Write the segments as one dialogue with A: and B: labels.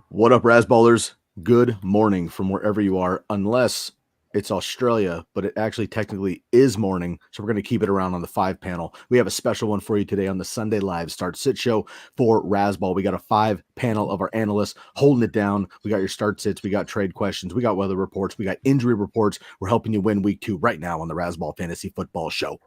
A: What up, Razzballers? Good morning from wherever you are, unless it's Australia, but it actually technically is morning, so we're going to keep it around on the 5 panel. We have a special one for you today on the Sunday Live Start Sit Show for Razzball. We got a 5 panel of our analysts holding it down. We got your start sits, we got trade questions, we got weather reports, we got injury reports. We're helping you win week 2 right now on the Razzball Fantasy Football Show.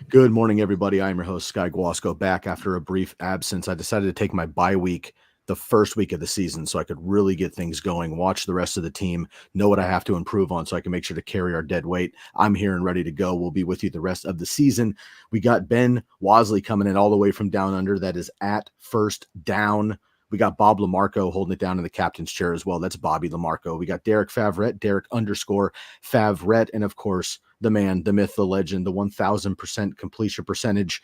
A: Good morning, everybody. I'm your host, Sky Guasco, back after a brief absence. I decided to take my bye week the first week of the season so I could really get things going, watch the rest of the team, know what I have to improve on so I can make sure to carry our dead weight. I'm here and ready to go. We'll be with you the rest of the season. We got Ben Wasley coming in all the way from down under. That is at First Down. We got Bob Lamarco holding it down in the captain's chair as well. That's Bobby Lamarco. We got Derek Favret, Derek_Favret, and of course, the man, the myth, the legend, the 1,000% completion percentage,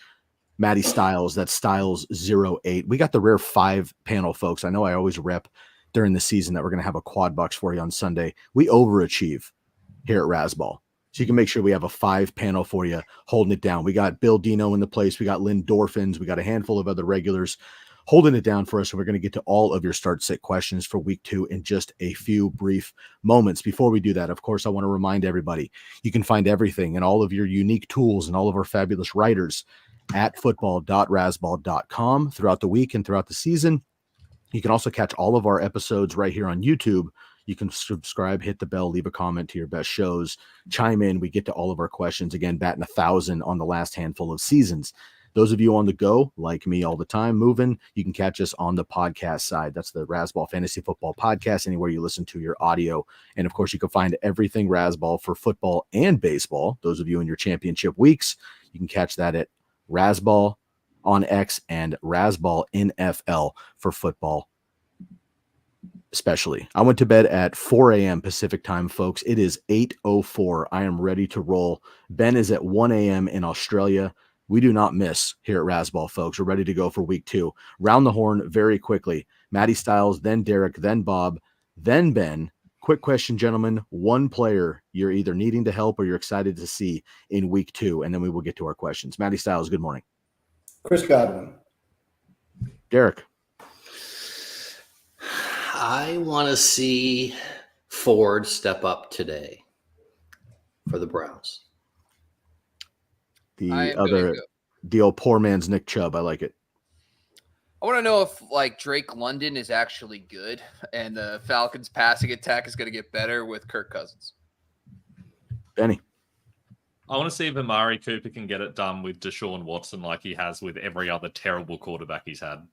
A: Matty Styles. That's Styles08. We got the rare 5 panel, folks. I know I always rep during the season that we're going to have a quad box for you on Sunday. We overachieve here at Razzball. So you can make sure we have a 5 panel for you holding it down. We got Bill Dino in the place. We got Lynn Dorfins. We got a handful of other regulars holding it down for us. And we're going to get to all of your start sit questions for week 2 in just a few brief moments. Before we do that, of course, I want to remind everybody, you can find everything and all of your unique tools and all of our fabulous writers at football.razzball.com throughout the week and throughout the season. You can also catch all of our episodes right here on YouTube. You can subscribe, hit the bell, leave a comment to your best shows, chime in. We get to all of our questions. Again, batting 1,000 on the last handful of seasons. Those of you on the go, like me all the time, moving, you can catch us on the podcast side. That's the Razzball Fantasy Football Podcast, anywhere you listen to your audio. And, of course, you can find everything Razzball for football and baseball. Those of you in your championship weeks, you can catch that at Razzball on X and Razzball NFL for football especially. I went to bed at 4 a.m. Pacific time, folks. It is 8:04. I am ready to roll. Ben is at 1 a.m. in Australia. We do not miss here at Razzball, folks. We're ready to go for week 2. Round the horn very quickly. Matty Styles, then Derek, then Bob, then Ben. Quick question, gentlemen. One player you're either needing to help or you're excited to see in week 2, and then we will get to our questions. Matty Styles, good morning.
B: Chris Godwin.
A: Derek.
C: I want to see Ford step up today for the Browns.
A: The old poor man's Nick Chubb. I like it.
D: I want to know if Drake London is actually good and the Falcons passing attack is going to get better with Kirk Cousins.
A: Benny.
E: I want to see if Amari Cooper can get it done with Deshaun Watson like he has with every other terrible quarterback he's had.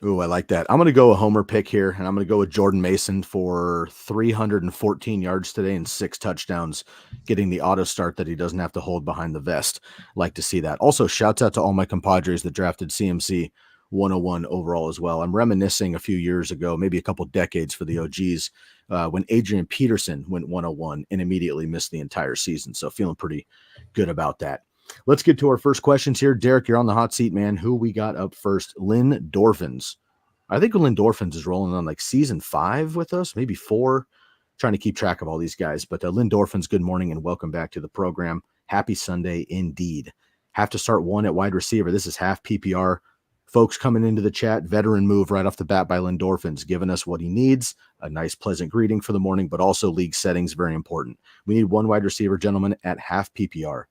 A: Ooh, I like that. I'm going to go a homer pick here, and I'm going to go with Jordan Mason for 314 yards today and 6 touchdowns, getting the auto start that he doesn't have to hold behind the vest. Like to see that. Also, shouts out to all my compadres that drafted CMC 101 overall as well. I'm reminiscing a few years ago, maybe a couple decades for the OGs, when Adrian Peterson went 101 and immediately missed the entire season. So feeling pretty good about that. Let's get to our first questions here. Derek, you're on the hot seat, man. Who we got up first? Lynn Dorfins. I think Lynn Dorfins is rolling on season 5 with us, maybe 4. Trying to keep track of all these guys. But Lynn Dorfins, good morning and welcome back to the program. Happy Sunday indeed. Have to start one at wide receiver. This is half PPR. Folks coming into the chat, veteran move right off the bat by Lynn Dorfins, giving us what he needs. A nice, pleasant greeting for the morning, but also league settings, very important. We need one wide receiver, gentlemen, at half PPR.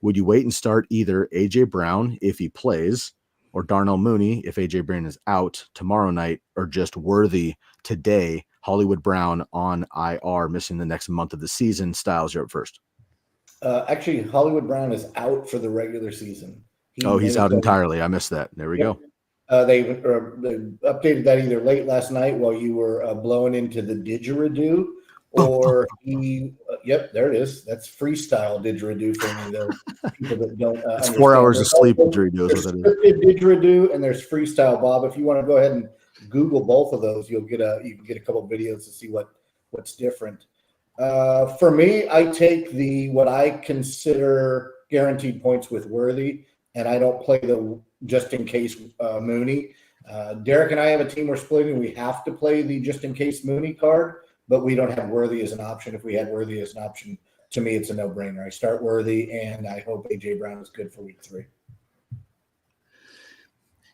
A: Would you wait and start either A.J. Brown if he plays or Darnell Mooney if A.J. Brown is out tomorrow night, or just Worthy today, Hollywood Brown on IR, missing the next month of the season? Styles, you're up first.
B: Actually, Hollywood Brown is out for the regular season.
A: He's out entirely. I missed that. There we go.
B: They updated that either late last night while you were blowing into the didgeridoo, or there it is. That's freestyle didgeridoo for me. The people that don't
A: it's 4 hours of sleep didgeridoo is what that is.
B: Didgeridoo, and there's freestyle, Bob. If you want to go ahead and Google both of those, you can get a couple of videos to see what's different. For me, I take what I consider guaranteed points with Worthy, and I don't play the just in case Mooney. Derek and I have a team we're splitting. We have to play the just in case Mooney card, but we don't have Worthy as an option. If we had Worthy as an option, to me, it's a no-brainer. I start Worthy, and I hope AJ Brown is good for week 3.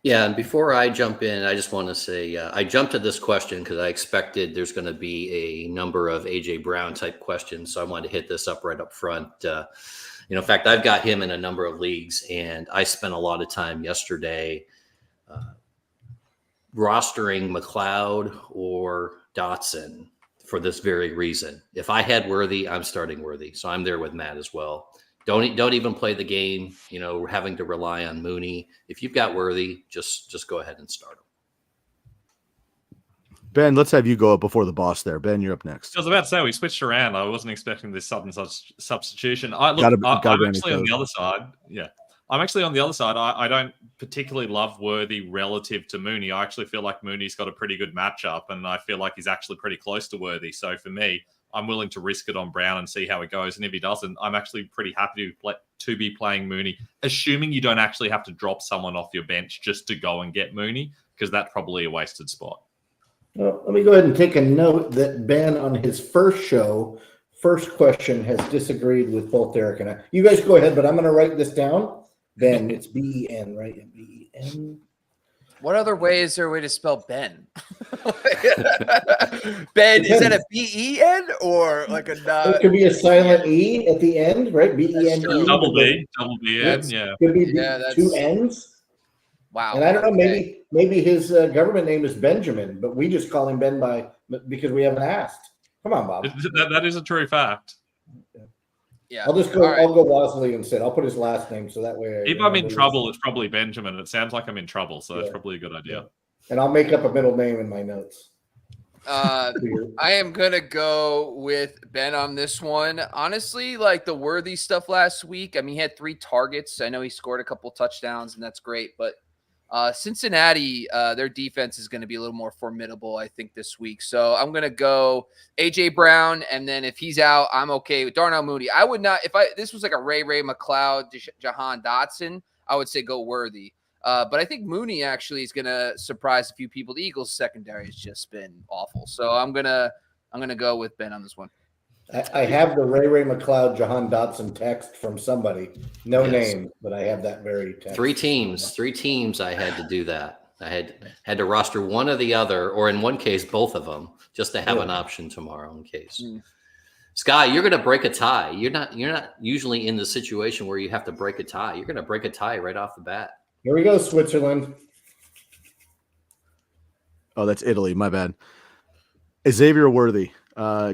C: Yeah, and before I jump in, I just want to say I jumped to this question because I expected there's going to be a number of AJ Brown type questions, so I wanted to hit this up right up front. In fact, I've got him in a number of leagues, and I spent a lot of time yesterday rostering McLeod or Dotson for this very reason. If I had Worthy, I'm starting Worthy, so I'm there with Matt as well. Don't even play the game, having to rely on Mooney. If you've got Worthy, just go ahead and start him.
A: Ben, let's have you go up before the boss there. Ben, you're up next.
E: I was about to say we switched around. I wasn't expecting this sudden substitution. I'm actually on the other side. Yeah, I'm actually on the other side. I don't particularly love Worthy relative to Mooney. I actually feel like Mooney's got a pretty good matchup, and I feel like he's actually pretty close to Worthy. So for me, I'm willing to risk it on Brown and see how it goes. And if he doesn't, I'm actually pretty happy to be playing Mooney, assuming you don't actually have to drop someone off your bench just to go and get Mooney, because that's probably a wasted spot.
B: Well, let me go ahead and take a note that Ben on his first question has disagreed with both Derek and I. You guys go ahead, but I'm going to write this down. Ben, it's B-E-N, right? B-E-N.
D: What other way is there a way to spell Ben? Ben, is that a B-E-N or like a
B: It could be a silent E at the end, right? B-E-N-E.
E: Double B-N, yeah.
B: Could be
D: that's
B: 2 N's.
D: Wow.
B: And I don't know, maybe his government name is Benjamin, but we just call him Ben because we haven't asked. Come on, Bob.
E: That is a true fact.
D: Yeah.
B: I'll just go.
D: Right.
B: I'll go Wasley instead. I'll put his last name so that way.
E: If I'm in trouble, it's probably Benjamin. It sounds like I'm in trouble, so that's probably a good idea.
B: And I'll make up a middle name in my notes.
D: I am gonna go with Ben on this one. Honestly, like the Worthy stuff last week. I mean, he had 3 targets. I know he scored a couple touchdowns, and that's great. But Cincinnati, their defense is going to be a little more formidable, I think, this week. So I'm going to go AJ Brown, and then if he's out, I'm okay with Darnell Mooney. I would not, this was like a Ray McLeod, Jahan Dotson, I would say go Worthy. But I think Mooney actually is going to surprise a few people. The Eagles secondary has just been awful. So I'm going to go with Ben on this one.
B: I have the Ray McLeod, Jahan Dotson text from somebody. No name, but I have that very text.
C: 3 teams I had to do that. I had to roster one or the other, or in one case, both of them, just to have an option tomorrow in case. Sky, you're going to break a tie. You're not usually in the situation where you have to break a tie. You're going to break a tie right off the bat.
B: Here we go, Switzerland.
A: Oh, that's Italy. My bad. Xavier Worthy.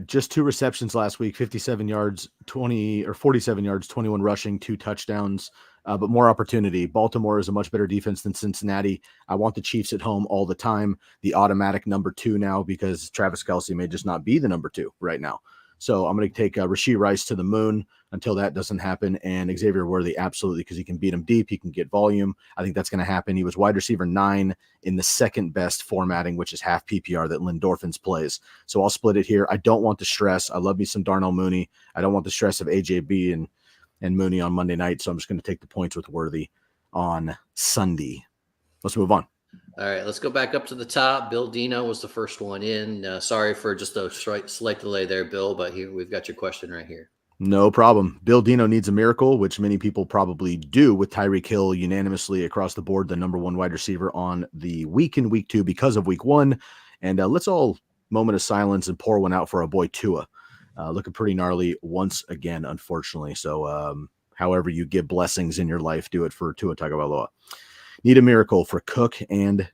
A: Just 2 receptions last week, 57 yards, 47 yards, 21 rushing, 2 touchdowns, but more opportunity. Baltimore is a much better defense than Cincinnati. I want the Chiefs at home all the time. The automatic number 2 now, because Travis Kelce may just not be the number 2 right now. So I'm going to take Rashee Rice to the moon until that doesn't happen. And Xavier Worthy, absolutely, because he can beat him deep. He can get volume. I think that's going to happen. He was wide receiver 9 in the second best formatting, which is half PPR that Lynn Dorfins plays. So I'll split it here. I don't want the stress. I love me some Darnell Mooney. I don't want the stress of AJB and Mooney on Monday night. So I'm just going to take the points with Worthy on Sunday. Let's move on.
C: All right, let's go back up to the top. Bill Dino was the first one in. Sorry for just a slight delay there, Bill, but here we've got your question right here.
A: No problem. Bill Dino needs a miracle, which many people probably do, with Tyreek Hill unanimously across the board, the number 1 wide receiver on the week in week 2 because of week 1. And let's all moment of silence and pour one out for our boy Tua. Looking pretty gnarly once again, unfortunately. So however you give blessings in your life, do it for Tua Tagovailoa. Need a miracle for Cook and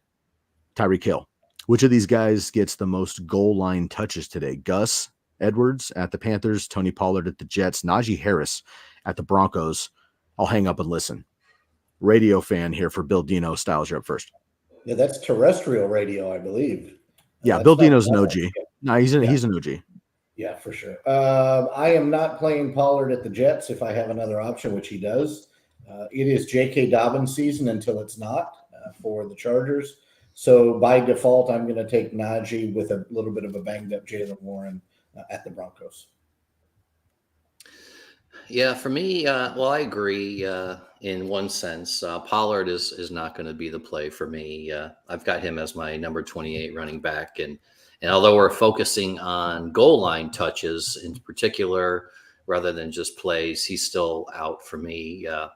A: Tyreek Hill. Which of these guys gets the most goal line touches today? Gus Edwards at the Panthers, Tony Pollard at the Jets, Najee Harris at the Broncos. I'll hang up and listen. Radio fan here for Bill Dino. Styles, you're up first.
B: Yeah, that's terrestrial radio, I believe.
A: Yeah, Bill Dino's an OG. No, he's an OG.
B: Yeah, for sure. I am not playing Pollard at the Jets if I have another option, which he does. It is J.K. Dobbins season until it's not for the Chargers. So by default, I'm going to take Najee with a little bit of a banged up Jaylen Warren at the Broncos.
C: Yeah, for me, I agree in one sense. Pollard is not going to be the play for me. I've got him as my number 28 running back. And although we're focusing on goal line touches in particular, rather than just plays. He's still out for me. I'm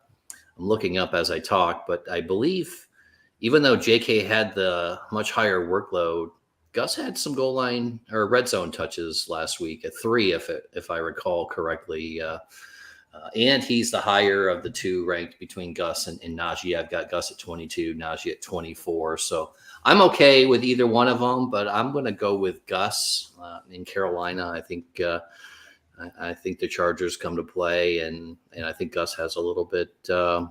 C: looking up as I talk, but I believe even though JK had the much higher workload, Gus had some goal line or red zone touches last week at 3, if I recall correctly. And he's the higher of the two ranked between Gus and Najee. I've got Gus at 22, Najee at 24. So I'm okay with either one of them, but I'm going to go with Gus in Carolina. I think the Chargers come to play, and I think Gus has a little bit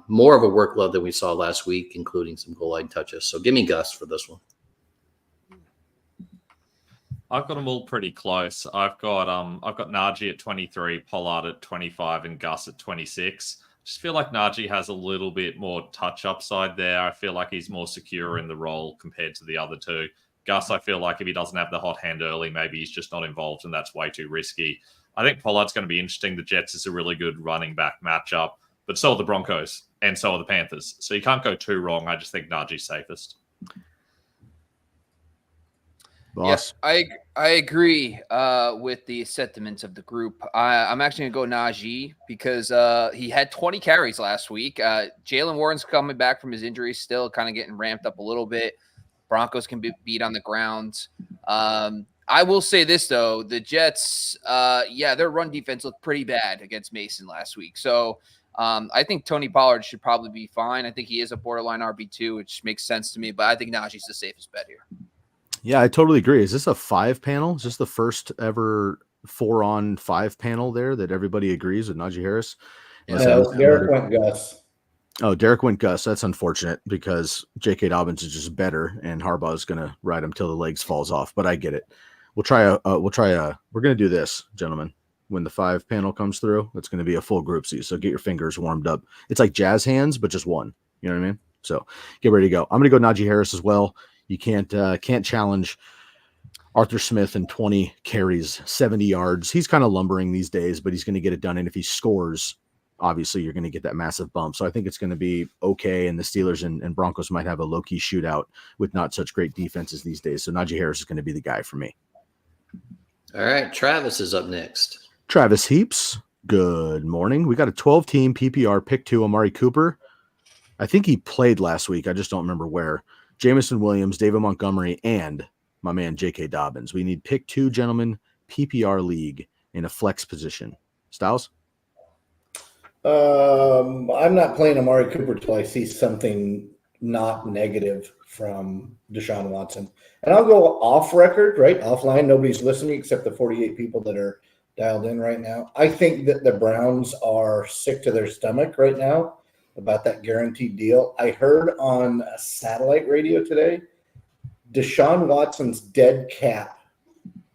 C: more of a workload than we saw last week, including some goal line touches. So give me Gus for this one.
E: I've got them all pretty close. I've got Najee at 23, Pollard at 25, and Gus at 26. I just feel like Najee has a little bit more touch upside there. I feel like he's more secure in the role compared to the other two. Gus, I feel like if he doesn't have the hot hand early, maybe he's just not involved, and that's way too risky. I think Pollard's going to be interesting. The Jets is a really good running back matchup, but so are the Broncos, and so are the Panthers. So you can't go too wrong. I just think Najee's safest.
D: Yes, I agree with the sentiments of the group. I'm actually going to go Najee because he had 20 carries last week. Jalen Warren's coming back from his injury, still kind of getting ramped up a little bit. Broncos can be beat on the ground. I will say this, though. The Jets, their run defense looked pretty bad against Mason last week. So I think Tony Pollard should probably be fine. I think he is a borderline RB2, which makes sense to me. But I think Najee's the safest bet here.
A: Yeah, I totally agree. Is this a 5 panel? Is this the first ever 4-on-5 panel there that everybody agrees with Najee Harris?
B: Derek went Gus.
A: Oh, Derek went Gus. That's unfortunate because J.K. Dobbins is just better, and Harbaugh is going to ride him till the legs falls off. But I get it. We're going to do this, gentlemen. When the 5 panel comes through, it's going to be a full group C. So get your fingers warmed up. It's like jazz hands, but just one. You know what I mean? So get ready to go. I'm going to go Najee Harris as well. You can't challenge Arthur Smith in 20 carries, 70 yards. He's kind of lumbering these days, but he's going to get it done. And if he scores, obviously you're going to get that massive bump. So I think it's going to be okay. And the Steelers and Broncos might have a low-key shootout with not such great defenses these days. So Najee Harris is going to be the guy for me.
C: All right. Travis is up next.
A: Travis Heaps. Good morning. We got a 12-team PPR pick 2 Amari Cooper. I think he played last week. I just don't remember where. Jameson Williams, David Montgomery, and my man J.K. Dobbins. We need pick 2, gentlemen, PPR league in a flex position. Styles?
B: I'm not playing Amari Cooper till I see something not negative from Deshaun Watson. And I'll go off record, right? Offline, nobody's listening except the 48 people that are dialed in right now. I think that the Browns are sick to their stomach right now about that guaranteed deal. I heard on a satellite radio today, Deshaun Watson's dead cap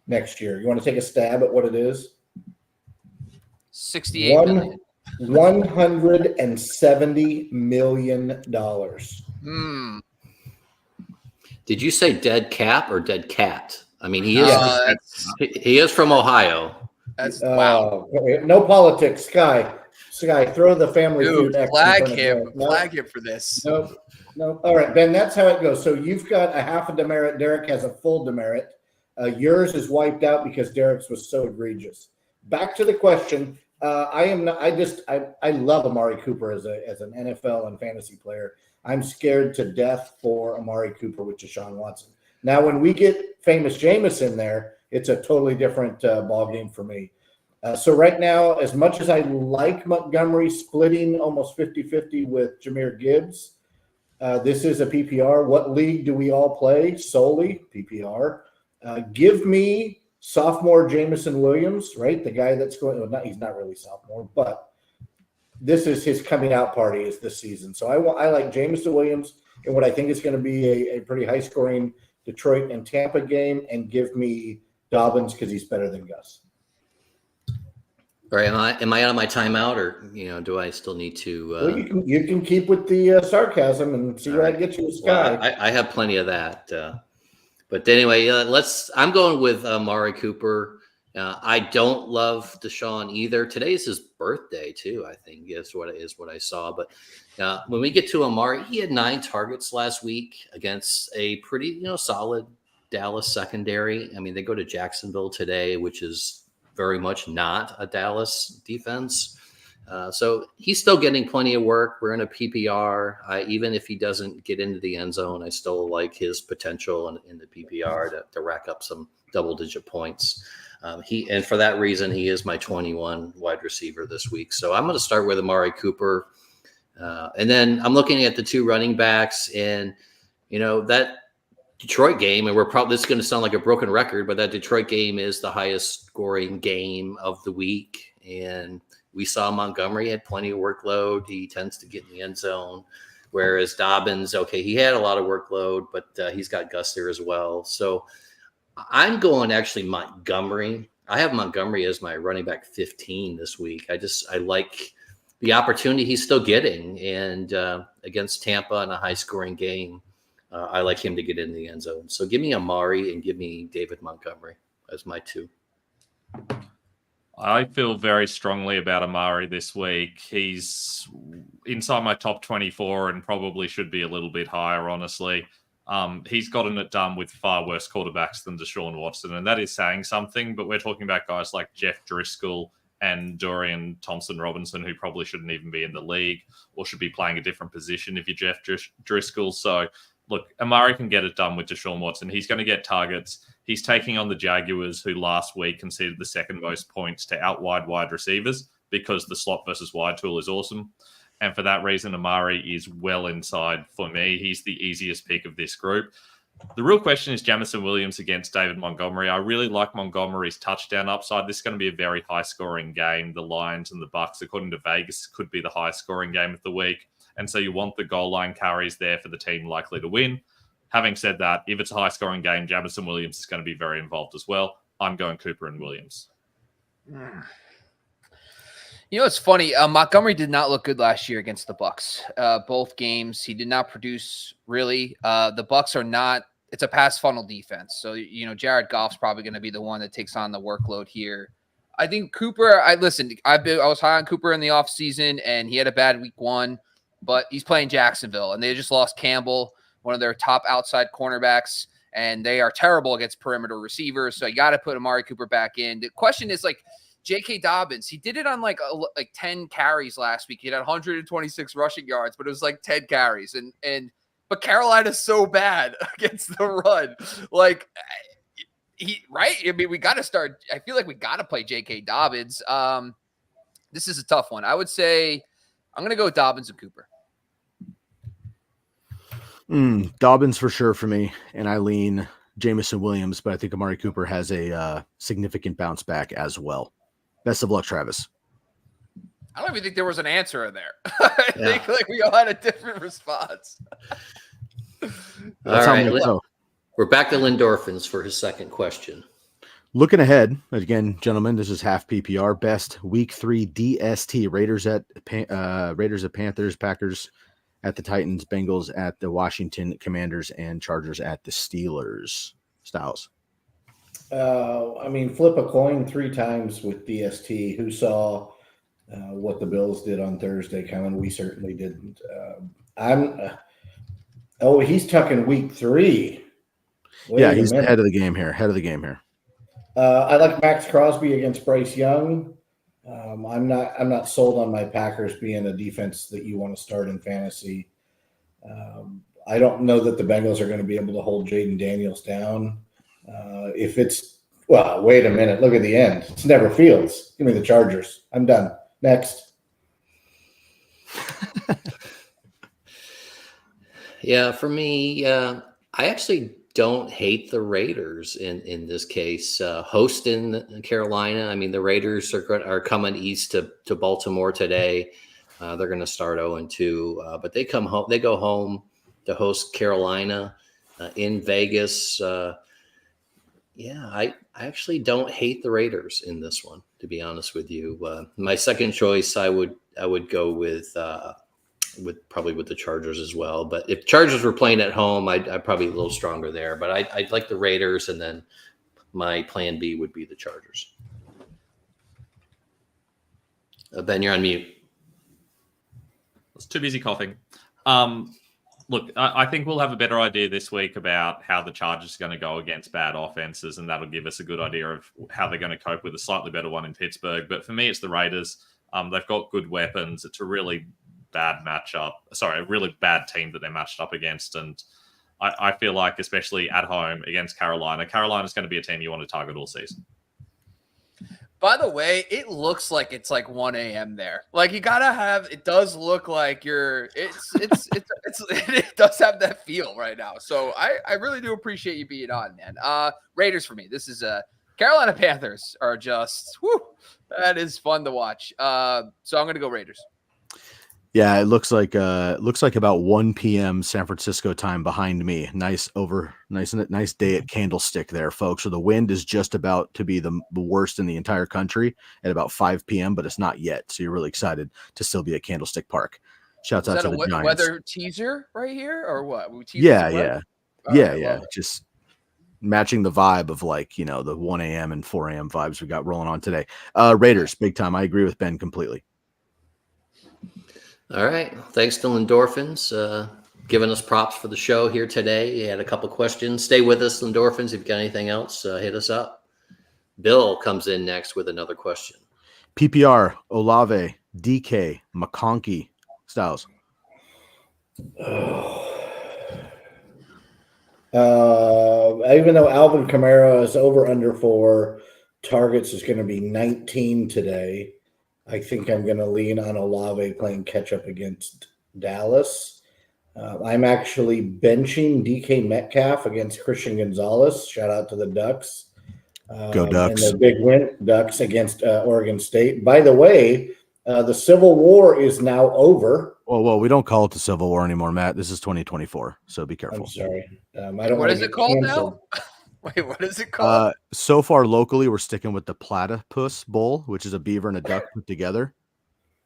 B: next year. You want to take a stab at what it is?
D: $68 million.
B: $170 million.
C: Did you say dead cap or dead cat? I mean, he is from Ohio.
D: That's wow.
B: No politics, Sky, throw the family
D: Dude,
B: feud.
D: Flag him for this.
B: No. All right, Ben, that's how it goes. So you've got a half a demerit. Derek has a full demerit. Yours is wiped out because Derek's was so egregious. Back to the question. I love Amari Cooper as an NFL and fantasy player. I'm scared to death for Amari Cooper with Deshaun Watson. Now, when we get famous Jameis in there, it's a totally different ball game for me. So right now, as much as I like Montgomery splitting almost 50-50 with Jahmyr Gibbs, this is a PPR. What league do we all play? Solely PPR. Give me sophomore Jameson Williams, right? The guy that's going – he's not really sophomore, but this is his coming out party is this season. So I like Jameson Williams in what I think is going to be a pretty high-scoring Detroit and Tampa game, and give me Dobbins because he's better than Gus.
C: All right, am I out of my timeout, or do I still need to?
B: Well, you can keep with the sarcasm and see where that gets you with Sky.
C: Well, I have plenty of that. But anyway, I'm going with Amari Cooper. I don't love Deshaun either. Today's his birthday too, I think is what I saw. But when we get to Amari, he had 9 targets last week against a pretty solid Dallas secondary. I mean, they go to Jacksonville today, which is very much not a Dallas defense. So he's still getting plenty of work. We're in a PPR. Even if he doesn't get into the end zone, I still like his potential in the PPR to rack up some double-digit points. And for that reason, he is my 21 wide receiver this week. So I'm going to start with Amari Cooper. And then I'm looking at the 2 running backs, and, that Detroit game, and this is going to sound like a broken record, but that Detroit game is the highest scoring game of the week. And we saw Montgomery had plenty of workload. He tends to get in the end zone, whereas Dobbins, okay, he had a lot of workload, but he's got Gus there as well. So I'm going actually Montgomery. I have Montgomery as my running back 15 this week. I like the opportunity he's still getting, and against Tampa in a high-scoring game, I like him to get in the end zone. So give me Amari and give me David Montgomery as my 2.
E: I feel very strongly about Amari this week. He's inside my top 24 and probably should be a little bit higher, honestly. He's gotten it done with far worse quarterbacks than Deshaun Watson, and that is saying something, but we're talking about guys like Jeff Driscoll and Dorian Thompson-Robinson, who probably shouldn't even be in the league or should be playing a different position if you're Jeff Driscoll. So, look, Amari can get it done with Deshaun Watson. He's going to get targets. He's taking on the Jaguars, who last week conceded the second most points to out-wide receivers because the slot versus wide tool is awesome. And for that reason, Amari is well inside for me. He's the easiest pick of this group. The real question is Jamison Williams against David Montgomery. I really like Montgomery's touchdown upside. This is going to be a very high-scoring game. The Lions and the Bucks, according to Vegas, could be the highest-scoring game of the week. And so you want the goal line carries there for the team likely to win. Having said that, if it's a high-scoring game, Jamison Williams is going to be very involved as well. I'm going Cooper and Williams.
D: It's funny. Montgomery did not look good last year against the Bucks. Both games, he did not produce really. The Bucks are not. It's a pass funnel defense, so Jared Goff's probably going to be the one that takes on the workload here. I think Cooper. I was high on Cooper in the offseason, and he had a bad week 1, but he's playing Jacksonville, and they just lost Campbell, one of their top outside cornerbacks, and they are terrible against perimeter receivers. So you got to put Amari Cooper back in. The question is, like, J.K. Dobbins, he did it on like 10 carries last week. He had 126 rushing yards, but it was like 10 carries. But Carolina's so bad against the run. Like, right? I mean, we got to start. I feel like we got to play J.K. Dobbins. This is a tough one. I would say I'm going to go Dobbins and Cooper.
A: Dobbins for sure for me, and I lean Jamison Williams, but I think Amari Cooper has a significant bounce back as well. Best of luck, Travis.
D: I don't even think there was an answer in there. I think like we all had a different response.
C: All right, we're back to Lindorphins for his second question.
A: Looking ahead, again, gentlemen, this is half PPR. Best week 3 DST. Raiders at Panthers, Packers at the Titans, Bengals at the Washington Commanders, and Chargers at the Steelers. Styles.
B: Flip a coin 3 times with DST. Who saw what the Bills did on Thursday coming? We certainly didn't. He's tucking week 3.
A: He's ahead of the game here.
B: I like Max Crosby against Bryce Young. I'm not sold on my Packers being a defense that you want to start in fantasy. I don't know that the Bengals are going to be able to hold Jaden Daniels down. Wait a minute. Look at the end. It's never Fields. Give me the Chargers. I'm done. Next.
C: Yeah, for me, I actually don't hate the Raiders in this case. Hosting Carolina, I mean, the Raiders are coming east to Baltimore today. They're going to start 0-2, but they come home. They go home to host Carolina in Vegas. I actually don't hate the Raiders in this one, to be honest with you. My second choice, I would go with the Chargers as well. But if Chargers were playing at home, I'd probably be a little stronger there. But I'd like the Raiders, and then my plan B would be the Chargers. Ben, you're on mute.
E: I was too busy coughing. Look, I think we'll have a better idea this week about how the Chargers are going to go against bad offenses, and that'll give us a good idea of how they're going to cope with a slightly better one in Pittsburgh. But for me, it's the Raiders. They've got good weapons. It's a really bad matchup. Sorry, a really bad team that they're matched up against. And I feel like, especially at home against Carolina's going to be a team you want to target all season.
D: By the way, it looks like it's like 1 a.m. there. Like you gotta have. It does look like it does have that feel right now. So I really do appreciate you being on, man. Raiders for me. This is Carolina Panthers are just that is fun to watch. So I'm gonna go Raiders.
A: Yeah, it looks like about 1 p.m. San Francisco time behind me. Nice day at Candlestick there, folks. So the wind is just about to be the worst in the entire country at about 5 p.m., but it's not yet. So you're really excited to still be at Candlestick Park. Shouts out to the Giants.
D: Weather teaser right here or what?
A: Yeah. Just matching the vibe of the 1 a.m. and 4 a.m. vibes we got rolling on today. Raiders, big time. I agree with Ben completely.
C: All right. Thanks to Endorphins, giving us props for the show here today. You had a couple questions. Stay with us, Endorphins. If you've got anything else, hit us up. Bill comes in next with another question.
A: PPR, Olave, DK, McConkey, Styles.
B: Even though Alvin Kamara's over-under for targets is going to be 19 today, I think I'm going to lean on Olave playing catch-up against Dallas. I'm actually benching DK Metcalf against Christian Gonzalez. Shout out to the Ducks.
A: Go Ducks.
B: And the big win, Ducks against Oregon State. By the way, the Civil War is now over.
A: Well, we don't call it the Civil War anymore, Matt. This is 2024, so be careful.
B: I'm sorry. I don't
D: what is it called
B: canceled.
D: now? Wait, what is it called?
A: So far locally, we're sticking with the Platypus Bowl, which is a beaver and a duck put together.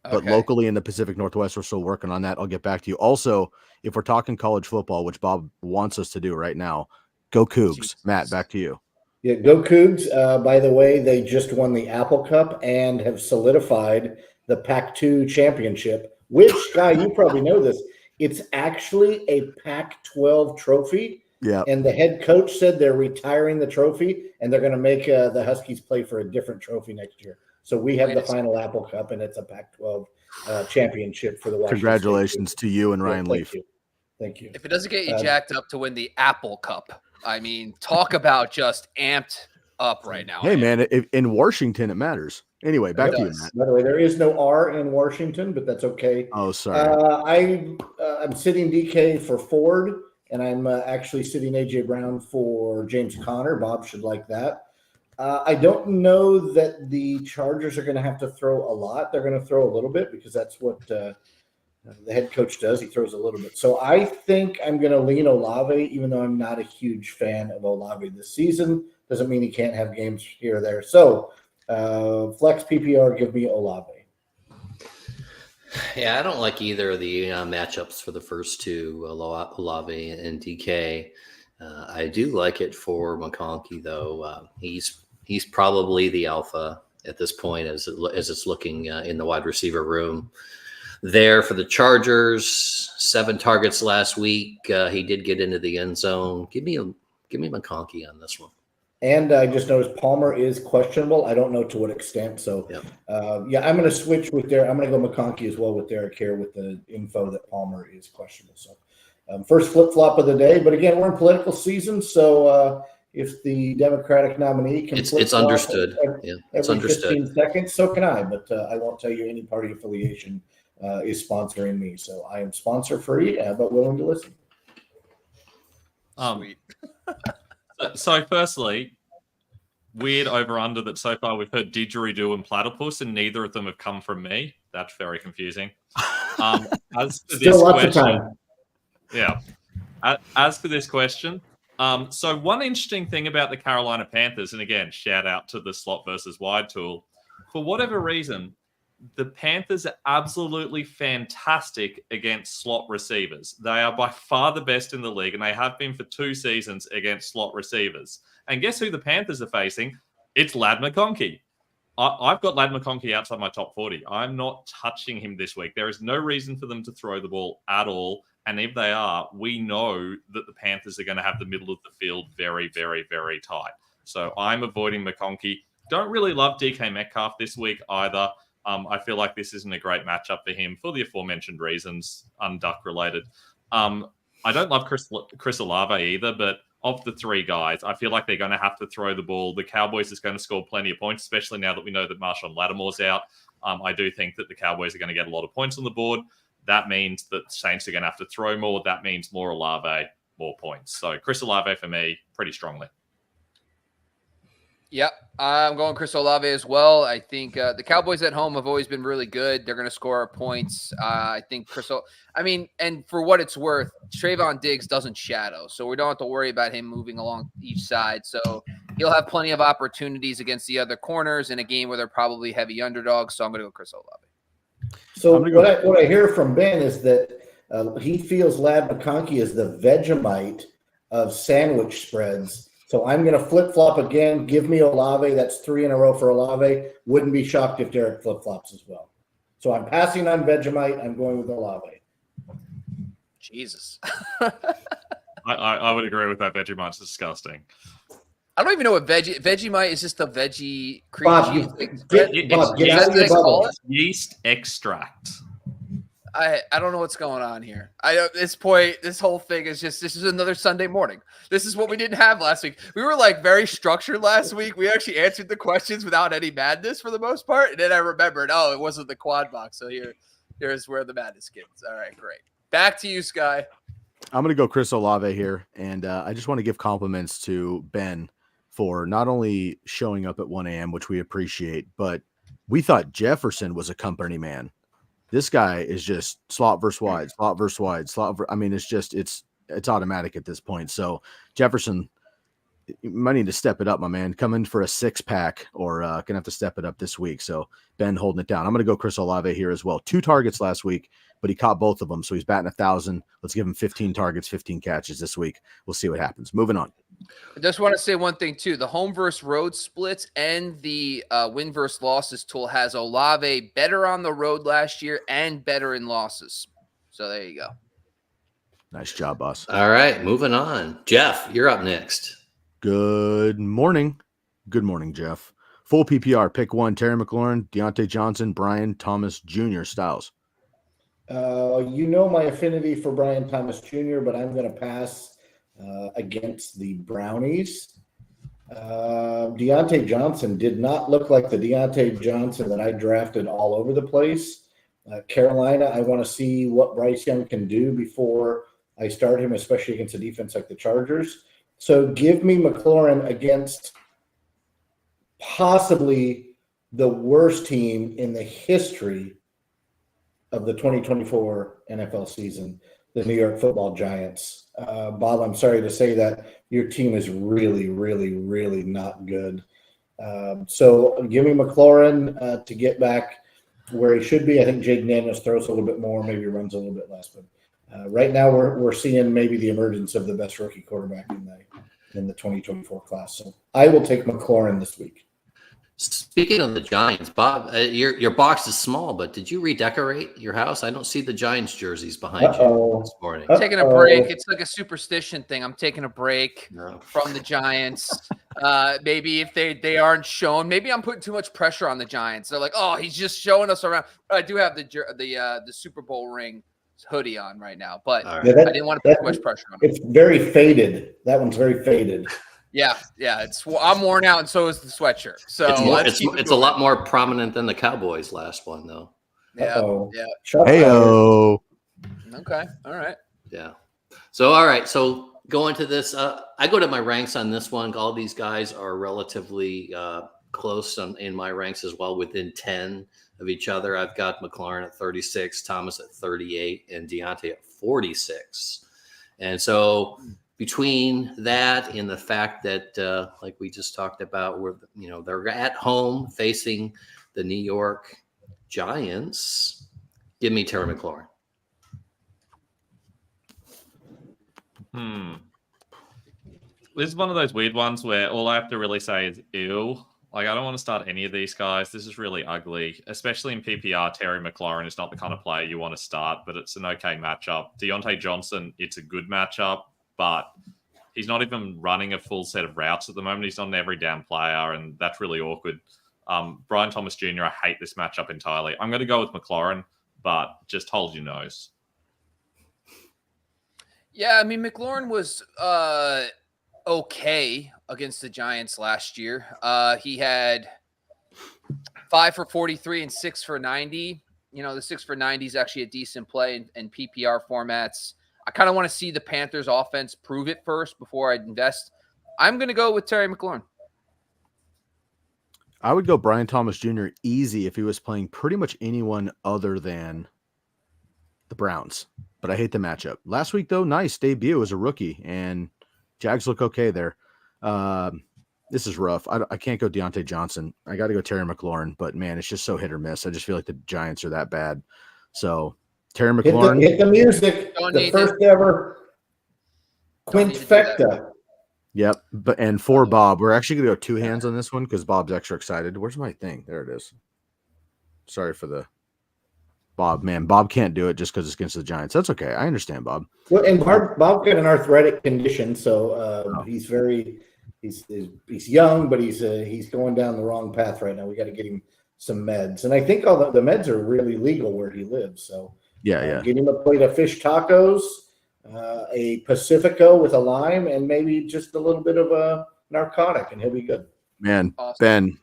A: But locally in the Pacific Northwest, we're still working on that. I'll get back to you. Also, if we're talking college football, which Bob wants us to do right now, go Cougs. Jesus. Matt, back to you.
B: Yeah, go Cougs. By the way, they just won the Apple Cup and have solidified the Pac-2 championship, which, Guy, you probably know this. It's actually a Pac-12 trophy.
A: Yeah.
B: And the head coach said they're retiring the trophy and they're going to make the Huskies play for a different trophy next year. So we have the final Apple Cup, and it's a Pac-12 championship for the Washington
A: Congratulations
B: State.
A: to you and Ryan Leaf.
B: Thank you.
D: If it doesn't get you jacked up to win the Apple Cup, I mean, talk about just amped up right now.
A: Hey, man, in Washington, it matters. Anyway, back to you, Matt.
B: By the way, there is no R in Washington, but that's okay.
A: Oh, sorry.
B: I'm sitting DK for Ford, and I'm actually sitting A.J. Brown for James Conner. Bob should like that. I don't know that the Chargers are going to have to throw a lot. They're going to throw a little bit because that's what the head coach does. He throws a little bit. So I think I'm going to lean Olave, even though I'm not a huge fan of Olave this season. Doesn't mean he can't have games here or there. So flex PPR, give me Olave.
C: Yeah, I don't like either of the matchups for the first two, Olave and DK. I do like it for McConkey, though. He's probably the alpha at this point as it's looking in the wide receiver room. There for the Chargers, 7 targets last week. He did get into the end zone. Give me McConkey on this one. And
B: I just noticed Palmer is questionable. I don't know to what extent. So, I'm going to switch with I'm going to go McConkey as well with Derek here with the info that Palmer is questionable. So, first flip-flop of the day. But again, we're in political season. So, if the Democratic nominee can
C: it's understood.
B: It's understood. 15 seconds, so can I. But I won't tell you any party affiliation is sponsoring me. So, I am sponsor-free, but willing to listen.
D: Sweet.
E: So firstly, weird over-under that so far we've heard didgeridoo and platypus, and neither of them have come from me. That's very confusing. As for
B: Still
E: this
B: lots
E: question,
B: of time.
E: Yeah. As for this question, so one interesting thing about the Carolina Panthers, and again, shout out to the slot versus wide tool, for whatever reason, the Panthers are absolutely fantastic against slot receivers. They are by far the best in the league, and they have been for 2 seasons against slot receivers. And guess who the Panthers are facing? It's Ladd McConkey. I've got Ladd McConkey outside my top 40. I'm not touching him this week. There is no reason for them to throw the ball at all. And if they are, we know that the Panthers are going to have the middle of the field very, very, very tight. So I'm avoiding McConkey. Don't really love DK Metcalf this week either. I feel like this isn't a great matchup for him for the aforementioned reasons, unduck related. I don't love Chris Olave either, but of the three guys, I feel like they're going to have to throw the ball. The Cowboys is going to score plenty of points, especially now that we know that Marshawn Lattimore's out. I do think that the Cowboys are going to get a lot of points on the board. That means that Saints are going to have to throw more. That means more Olave, more points. So Chris Olave for me, pretty strongly.
D: Yep, I'm going Chris Olave as well. I think the Cowboys at home have always been really good. They're going to score points. I think and for what it's worth, Trayvon Diggs doesn't shadow, so we don't have to worry about him moving along each side. So he'll have plenty of opportunities against the other corners in a game where they're probably heavy underdogs. So I'm going to go Chris Olave.
B: So what I hear from Ben is that he feels Ladd McConkey is the Vegemite of sandwich spreads. So I'm going to flip-flop again. Give me Olave. That's 3 in a row for Olave. Wouldn't be shocked if Derek flip-flops as well. So I'm passing on Vegemite. I'm going with Olave.
D: Jesus.
E: I would agree with that. Vegemite's disgusting.
D: I don't even know what Vegemite is. Just a veggie cream
B: Bob,
D: cheese.
B: get out of your bubble.
E: Yeast extract.
D: I don't know what's going on here. At this point, this whole thing is this is another Sunday morning. This is what we didn't have last week. We were like very structured last week. We actually answered the questions without any madness for the most part. And then I remembered, it wasn't the quad box. So here's where the madness gets. All right, great. Back to you, Sky.
A: I'm going to go Chris Olave here. And I just want to give compliments to Ben for not only showing up at 1 a.m., which we appreciate, but we thought Jefferson was a company man. This guy is just slot versus wide. I mean, it's automatic at this point. So Jefferson, you might need to step it up, my man. Come in for a 6-pack or gonna have to step it up this week. So Ben holding it down. I'm gonna go Chris Olave here as well. 2 targets last week, but he caught both of them. So he's batting 1,000. Let's give him 15 targets, 15 catches this week. We'll see what happens. Moving on.
D: I just want to say one thing too. The home versus road splits and the win versus losses tool has Olave better on the road last year and better in losses. So there you go.
A: Nice job, boss.
C: All right, moving on. Jeff, you're up next.
A: Good morning. Good morning, Jeff. Full PPR. Pick 1, Terry McLaurin, Deontay Johnson, Brian Thomas Jr. Styles.
B: My affinity for Brian Thomas Jr., but I'm going to pass against the Brownies. Deontay Johnson did not look like the Deontay Johnson that I drafted all over the place. Carolina, I want to see what Bryce Young can do before I start him, especially against a defense like the Chargers. So give me McLaurin against possibly the worst team in the history of the 2024 NFL season, the New York Football Giants. Bob, I'm sorry to say that your team is really, really, really not good. So give me McLaurin to get back where he should be. I think Jake Daniels throws a little bit more, maybe runs a little bit less. But right now we're seeing maybe the emergence of the best rookie quarterback in the 2024 class. So I will take McLaurin this week.
C: Speaking of the Giants, Bob, your box is small, but did you redecorate your house? I don't see the Giants jerseys behind you this morning.
D: Taking a break. It's like a superstition thing. I'm taking a break from the Giants. Maybe if they aren't shown, maybe I'm putting too much pressure on the Giants. They're like, oh, he's just showing us around. I do have the Super Bowl ring hoodie on right now, but I didn't want to put too much pressure on it.
B: It's very faded. That one's very faded.
D: Yeah. I'm worn out, and so is the sweatshirt. So
C: it's a lot more prominent than the Cowboys' last one, though.
D: Yeah.
A: Heyo.
D: Okay. All right.
C: Yeah. So all right. So going to this, I go to my ranks on this one. All these guys are relatively close in my ranks as well, within 10 of each other. I've got McLaurin at 36, Thomas at 38, and Deontay at 46. And so between that and the fact that, like we just talked about, they're at home facing the New York Giants, give me Terry McLaurin.
E: This is one of those weird ones where all I have to really say is ew. Like, I don't want to start any of these guys. This is really ugly, especially in PPR. Terry McLaurin is not the kind of player you want to start, but it's an okay matchup. Deontay Johnson, it's a good matchup, but he's not even running a full set of routes at the moment. He's not an every down player, and that's really awkward. Brian Thomas Jr., I hate this matchup entirely. I'm going to go with McLaurin, but just hold your nose.
D: Yeah, I mean, McLaurin was okay against the Giants last year. He had 5 for 43 and 6 for 90. You know, the 6 for 90 is actually a decent play in PPR formats. I kind of want to see the Panthers offense prove it first before I invest. I'm going to go with Terry McLaurin.
A: I would go Brian Thomas Jr. easy if he was playing pretty much anyone other than the Browns, but I hate the matchup. Last week, though, nice debut as a rookie, and Jags look okay there. This is rough. I can't go Deontay Johnson. I got to go Terry McLaurin, but, man, it's just so hit or miss. I just feel like the Giants are that bad. So, Terry McLaurin.
B: Hit the music. The first ever Quintfecta.
A: Yep. And for Bob, we're actually going to go two hands on this one because Bob's extra excited. Where's my thing? There it is. Sorry for the Bob. Man, Bob can't do it just because it's against the Giants. That's okay. I understand, Bob.
B: Well, and Bob got an arthritic condition, so he's young, but he's going down the wrong path right now. We got to get him some meds, and I think all the meds are really legal where he lives. So
A: yeah.
B: Get him a plate of fish tacos, a Pacifico with a lime, and maybe just a little bit of a narcotic, and he'll be good.
A: Man, awesome. Ben,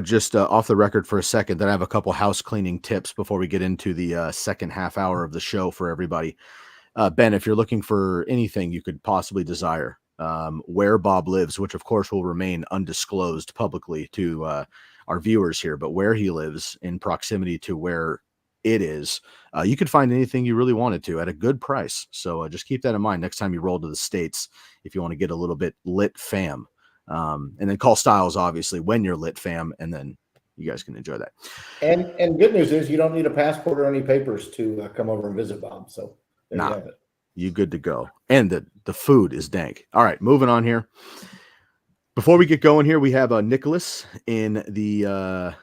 A: just off the record for a second, then I have a couple house cleaning tips before we get into the second half hour of the show for everybody. Ben, if you're looking for anything you could possibly desire, where Bob lives, which of course will remain undisclosed publicly to our viewers here, but where he lives in proximity to where it is, you could find anything you really wanted to at a good price. So just keep that in mind next time you roll to the States if you want to get a little bit lit fam. And then call Styles, obviously, when you're lit fam, and then you guys can enjoy that.
B: And good news is you don't need a passport or any papers to come over and visit Bob. So there you have it.
A: You good to go. And the food is dank. All right, moving on here. Before we get going here, we have Nicholas in the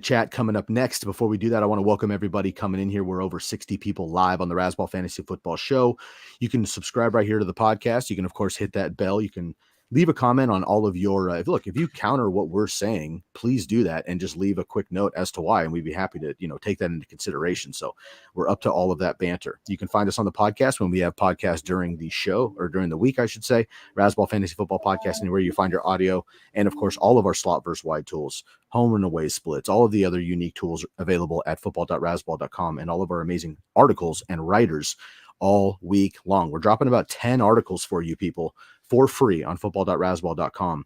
A: chat coming up next. Before we do that, I want to welcome everybody coming in here. We're over 60 people live on the Razzball Fantasy Football Show. You can subscribe right here to the podcast. You can, of course, hit that bell. You can leave a comment on all of your if you counter what we're saying, please do that and just leave a quick note as to why, and we'd be happy to take that into consideration. So we're up to all of that banter. You can find us on the podcast when we have podcasts during the show, or during the week, I should say. Razzball Fantasy Football Podcast, anywhere you find your audio, and of course all of our slot versus wide tools, home and away splits, all of the other unique tools available at football.razzball.com, and all of our amazing articles and writers all week long. We're dropping about 10 articles for you people for free on football.razzball.com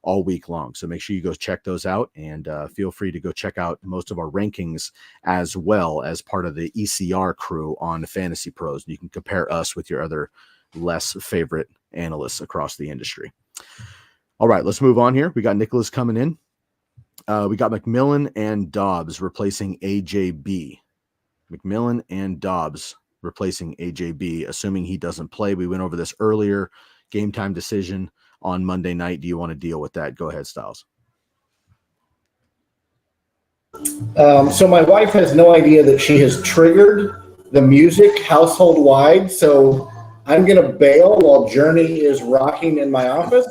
A: all week long. So make sure you go check those out, and feel free to go check out most of our rankings as well as part of the ECR crew on Fantasy Pros. You can compare us with your other less favorite analysts across the industry. All right, let's move on here. We got Nicholas coming in. We got McMillan and Dobbs replacing AJB. McMillan and Dobbs replacing AJB, assuming he doesn't play. We went over this earlier. Game time decision on Monday night. Do you want to deal with that? Go ahead, Styles.
B: So my wife has no idea that she has triggered the music household wide. So I'm going to bail while Journey is rocking in my office.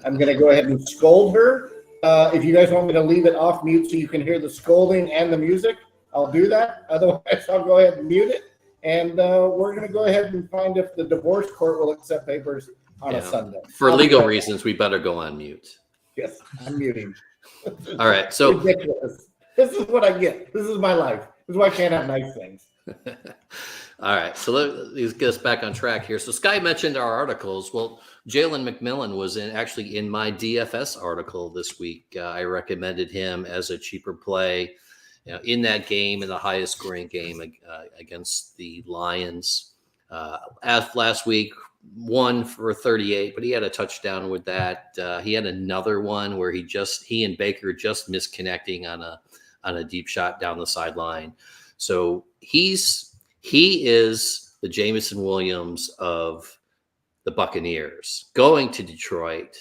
B: I'm going to go ahead and scold her. If you guys want me to leave it off mute so you can hear the scolding and the music, I'll do that. Otherwise, I'll go ahead and mute it. And we're going to go ahead and find if the divorce court will accept papers on a Sunday.
C: For legal reasons, we better go on mute.
B: Yes, I'm muting.
C: All right. So
B: ridiculous. This is what I get. This is my life. This is why I can't have nice things.
C: All right. So let's get us back on track here. So Sky mentioned our articles. Well, Jalen McMillan was actually in my DFS article this week. I recommended him as a cheaper play in that game, in the highest scoring game against the Lions. As last week, 1 for 38, but he had a touchdown with that. He had another one where he and Baker just missed connecting on a deep shot down the sideline. So he is the Jameson Williams of the Buccaneers. Going to Detroit,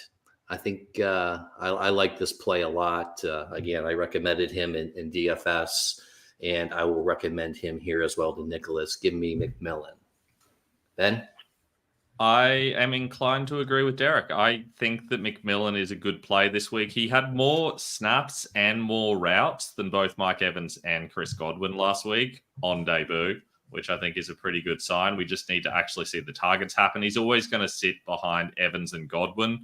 C: I think I like this play a lot. Again, I recommended him in DFS, and I will recommend him here as well to Nicholas. Give me McMillan. Ben?
E: I am inclined to agree with Derek. I think that McMillan is a good play this week. He had more snaps and more routes than both Mike Evans and Chris Godwin last week on debut, which I think is a pretty good sign. We just need to actually see the targets happen. He's always going to sit behind Evans and Godwin.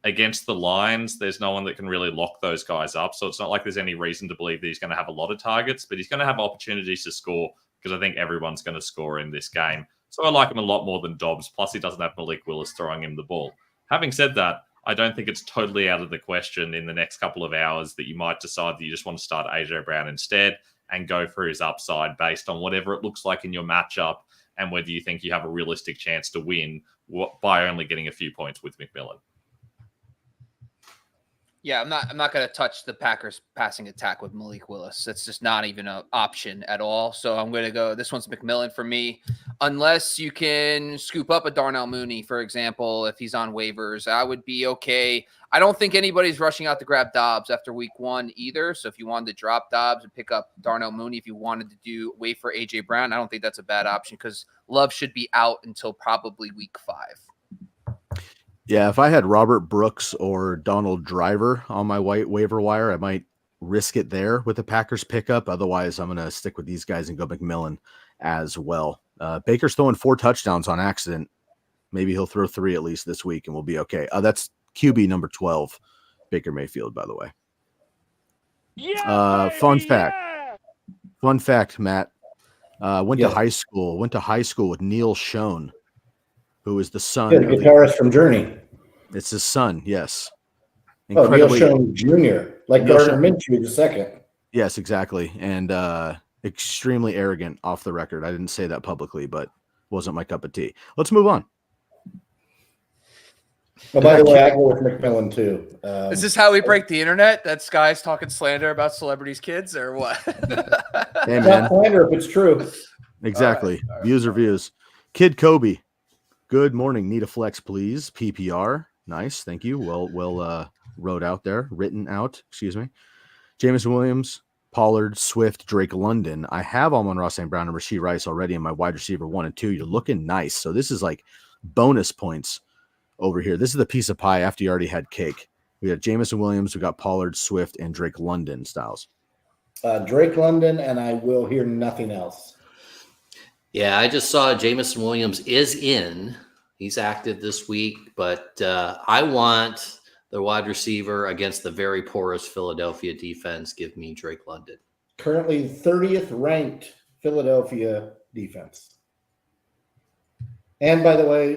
E: Against the Lions, there's no one that can really lock those guys up. So it's not like there's any reason to believe that he's going to have a lot of targets, but he's going to have opportunities to score because I think everyone's going to score in this game. So I like him a lot more than Dobbs. Plus, he doesn't have Malik Willis throwing him the ball. Having said that, I don't think it's totally out of the question in the next couple of hours that you might decide that you just want to start AJ Brown instead and go for his upside based on whatever it looks like in your matchup and whether you think you have a realistic chance to win by only getting a few points with McMillan.
D: Yeah, I'm not going to touch the Packers passing attack with Malik Willis. That's just not even an option at all. So I'm going to go. This one's McMillan for me, unless you can scoop up a Darnell Mooney, for example, if he's on waivers. I would be okay. I don't think anybody's rushing out to grab Dobbs after week 1 either. So if you wanted to drop Dobbs and pick up Darnell Mooney, if you wanted to wait for AJ Brown, I don't think that's a bad option because Love should be out until probably week 5.
A: Yeah, if I had Robert Brooks or Donald Driver on my waiver wire, I might risk it there with the Packers pickup. Otherwise, I'm going to stick with these guys and go McMillan as well. Baker's throwing 4 touchdowns on accident. Maybe he'll throw 3 at least this week and we'll be okay. That's QB number 12, Baker Mayfield, by the way.
F: Yeah,
A: fun fact, Matt. Went to high school with Neil Schoen, who is the son
B: the guitarist from Journey.
A: It's his son, yes.
B: Neil Schoen Jr., like Gardner Minshew the second.
A: Yes, exactly. And extremely arrogant off the record. I didn't say that publicly, but wasn't my cup of tea. Let's move on.
B: Oh, by the way, I go with McMillan too.
D: Is this how we break the internet? That Sky's talking slander about celebrities' kids, or what?
A: Hey, man.
B: Slander if it's true.
A: Exactly.
D: All right.
A: Views are views. Kid Kobe. Good morning. Need a flex, please. PPR. Nice. Thank you. Well written out. Excuse me. Jameson Williams, Pollard, Swift, Drake London. I have Amon-Ra St. Brown and Rashee Rice already in my wide receiver 1 and 2. You're looking nice. So this is like bonus points over here. This is the piece of pie after you already had cake. We got Jameson Williams, we got Pollard, Swift, and Drake London styles.
B: Drake London, and I will hear nothing else.
C: Yeah, I just saw Jameson Williams is in. He's active this week, but I want the wide receiver against the very porous Philadelphia defense. Give me Drake London.
B: Currently 30th ranked Philadelphia defense. And by the way,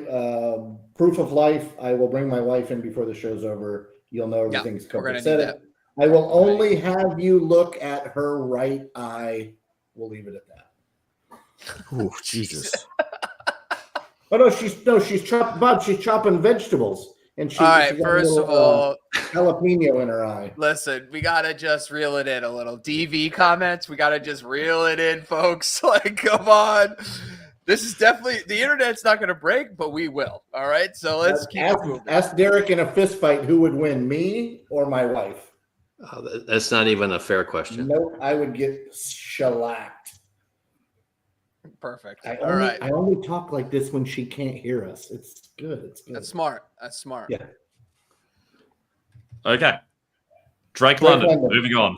B: proof of life, I will bring my wife in before the show's over. You'll know everything's covered. I will only have you look at her right eye. We'll leave it at that.
A: Oh, Jesus.
B: Oh she's chopping vegetables. And
D: all right, first of all,
B: jalapeno in her eye.
D: Listen, we gotta just reel it in a little. DV comments, we gotta just reel it in, folks. Like, come on. This is definitely the internet's not going to break, but we will. All right, so let's keep moving.
B: Ask Derek in a fist fight who would win, me or my wife.
C: That's not even a fair question.
B: No, I would get shellacked.
D: Perfect.
B: I only talk like this when she can't hear us. It's good. It's good.
D: That's smart.
B: Yeah.
E: Okay. Drake London. Moving on.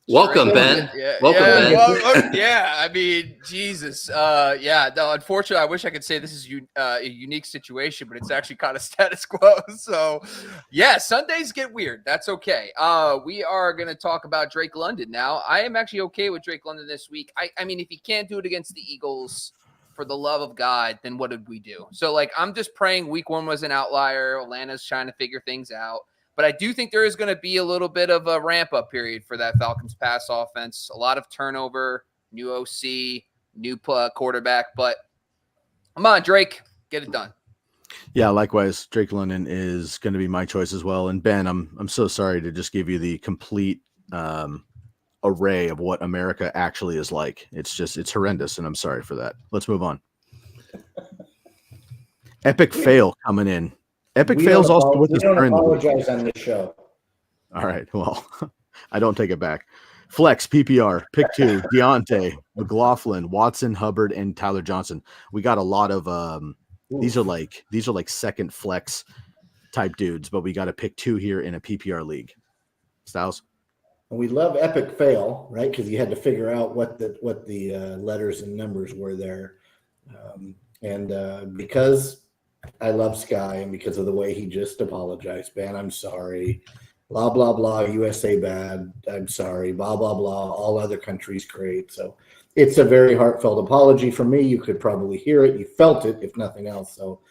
C: Welcome, Ben.
D: Ben. Yeah, I mean, Jesus. No, unfortunately, I wish I could say this is a unique situation, but it's actually kind of status quo. So, yeah, Sundays get weird. That's okay. We are going to talk about Drake London now. I am actually okay with Drake London this week. I mean, if he can't do it against the Eagles, for the love of God, then what did we do? So, like, I'm just praying week 1 was an outlier. Atlanta's trying to figure things out. But I do think there is going to be a little bit of a ramp-up period for that Falcons pass offense. A lot of turnover, new OC, new quarterback. But come on, Drake, get it done.
A: Yeah, likewise, Drake London is going to be my choice as well. And Ben, I'm so sorry to just give you the complete array of what America actually is like. It's horrendous, and I'm sorry for that. Let's move on. Epic fail coming in. Epic fails also with
B: we
A: us
B: don't
A: during the week.
B: apologize on this show.
A: All right. Well, I don't take it back. Flex PPR pick 2: Deontay, McLaughlin, Watson, Hubbard, and Tyler Johnson. We got a lot of these are like second flex type dudes, but we got to pick 2 here in a PPR league. Styles.
B: And we love epic fail, right? Because you had to figure out what the letters and numbers were there, and because I love Sky and because of the way he just apologized, man, I'm sorry. Blah, blah, blah, USA bad. I'm sorry. Blah, blah, blah. All other countries great. So it's a very heartfelt apology from me. You could probably hear it. You felt it, if nothing else. So,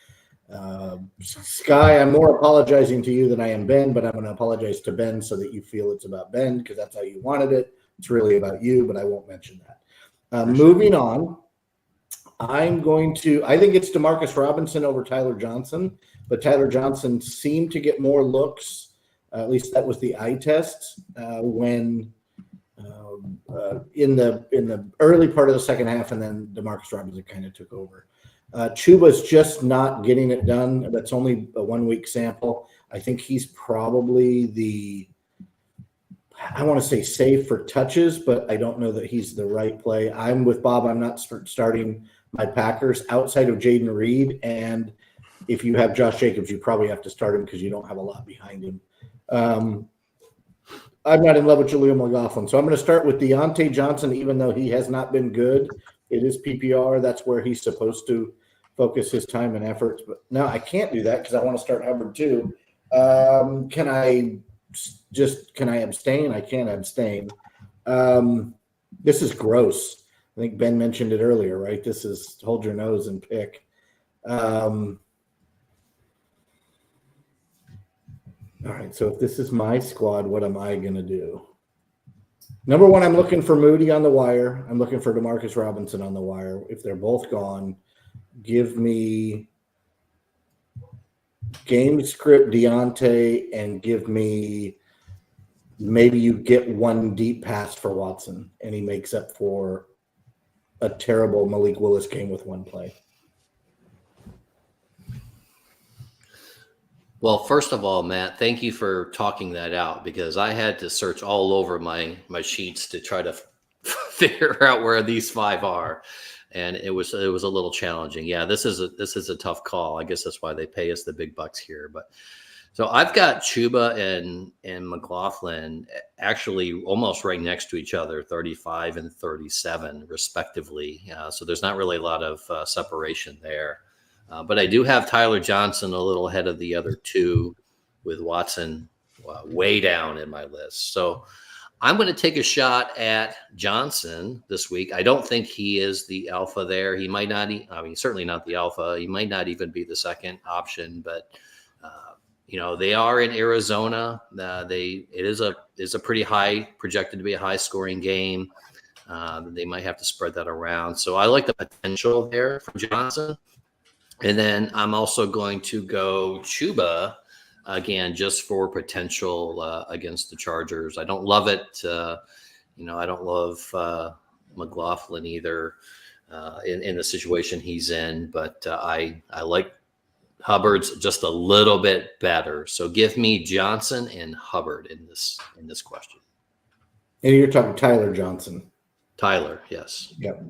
B: Sky, I'm more apologizing to you than I am Ben, but I'm going to apologize to Ben so that you feel it's about Ben because that's how you wanted it. It's really about you, but I won't mention that. Moving on, I think it's DeMarcus Robinson over Tyler Johnson, but Tyler Johnson seemed to get more looks. At least that was the eye test when in the early part of the second half, and then DeMarcus Robinson kind of took over. Chuba's just not getting it done. That's only a 1-week sample. I think he's probably I want to say safe for touches, but I don't know that he's the right play. I'm with Bob. I'm not starting my Packers outside of Jaden Reed, and if you have Josh Jacobs, you probably have to start him because you don't have a lot behind him. I'm not in love with Jaleel McLaughlin, so I'm going to start with Deontay Johnson, even though he has not been good. It is PPR. That's where he's supposed to focus his time and efforts. But no, I can't do that because I want to start Hubbard too. Can I abstain? I can't abstain. This is gross. I think Ben mentioned it earlier, right? This is hold your nose and pick. All right, so if this is my squad, what am I going to do? Number one, I'm looking for Moody on the wire. I'm looking for DeMarcus Robinson on the wire. If they're both gone, give me game script Deontay and give me maybe you get one deep pass for Watson and he makes up for a terrible Malik Willis game with one play.
C: Well, first of all, Matt, thank you for talking that out because I had to search all over my sheets to try to figure out where these 5 are, and it was a little challenging. Yeah, this is a tough call. I guess that's why they pay us the big bucks here. But so I've got Chuba and McLaughlin actually almost right next to each other, 35 and 37 respectively. So there's not really a lot of separation there. But I do have Tyler Johnson a little ahead of the other 2 with Watson way down in my list. So I'm going to take a shot at Johnson this week. I don't think he is the alpha there. He might not, certainly not the alpha. He might not even be the second option, but they are in Arizona. It is a pretty high, projected to be a high scoring game. They might have to spread that around. So I like the potential there for Johnson. And then I'm also going to go Chuba again, just for potential against the Chargers. I don't love it. I don't love McLaughlin either in the situation he's in, but I like Hubbard's just a little bit better. So give me Johnson and Hubbard in this question.
B: And you're talking Tyler Johnson.
C: Tyler, yes.
B: Yep.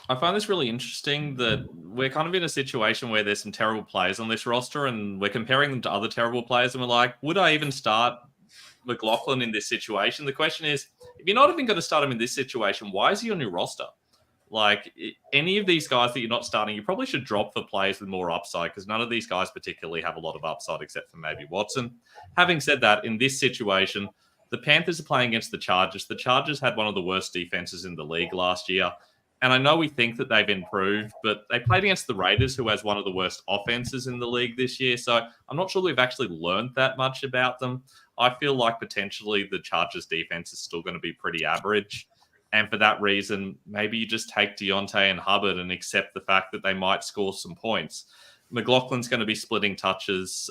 E: I find this really interesting that we're kind of in a situation where there's some terrible players on this roster and we're comparing them to other terrible players and we're like, would I even start McLaughlin in this situation? The question is, if you're not even going to start him in this situation, why is he on your roster? Like any of these guys that you're not starting, you probably should drop for players with more upside because none of these guys particularly have a lot of upside except for maybe Watson. Having said that, in this situation, the Panthers are playing against the Chargers. The Chargers had one of the worst defenses in the league last year. And I know we think that they've improved, but they played against the Raiders, who has one of the worst offenses in the league this year. So I'm not sure we've actually learned that much about them. I feel like potentially the Chargers defense is still going to be pretty average. And for that reason, maybe you just take Deontay and Hubbard and accept the fact that they might score some points. McLaughlin's going to be splitting touches.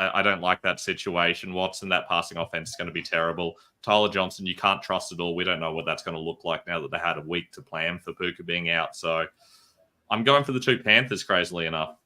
E: I don't like that situation. Watson, that passing offense is going to be terrible. Tyler Johnson, you can't trust at all. We don't know what that's going to look like now that they had a week to plan for Puka being out. So I'm going for the 2 Panthers, crazily enough.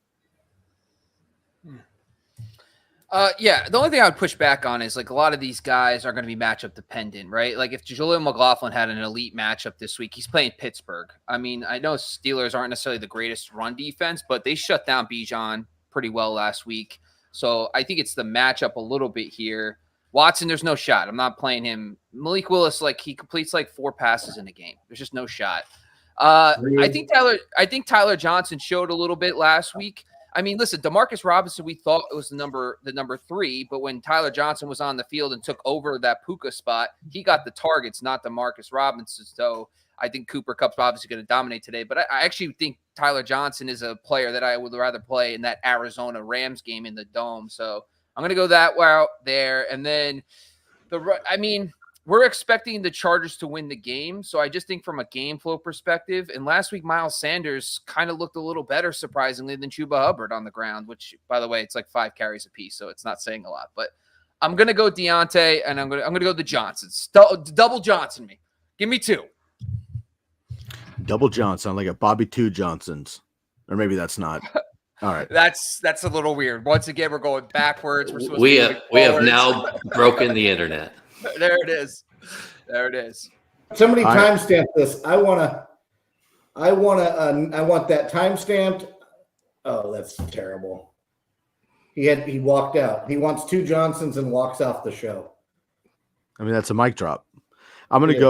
D: Yeah, the only thing I would push back on is like a lot of these guys are going to be matchup dependent, right? Like if Julian McLaughlin had an elite matchup this week, he's playing Pittsburgh. I mean, I know Steelers aren't necessarily the greatest run defense, but they shut down Bijan pretty well last week. So I think it's the matchup a little bit here. Watson, there's no shot. I'm not playing him. Malik Willis, like he completes like 4 passes in a game. There's just no shot. I think Tyler Johnson showed a little bit last week. I mean, listen, Demarcus Robinson, we thought it was the number 3, but when Tyler Johnson was on the field and took over that Puka spot, he got the targets, not Demarcus Robinson. So I think Cooper Kupp's obviously going to dominate today, but I actually think Tyler Johnson is a player that I would rather play in that Arizona Rams game in the Dome. So I'm going to go that route there. And then we're expecting the Chargers to win the game. So I just think from a game flow perspective, and last week, Miles Sanders kind of looked a little better, surprisingly, than Chuba Hubbard on the ground, which, by the way, it's like 5 carries apiece. So it's not saying a lot, but I'm going to go Deontay and I'm going to go the Johnsons. Double Johnson me. Give me 2.
A: Double Johnson, like a Bobby 2 Johnsons. Or maybe that's not. All right.
D: That's a little weird. Once again, we're going backwards.
C: We have now broken the internet.
D: There it is. There it is.
B: Somebody timestamp this. I want that timestamped. Oh, that's terrible. He walked out. He wants 2 Johnsons and walks off the show.
A: I mean, that's a mic drop. I'm going to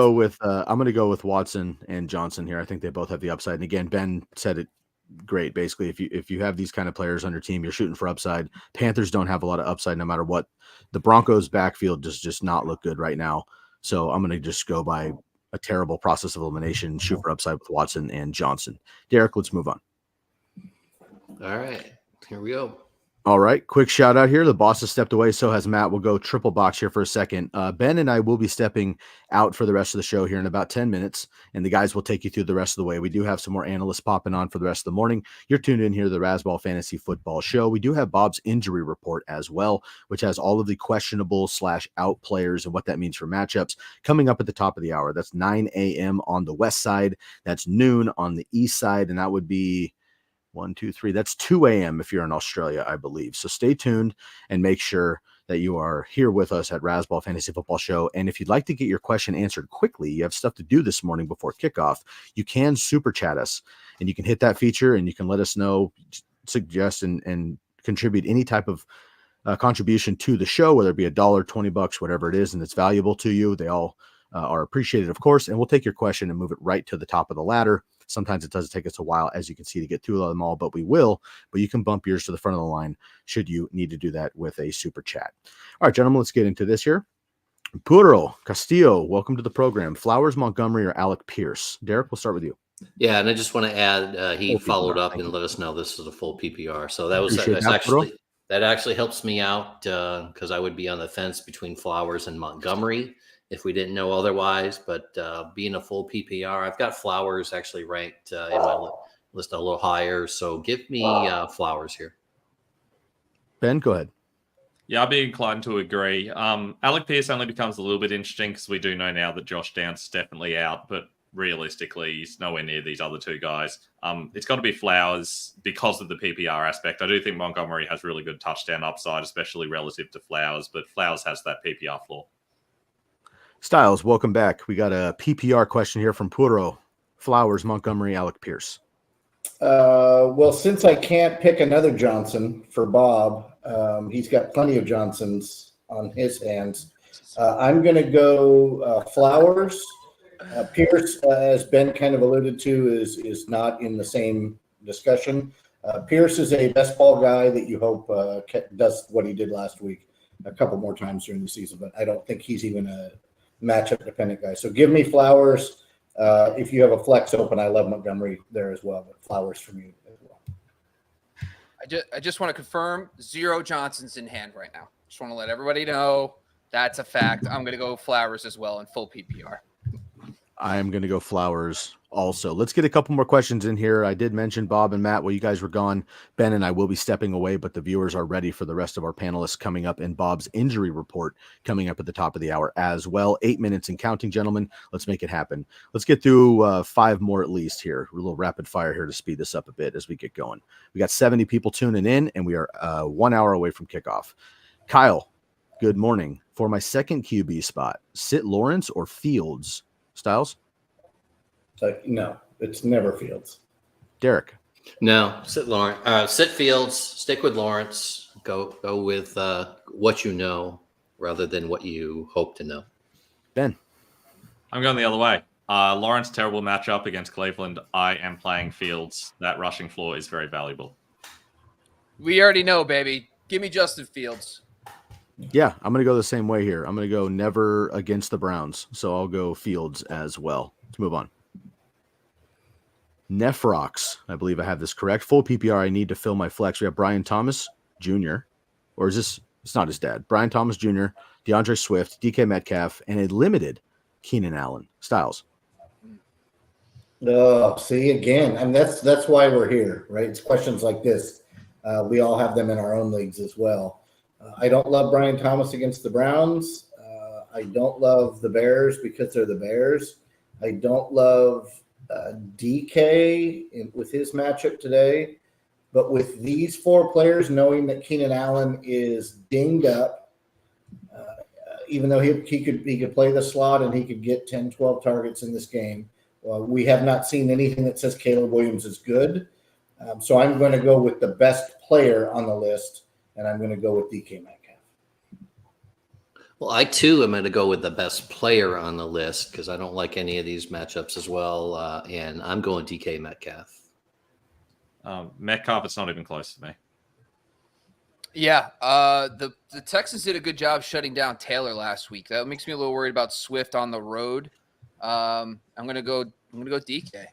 A: go with Watson and Johnson here. I think they both have the upside. And again, Ben said it great. Basically, if you have these kind of players on your team, you're shooting for upside. Panthers don't have a lot of upside no matter what. The Broncos backfield does just not look good right now. So I'm going to just go by a terrible process of elimination, shoot for upside with Watson and Johnson. Derek, let's move on.
C: All right, here we go.
A: All right, quick shout out here. The boss has stepped away, so has Matt. We'll go triple box here for a second. Ben and I will be stepping out for the rest of the show here in about 10 minutes, and the guys will take you through the rest of the way. We do have some more analysts popping on for the rest of the morning. You're tuned in here to the Razzball Fantasy Football Show. We do have Bob's injury report as well, which has all of the questionable / out players and what that means for matchups coming up at the top of the hour. That's 9 a.m. on the west side. That's noon on the east side, and that would be 1, 2, 3. That's 2 a.m. if you're in Australia, I believe. So stay tuned and make sure that you are here with us at Razzball Fantasy Football Show. And if you'd like to get your question answered quickly, you have stuff to do this morning before kickoff, you can super chat us and you can hit that feature and you can let us know, suggest and contribute any type of contribution to the show, whether it be $1, $20, whatever it is, and it's valuable to you. They all are appreciated, of course, and we'll take your question and move it right to the top of the ladder. Sometimes it does take us a while, as you can see, to get through them all, but we will. But you can bump yours to the front of the line should you need to do that with a super chat. All right, gentlemen, let's get into this here. Puro Castillo, welcome to the program. Flowers, Montgomery, or Alec Pierce? Derek, we'll start with you.
C: Yeah, and I just want to add, he followed up and let us know this is a full PPR. So that actually helps me out because I would be on the fence between Flowers and Montgomery if we didn't know otherwise. But being a full PPR, I've got Flowers actually ranked in my list a little higher. So give me Flowers here.
A: Ben, go ahead.
E: Yeah, I'd be inclined to agree. Alec Pierce only becomes a little bit interesting because we do know now that Josh Downs is definitely out, but realistically, he's nowhere near these other 2 guys. It's got to be Flowers because of the PPR aspect. I do think Montgomery has really good touchdown upside, especially relative to Flowers, but Flowers has that PPR floor.
A: Styles, welcome back. We got a PPR question here from Puro. Flowers, Montgomery, Alec Pierce.
B: Well, since I can't pick another Johnson for Bob, he's got plenty of Johnsons on his hands. I'm going to go Flowers. Pierce, as Ben kind of alluded to, is not in the same discussion. Pierce is a best ball guy that you hope does what he did last week a couple more times during the season, but I don't think he's even a matchup dependent guy. So give me Flowers. If you have a flex open, I love Montgomery there as well, but Flowers for me as well.
D: I just want to confirm 0 Johnsons in hand right now. Just want to let everybody know that's a fact. I'm going to go Flowers as well in full PPR.
A: I am going to go Flowers also. Let's get a couple more questions in here. I did mention Bob and Matt while you guys were gone. Ben and I will be stepping away, but the viewers are ready for the rest of our panelists coming up, and Bob's injury report coming up at the top of the hour as well. 8 minutes and counting, gentlemen. Let's make it happen. Let's get through 5 more at least here. A little rapid fire here to speed this up a bit as we get going. We got 70 people tuning in, and we are 1 hour away from kickoff. Kyle, good morning. For my second QB spot, sit Lawrence or Fields? Styles?
B: No, it's never Fields.
A: Derek?
C: No, sit Lawrence. Sit Fields. Stick with Lawrence. Go with what you know rather than what you hope to know.
A: Ben?
E: I'm going the other way. Lawrence, terrible matchup against Cleveland. I am playing Fields. That rushing floor is very valuable.
D: We already know, baby. Give me Justin Fields.
A: Yeah, I'm going to go the same way here. I'm going to go never against the Browns, so I'll go Fields as well. Let's move on. Nefrox, I believe I have this correct. Full PPR, I need to fill my flex. We have Brian Thomas Jr., or is this, it's not his dad, Brian Thomas Jr., DeAndre Swift, DK Metcalf, and a limited Keenan Allen. Styles?
B: Oh, see, again, and that's why we're here, right? It's questions like this. We all have them in our own leagues as well. I don't love Brian Thomas against the Browns. I don't love the Bears because they're the Bears. I don't love DK with his matchup today. But with these 4 players, knowing that Keenan Allen is dinged up, even though he could play the slot and he could get 10, 12 targets in this game, we have not seen anything that says Caleb Williams is good. So I'm going to go with the best player on the list, and I'm going to go with DK Metcalf.
C: Well, I too am going to go with the best player on the list because I don't like any of these matchups as well, and I'm going DK Metcalf.
E: Metcalf, it's not even close to me.
D: Yeah, the Texans did a good job shutting down Taylor last week. That makes me a little worried about Swift on the road. I'm gonna go DK.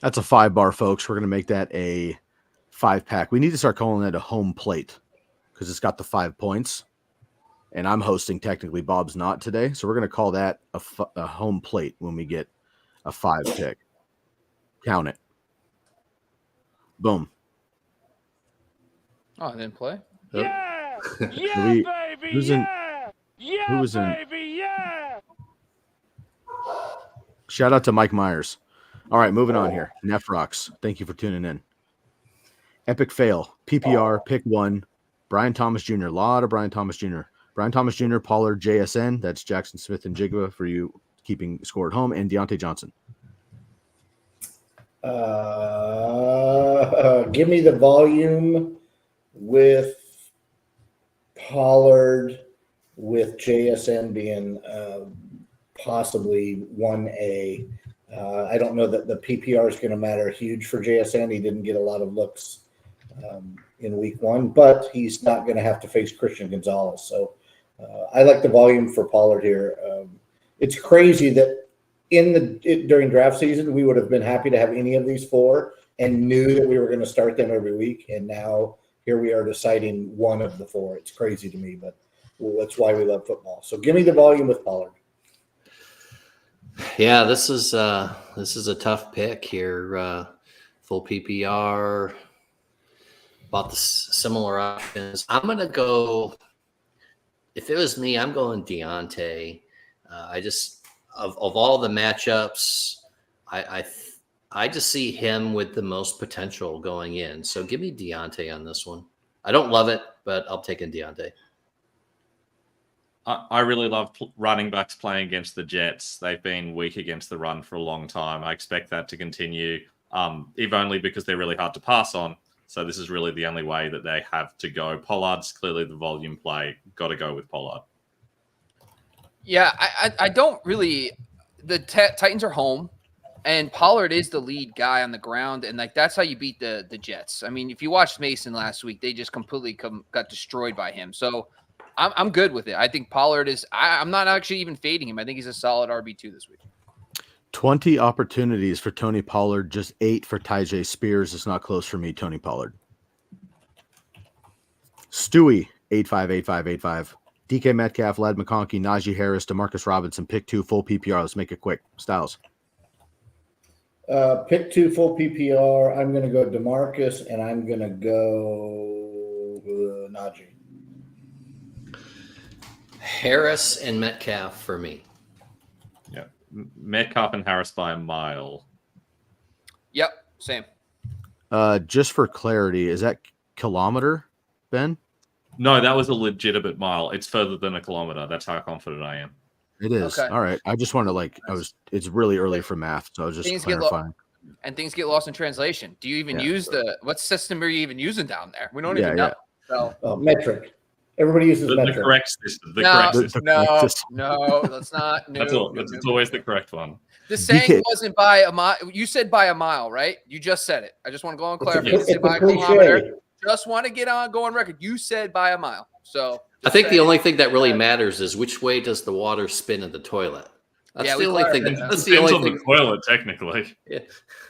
A: That's a 5-bar, folks. We're going to make that a 5-pack. We need to start calling it a home plate because it's got the 5 points. And I'm hosting technically. Bob's not today. So we're going to call that a home plate when we get a 5 pick. Count it. Boom.
D: Oh, I didn't play?
F: Yeah! Yeah, baby! Yeah! Yeah, baby! Yeah!
A: Shout out to Mike Myers. All right, moving on here. Nefrox, thank you for tuning in. Epic fail. PPR, pick 1. Brian Thomas Jr. A lot of Brian Thomas Jr. Brian Thomas Jr., Pollard, JSN. That's Jackson Smith and Jigba for you keeping score at home. And Deontay Johnson.
B: Give me the volume with Pollard, with JSN being possibly 1A. I don't know that the PPR is going to matter huge for JSN. He didn't get a lot of looks in week 1, but he's not going to have to face Christian Gonzalez. So I like the volume for Pollard here. It's crazy that during draft season, we would have been happy to have any of these 4 and knew that we were going to start them every week. And now here we are deciding one of the 4. It's crazy to me, but that's why we love football. So give me the volume with Pollard.
C: Yeah, this is a tough pick here. Full PPR, about the similar options. I'm gonna go. If it was me, I'm going Deontay. I just of all the matchups, I just see him with the most potential going in. So give me Deontay on this one. I don't love it, but I'll take in Deontay.
E: I really love running backs playing against the Jets. They've been weak against the run for a long time. I expect that to continue, if only because they're really hard to pass on. So this is really the only way that they have to go. Pollard's clearly the volume play. Got to go with Pollard.
D: Yeah, I don't really – the Titans are home, and Pollard is the lead guy on the ground, and like that's how you beat the Jets. I mean, if you watched Mason last week, they just completely got destroyed by him. So – I'm good with it. I think Pollard is – I'm not actually even fading him. I think he's a solid RB2 this week.
A: 20 opportunities for Tony Pollard, just 8 for Tyjae Spears. It's not close for me, Tony Pollard. Stewie, 858585. DK Metcalf, Ladd McConkey, Najee Harris, DeMarcus Robinson. Pick 2 full PPR. Let's make it quick. Styles.
B: Pick 2 full PPR. I'm going to go DeMarcus, and I'm going to go Najee.
C: Harris and Metcalf for me.
E: Yeah, Metcalf and Harris by a mile.
D: Yep, same.
A: Just for clarity, is that kilometer, Ben?
E: No, that was a legitimate mile. It's further than a kilometer. That's how confident I am.
A: It is.
D: Okay.
A: All right. I just want to it's really early for math, so I was just clarifying.
D: And things get lost in translation. Do you even use what system are you even using down there? We don't even know. So
B: metric. Everybody uses metric.
E: The correct system. Correct system.
D: No, that's not. No,
E: that's always the correct one.
D: The saying wasn't by a mile. You said by a mile, right? You just said it. I just want to go on clarify.
B: It's by a kilometer.
D: Just want to go on record. You said by a mile. So
C: I think the only thing that really matters is which way does the water spin in the toilet. That's the only thing. That's the only thing.
E: The toilet, technically.
C: Yeah,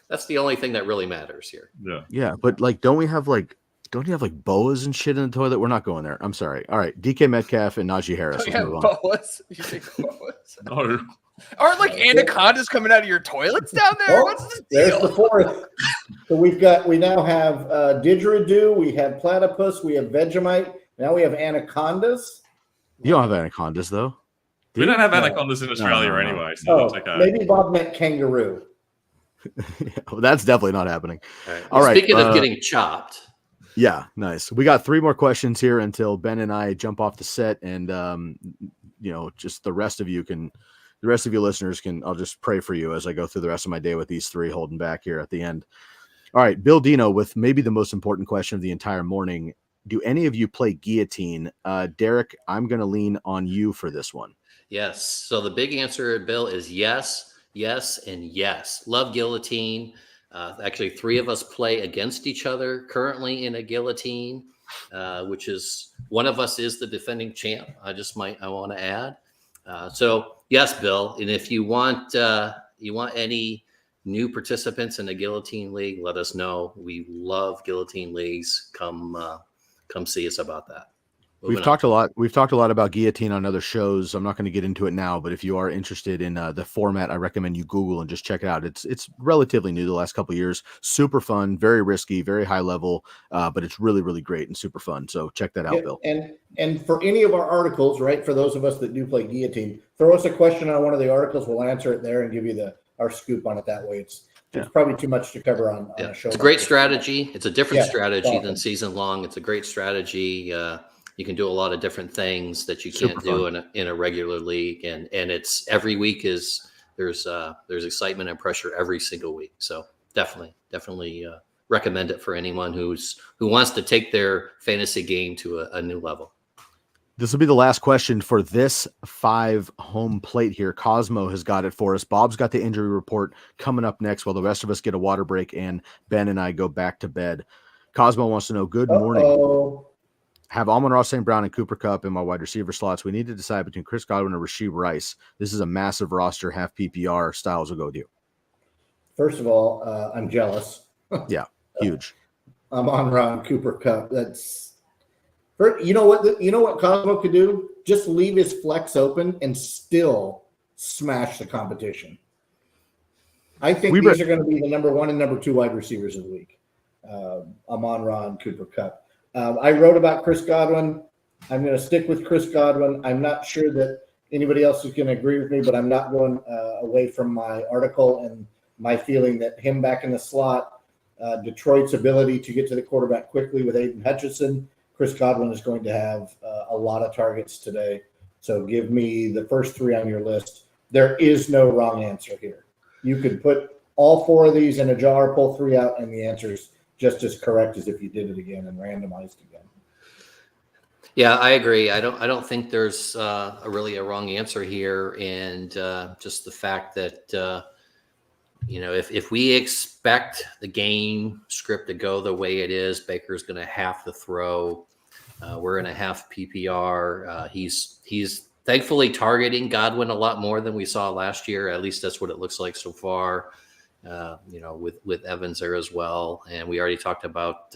C: that's the only thing that really matters here.
E: Yeah.
A: Yeah, but don't you have boas and shit in the toilet? We're not going there. I'm sorry. All right, DK Metcalf and Najee Harris.
D: Boas? You think boas?
E: No.
D: Aren't anacondas coming out of your toilets down there? What's the deal?
B: There's the fourth. So we now have didgeridoo, we have platypus, we have Vegemite. Now we have anacondas.
A: You don't have anacondas though.
E: We don't have anacondas in Australia anyway, so that's okay.
B: Maybe Bob meant kangaroo.
A: Well, that's definitely not happening.
C: All right. Speaking of getting chopped.
A: Yeah, nice. We got 3 more questions here until Ben and I jump off the set, and just the rest of you listeners can. I'll just pray for you as I go through the rest of my day with these 3 holding back here at the end. All right, Bill Dino with maybe the most important question of the entire morning. Do any of you play guillotine? Derek, I'm going to lean on you for this one.
C: Yes. So the big answer, Bill, is yes, yes, and yes. Love guillotine. Actually, 3 of us play against each other currently in a guillotine, which is one of us is the defending champ. I want to add. So yes, Bill. And if you want any new participants in the guillotine league, let us know. We love guillotine leagues. Come see us about that. We've talked a lot about guillotine on other shows. I'm not going to get into it now, but if you are interested in the format, I recommend you Google and just check it out. It's relatively new the last couple of years. Super fun, very risky, very high level, but it's really, really great and super fun. So check that out, Bill.
B: And for any of our articles, right, for those of us that do play guillotine, throw us a question on one of the articles. We'll answer it there and give you our scoop on it that way. It's probably too much to cover on a show.
C: It's a great strategy. It's a different strategy than season long. It's a great strategy. You can do a lot of different things that you can't do in a regular league, and it's every week there's excitement and pressure every single week. So definitely recommend it for anyone who wants to take their fantasy game to a new level.
A: This will be the last question for this 5 home plate here. Cosmo has got it for us. Bob's got the injury report coming up next while the rest of us get a water break and Ben and I go back to bed. Cosmo wants to know, good morning. Have Amon-Ra St. Brown and Cooper Kupp in my wide receiver slots. We need to decide between Chris Godwin and Rashee Rice. This is a massive roster, half PPR. Styles will go with you.
B: First of all, I'm jealous.
A: Yeah, huge.
B: Amon-Ra and Cooper Kupp. That's you know what Cosmo could do? Just leave his flex open and still smash the competition. I think these are going to be the number 1 and number 2 wide receivers of the week. Amon-Ra and Cooper Kupp. I wrote about Chris Godwin. I'm going to stick with Chris Godwin. I'm not sure that anybody else is going to agree with me, but I'm not going away from my article and my feeling that him back in the slot, Detroit's ability to get to the quarterback quickly with Aiden Hutchinson, Chris Godwin is going to have a lot of targets today. So give me the first 3 on your list. There is no wrong answer here. You could put all 4 of these in a jar, pull 3 out, and the answer is just as correct as if you did it again and randomized again.
C: Yeah, I agree. I don't think there's really a wrong answer here, and just the fact that if we expect the game script to go the way it is, Baker's going to have to throw. We're in a half PPR. He's thankfully targeting Godwin a lot more than we saw last year. At least that's what it looks like so far. With Evans there as well. And we already talked about,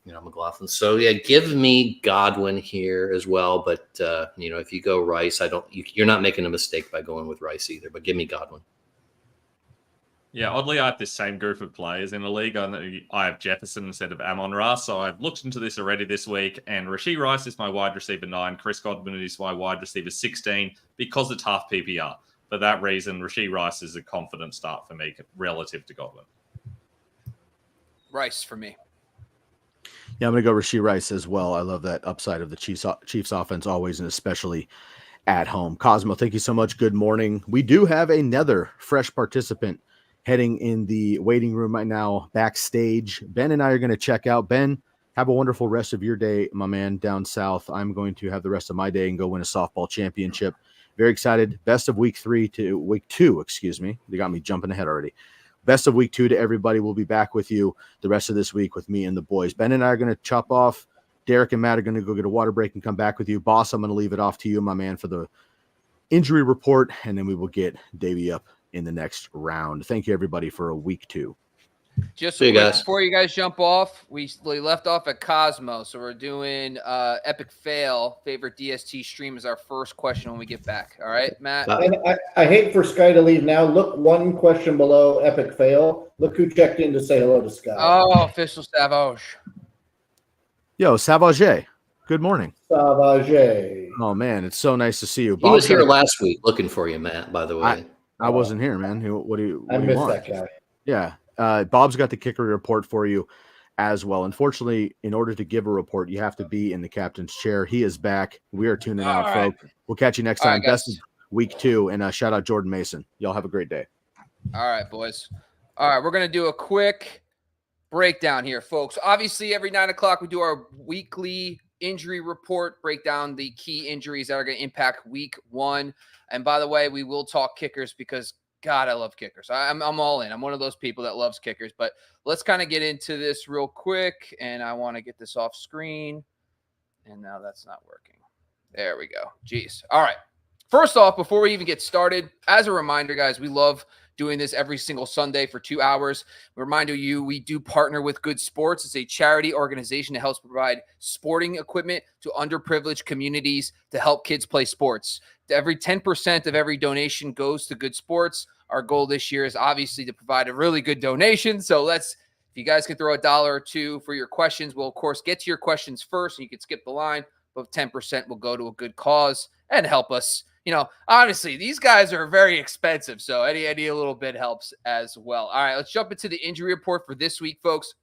C: McLaughlin. So yeah, give me Godwin here as well. But if you go Rice, you're not making a mistake by going with Rice either. But give me Godwin.
E: Yeah, oddly, I have this same group of players in the league. I have Jefferson instead of Amon-Ra, so I've looked into this already this week, and Rashee Rice is my wide receiver 9, Chris Godwin is my wide receiver 16, because it's half PPR. For that reason, Rashee Rice is a confident start for me relative to Godwin.
D: Rice for me.
A: Yeah, I'm going to go Rashee Rice as well. I love that upside of the Chiefs offense always, and especially at home. Cosmo, thank you so much. Good morning. We do have another fresh participant heading in the waiting room right now, backstage. Ben and I are going to check out. Ben, have a wonderful rest of your day, my man, down south. I'm going to have the rest of my day and go win a softball championship. Very excited. Best of week 2, excuse me. They got me jumping ahead already. Best of week 2 to everybody. We'll be back with you the rest of this week with me and the boys. Ben and I are going to chop off. Derek and Matt are going to go get a water break and come back with you. Boss, I'm going to leave it off to you, my man, for the injury report, and then we will get Davey up in the next round. Thank you, everybody, for a week 2.
D: Just before you guys jump off, we left off at Cosmo, so we're doing Epic Fail, favorite DST stream is our first question when we get back. All right, Matt?
B: And I hate for Sky to leave now. Look one question below Epic Fail. Look who checked in to say hello to Sky.
D: Oh, Official Savage.
A: Yo, Savage. Good morning.
B: Savage.
A: Oh, man, it's so nice to see you.
C: He was here last week looking for you, Matt, by the way.
A: I wasn't here, man. I
B: missed that guy.
A: Yeah. Bob's got the kicker report for you as well. Unfortunately, in order to give a report, you have to be in the captain's chair. He is back. We are tuning out, folks. We'll catch you next time. Best of week 2, and shout out Jordan Mason. Y'all have a great day.
D: All right, boys. All right, we're going to do a quick breakdown here, folks. Obviously, every 9 o'clock, we do our weekly injury report, break down the key injuries that are going to impact week 1. And by the way, we will talk kickers because God, I love kickers. I'm all in. I'm one of those people that loves kickers. But let's kind of get into this real quick. And I want to get this off screen. And now that's not working. There we go. Jeez. All right. First off, before we even get started, as a reminder, guys, we love doing this every single Sunday for 2 hours. Reminder you, we do partner with Good Sports. It's a charity organization that helps provide sporting equipment to underprivileged communities to help kids play sports. Every 10% of every donation goes to Good Sports. Our goal this year is obviously to provide a really good donation. So if you guys can throw $1 or $2 for your questions, we'll of course get to your questions first and you can skip the line, but 10% will go to a good cause and help us. Honestly, these guys are very expensive. So any little bit helps as well. All right, let's jump into the injury report for this week, folks.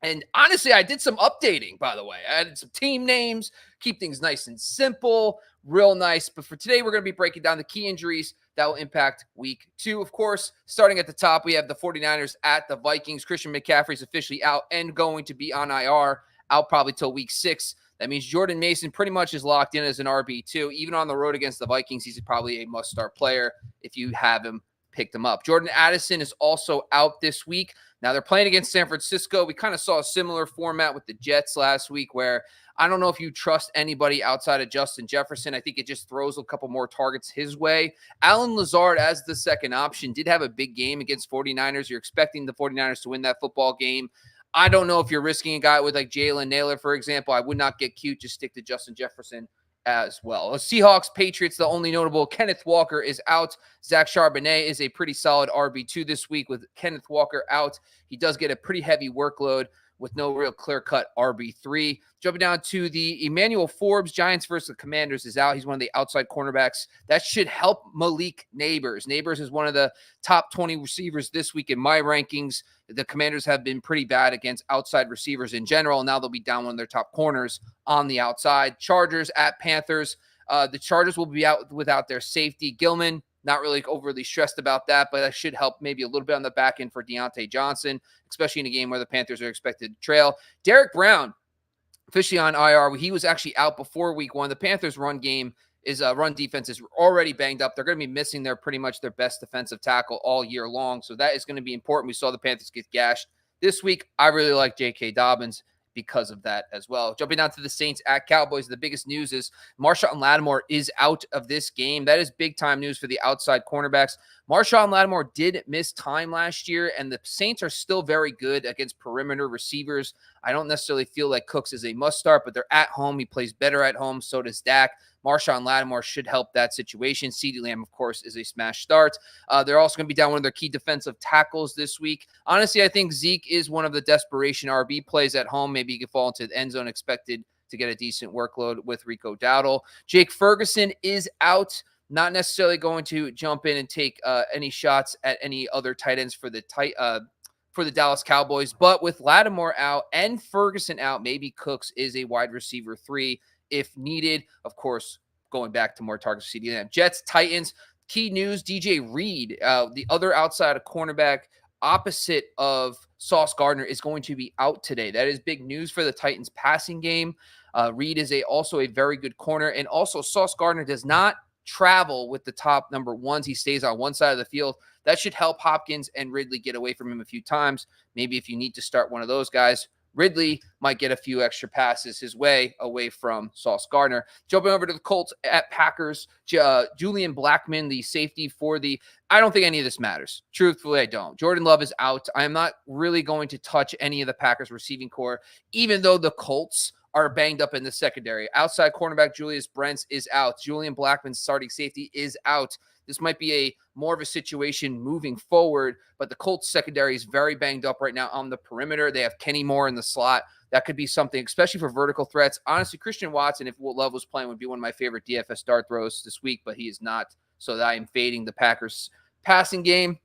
D: And honestly, I did some updating, by the way. I added some team names, keep things nice and simple, real nice. But for today, we're going to be breaking down the key injuries that will impact week 2. Of course, starting at the top, we have the 49ers at the Vikings. Christian McCaffrey is officially out and going to be on IR, out probably till week 6. That means Jordan Mason pretty much is locked in as an RB2. Even on the road against the Vikings, he's probably a must-start player if you have him, picked him up. Jordan Addison is also out this week. Now, they're playing against San Francisco. We kind of saw a similar format with the Jets last week where I don't know if you trust anybody outside of Justin Jefferson. I think it just throws a couple more targets his way. Allen Lazard as the second option did have a big game against 49ers. You're expecting the 49ers to win that football game. I don't know if you're risking a guy with like Jalen Naylor, for example. I would not get cute. Just stick to Justin Jefferson as well. Seahawks, Patriots, the only notable, Kenneth Walker is out. Zach Charbonnet is a pretty solid RB2 this week with Kenneth Walker out. He does get a pretty heavy workload with no real clear-cut RB3. Jumping down to the Emmanuel Forbes, Giants versus the Commanders is out. He's one of the outside cornerbacks. That should help Malik Neighbors. Neighbors is one of the top 20 receivers this week in my rankings. The Commanders have been pretty bad against outside receivers in general. Now they'll be down one of their top corners on the outside. Chargers at Panthers. The Chargers will be out without their safety. Gilman, not really overly stressed about that, but that should help maybe a little bit on the back end for Deontay Johnson, especially in a game where the Panthers are expected to trail. Derek Brown, officially on IR. He was actually out before week 1. The Panthers' run defense is already banged up. They're going to be missing pretty much their best defensive tackle all year long, so that is going to be important. We saw the Panthers get gashed this week. I really like J.K. Dobbins because of that as well. Jumping down to the Saints at Cowboys, the biggest news is Marshawn Lattimore is out of this game. That is big-time news for the outside cornerbacks. Marshawn Lattimore did miss time last year, and the Saints are still very good against perimeter receivers. I don't necessarily feel like Cooks is a must start, but they're at home. He plays better at home. So does Dak. Marshawn Lattimore should help that situation. CeeDee Lamb, of course, is a smash start. They're also going to be down one of their key defensive tackles this week. Honestly, I think Zeke is one of the desperation RB plays at home. Maybe he could fall into the end zone, expected to get a decent workload with Rico Dowdle. Jake Ferguson is out. Not necessarily going to jump in and take any shots at any other tight ends for the Dallas Cowboys. But with Lattimore out and Ferguson out, maybe Cooks is a wide receiver 3 if needed. Of course, going back to more targets for CeeDee Lamb. Jets, Titans, key news, DJ Reed, the other outside of cornerback opposite of Sauce Gardner, is going to be out today. That is big news for the Titans passing game. Reed is also a very good corner. And also Sauce Gardner does not travel with the top number ones. He stays on one side of the field. That should help Hopkins and Ridley get away from him a few times. Maybe if you need to start one of those guys, Ridley might get a few extra passes his way away from Sauce Gardner. Jumping over to the Colts at Packers, Julian Blackmon, the safety for I don't think any of this matters. Truthfully, I don't. Jordan Love is out. I am not really going to touch any of the Packers receiving core, even though the Colts are banged up in the secondary. Outside cornerback Julius Brents is out. Julian Blackmon's starting safety is out. This might be more of a situation moving forward, but the Colts secondary is very banged up right now on the perimeter. They have Kenny Moore in the slot. That could be something, especially for vertical threats. Honestly, Christian Watson, if Love was playing, would be one of my favorite DFS dart throws this week, but he is not. So I am fading the Packers passing game.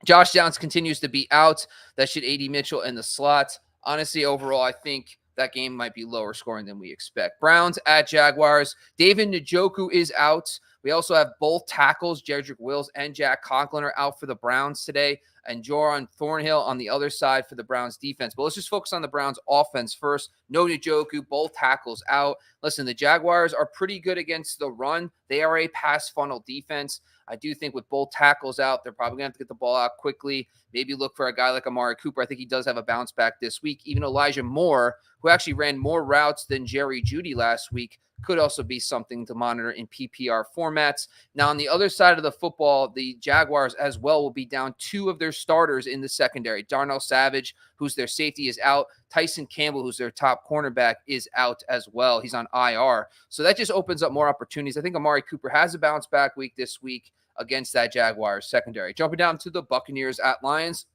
D: Josh Downs continues to be out. That should AD Mitchell in the slot. Honestly, overall, I think that game might be lower scoring than we expect. Browns at Jaguars. David Njoku is out. We also have both tackles, Jedrick Wills and Jack Conklin, are out for the Browns today, and Joran Thornhill on the other side for the Browns defense. But let's just focus on the Browns offense first. No Njoku, both tackles out. Listen, the Jaguars are pretty good against the run. They are a pass funnel defense. I do think with both tackles out, they're probably going to have to get the ball out quickly. Maybe look for a guy like Amari Cooper. I think he does have a bounce back this week. Even Elijah Moore, who actually ran more routes than Jerry Jeudy last week, could also be something to monitor in PPR formats. Now, on the other side of the football, the Jaguars as well will be down 2 of their starters in the secondary. Darnell Savage, who's their safety, is out. Tyson Campbell, who's their top cornerback, is out as well. He's on IR. So that just opens up more opportunities. I think Amari Cooper has a bounce back week this week against that Jaguars secondary. Jumping down to the Buccaneers at Lions.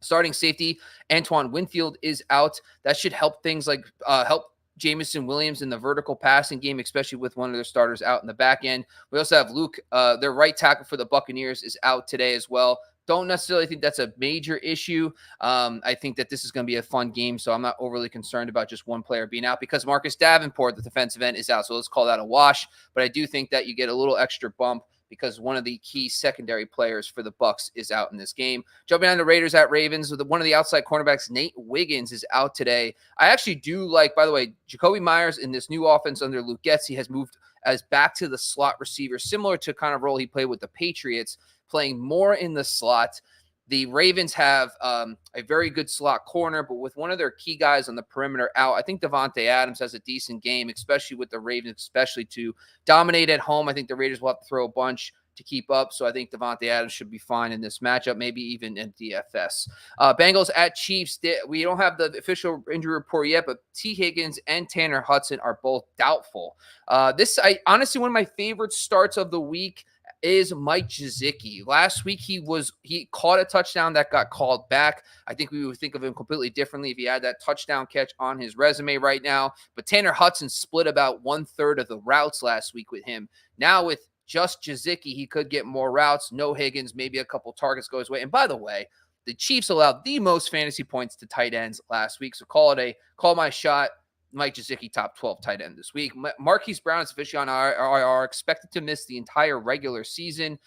D: Starting safety, Antoine Winfield is out. That should help things like help Jamison Williams in the vertical passing game, especially with one of their starters out in the back end. We also have Luke, their right tackle for the Buccaneers, is out today as well. Don't necessarily think that's a major issue. I think that this is going to be a fun game, so I'm not overly concerned about just one player being out because Marcus Davenport, the defensive end, is out. So let's call that a wash. But I do think that you get a little extra bump because one of the key secondary players for the Bucs is out in this game. Jumping on the Raiders at Ravens, with one of the outside cornerbacks, Nate Wiggins, is out today. I actually do like, by the way, Jacoby Myers in this new offense under Luke Getsy has moved as back to the slot receiver, similar to kind of role he played with the Patriots, playing more in the slot. The Ravens have a very good slot corner, but with one of their key guys on the perimeter out, I think Devontae Adams has a decent game, especially with the Ravens, especially to dominate at home. I think the Raiders will have to throw a bunch to keep up, so I think Devontae Adams should be fine in this matchup, maybe even in DFS. Bengals at Chiefs. We don't have the official injury report yet, but T. Higgins and Tanner Hudson are both doubtful. Honestly, one of my favorite starts of the week is Mike Gesicki. Last week, he caught a touchdown that got called back. I think we would think of him completely differently if he had that touchdown catch on his resume right now. But Tanner Hudson split about 1/3 of the routes last week with him. Now with just Gesicki, he could get more routes. No Higgins, maybe a couple targets go his way. And by the way, the Chiefs allowed the most fantasy points to tight ends last week. So call my shot. Mike Gesicki, top 12 tight end this week. Marquise Brown is officially on IR, expected to miss the entire regular season.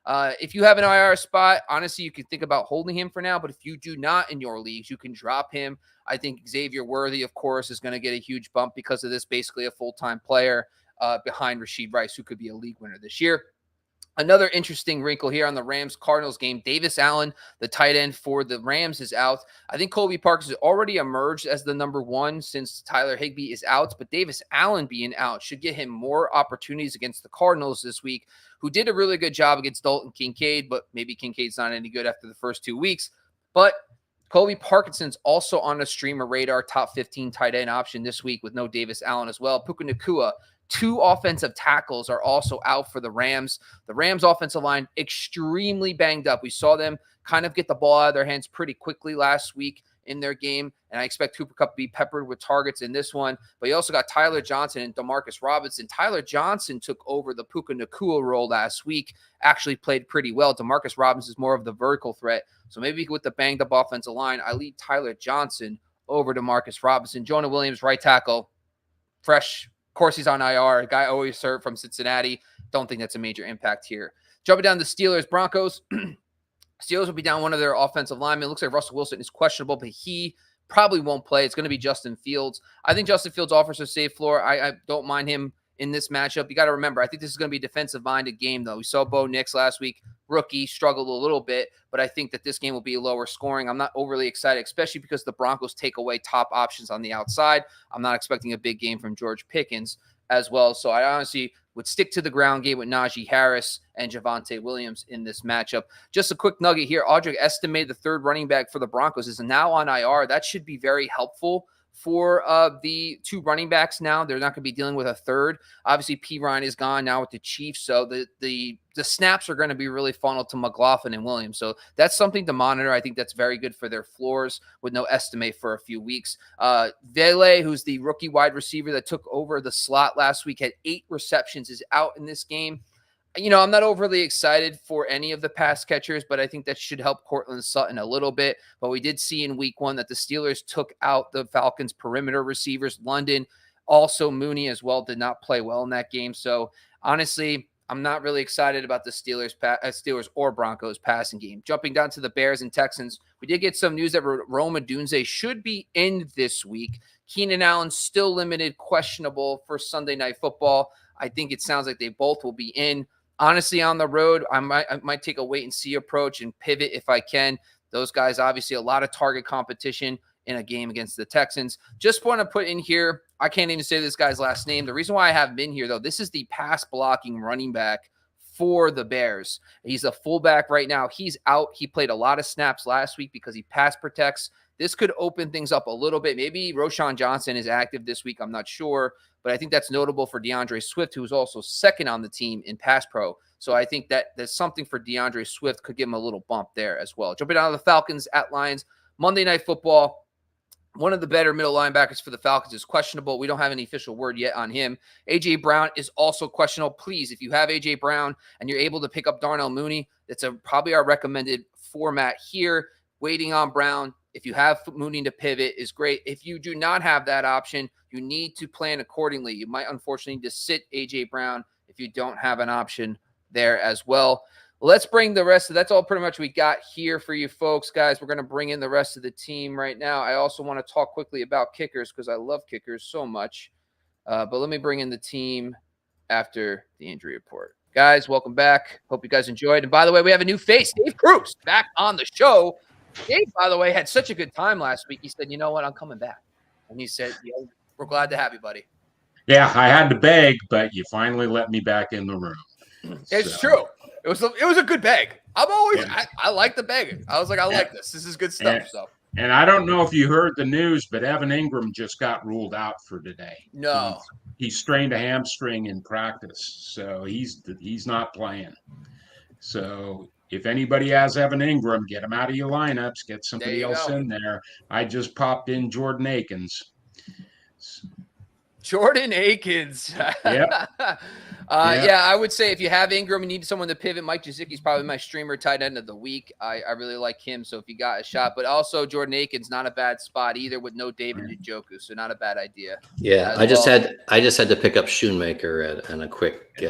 D: If you have an IR spot, honestly, you can think about holding him for now. But if you do not in your leagues, you can drop him. I think Xavier Worthy, of course, is going to get a huge bump because of this, basically a full-time player behind Rashid Rice, who could be a league winner this year. Another interesting wrinkle here on the Rams-Cardinals game. Davis Allen, the tight end for the Rams, is out. I think Colby Parks has already emerged as the number one since Tyler Higbee is out, but Davis Allen being out should get him more opportunities against the Cardinals this week, who did a really good job against Dalton Kincaid, but maybe Kincaid's not any good after the first 2 weeks. But Colby Parkinson's also on a streamer radar, top 15 tight end option this week with no Davis Allen as well. Puka Nacua, 2 offensive tackles are also out for the Rams. The Rams offensive line extremely banged up. We saw them kind of get the ball out of their hands pretty quickly last week in their game, and I expect Cooper Kupp to be peppered with targets in this one. But you also got Tyler Johnson and Demarcus Robinson. Tyler Johnson took over the Puka Nacua role last week, actually played pretty well. Demarcus Robinson is more of the vertical threat. So maybe with the banged up offensive line, I lead Tyler Johnson over Demarcus Robinson. Jonah Williams, right tackle, fresh. Of course, he's on IR. A guy always served from Cincinnati. Don't think that's a major impact here. Jumping down to Steelers, Broncos. Steelers will be down one of their offensive linemen. It looks like Russell Wilson is questionable, but he probably won't play. It's going to be Justin Fields. I think Justin Fields offers a safe floor. I don't mind him in this matchup. You got to remember, I think this is going to be a defensive-minded game, though. We saw Bo Nix last week. Rookie struggled a little bit, but I think that this game will be lower scoring. I'm not overly excited, especially because the Broncos take away top options on the outside. I'm not expecting a big game from George Pickens as well. So I honestly would stick to the ground game with Najee Harris and Javonte Williams in this matchup. Just a quick nugget here. Audric estimated the third running back for the Broncos is now on IR. That should be very helpful for the 2 running backs now. They're not going to be dealing with a third. Obviously, P. Ryan is gone now with the Chiefs, so the snaps are going to be really funneled to McLaughlin and Williams. So that's something to monitor. I think that's very good for their floors with no estimate for a few weeks. Vele, who's the rookie wide receiver that took over the slot last week, had 8 receptions, is out in this game. You know, I'm not overly excited for any of the pass catchers, but I think that should help Cortland Sutton a little bit. But we did see in week 1 that the Steelers took out the Falcons' perimeter receivers. London, also Mooney as well, did not play well in that game. So honestly, I'm not really excited about the Steelers or Broncos passing game. Jumping down to the Bears and Texans, we did get some news that Rome Odunze should be in this week. Keenan Allen still limited, questionable for Sunday Night Football. I think it sounds like they both will be in. Honestly, on the road, I might take a wait-and-see approach and pivot if I can. Those guys, obviously, a lot of target competition in a game against the Texans. Just want to put in here, I can't even say this guy's last name. The reason why I have him in here, though, this is the pass-blocking running back for the Bears. He's a fullback right now. He's out. He played a lot of snaps last week because he pass protects. This could open things up a little bit. Maybe Roshan Johnson is active this week. I'm not sure. But I think that's notable for DeAndre Swift, who is also second on the team in pass pro. So I think that there's something for DeAndre Swift, could give him a little bump there as well. Jumping down to the Falcons at Lions. Monday Night Football. One of the better middle linebackers for the Falcons is questionable. We don't have any official word yet on him. A.J. Brown is also questionable. Please, if you have A.J. Brown and you're able to pick up Darnell Mooney, that's probably our recommended format here. Waiting on Brown. If you have Mooney to pivot is great. If you do not have that option, you need to plan accordingly. You might unfortunately need to sit A.J. Brown if you don't have an option there as well. Let's bring the rest of that's all pretty much we got here for you folks, guys. We're going to bring in the rest of the team right now. I also want to talk quickly about kickers because I love kickers so much. But let me bring in the team after the injury report. Guys, welcome back. Hope you guys enjoyed. And by the way, we have a new face, Dave Cruz, back on the show. Dave, by the way, had such a good time last week. He said, you know what, I'm coming back. And he said, we're glad to have you, buddy.
G: Yeah, I had to beg, but you finally let me back in the room.
D: It's true. It was a good beg. I like the begging. I was like, I like this. This is good stuff.
G: And I don't know if you heard the news, but Evan Ingram just got ruled out for today.
D: No.
G: He strained a hamstring in practice, so he's not playing. So if anybody has Evan Ingram, get him out of your lineups. Get somebody else in there. I just popped in Jordan Akins.
D: Jordan Akins.
G: Yep.
D: Yeah, I would say if you have Ingram and need someone to pivot, Mike Gesicki's probably my streamer tight end of the week. I really like him, so if you got a shot. But also Jordan Akins, not a bad spot either with no David Njoku, so not a bad idea.
C: Yeah, I just had to pick up Schoonmaker and a quick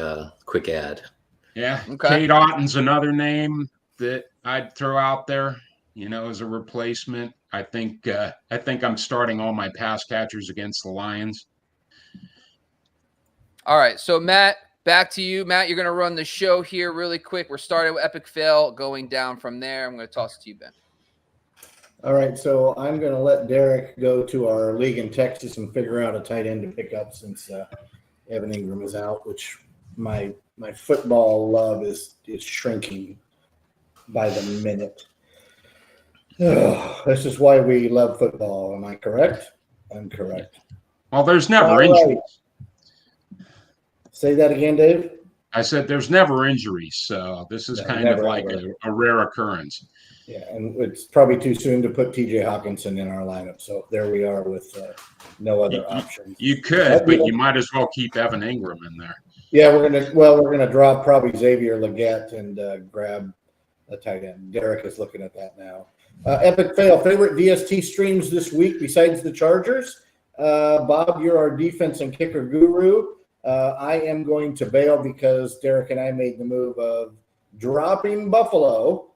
C: ad.
G: Yeah, okay. Kate Otten's another name that I'd throw out there, as a replacement. I think I'm starting all my pass catchers against the Lions.
D: All right, so Matt, back to you. Matt, you're going to run the show here really quick. We're starting with Epic Fail, going down from there. I'm going to toss it to you, Ben.
B: All right, so I'm going to let Derek go to our league in Texas and figure out a tight end to pick up since Evan Ingram is out, which my football love is shrinking by the minute. This is why we love football. Am I correct? I'm correct.
G: Well, there's never injuries.
B: Right. Say that again, Dave.
G: I said there's never injuries, so this is kind of like a rare occurrence.
B: Yeah, and it's probably too soon to put TJ Hawkinson in our lineup. So there we are with no other options.
G: You could, but you might as well keep Evan Ingram in there.
B: Yeah, we're gonna drop probably Xavier Legette and grab a tight end. Derek is looking at that now. Epic fail. Favorite VST streams this week besides the Chargers? Bob, you're our defense and kicker guru. I am going to bail because Derek and I made the move of dropping Buffalo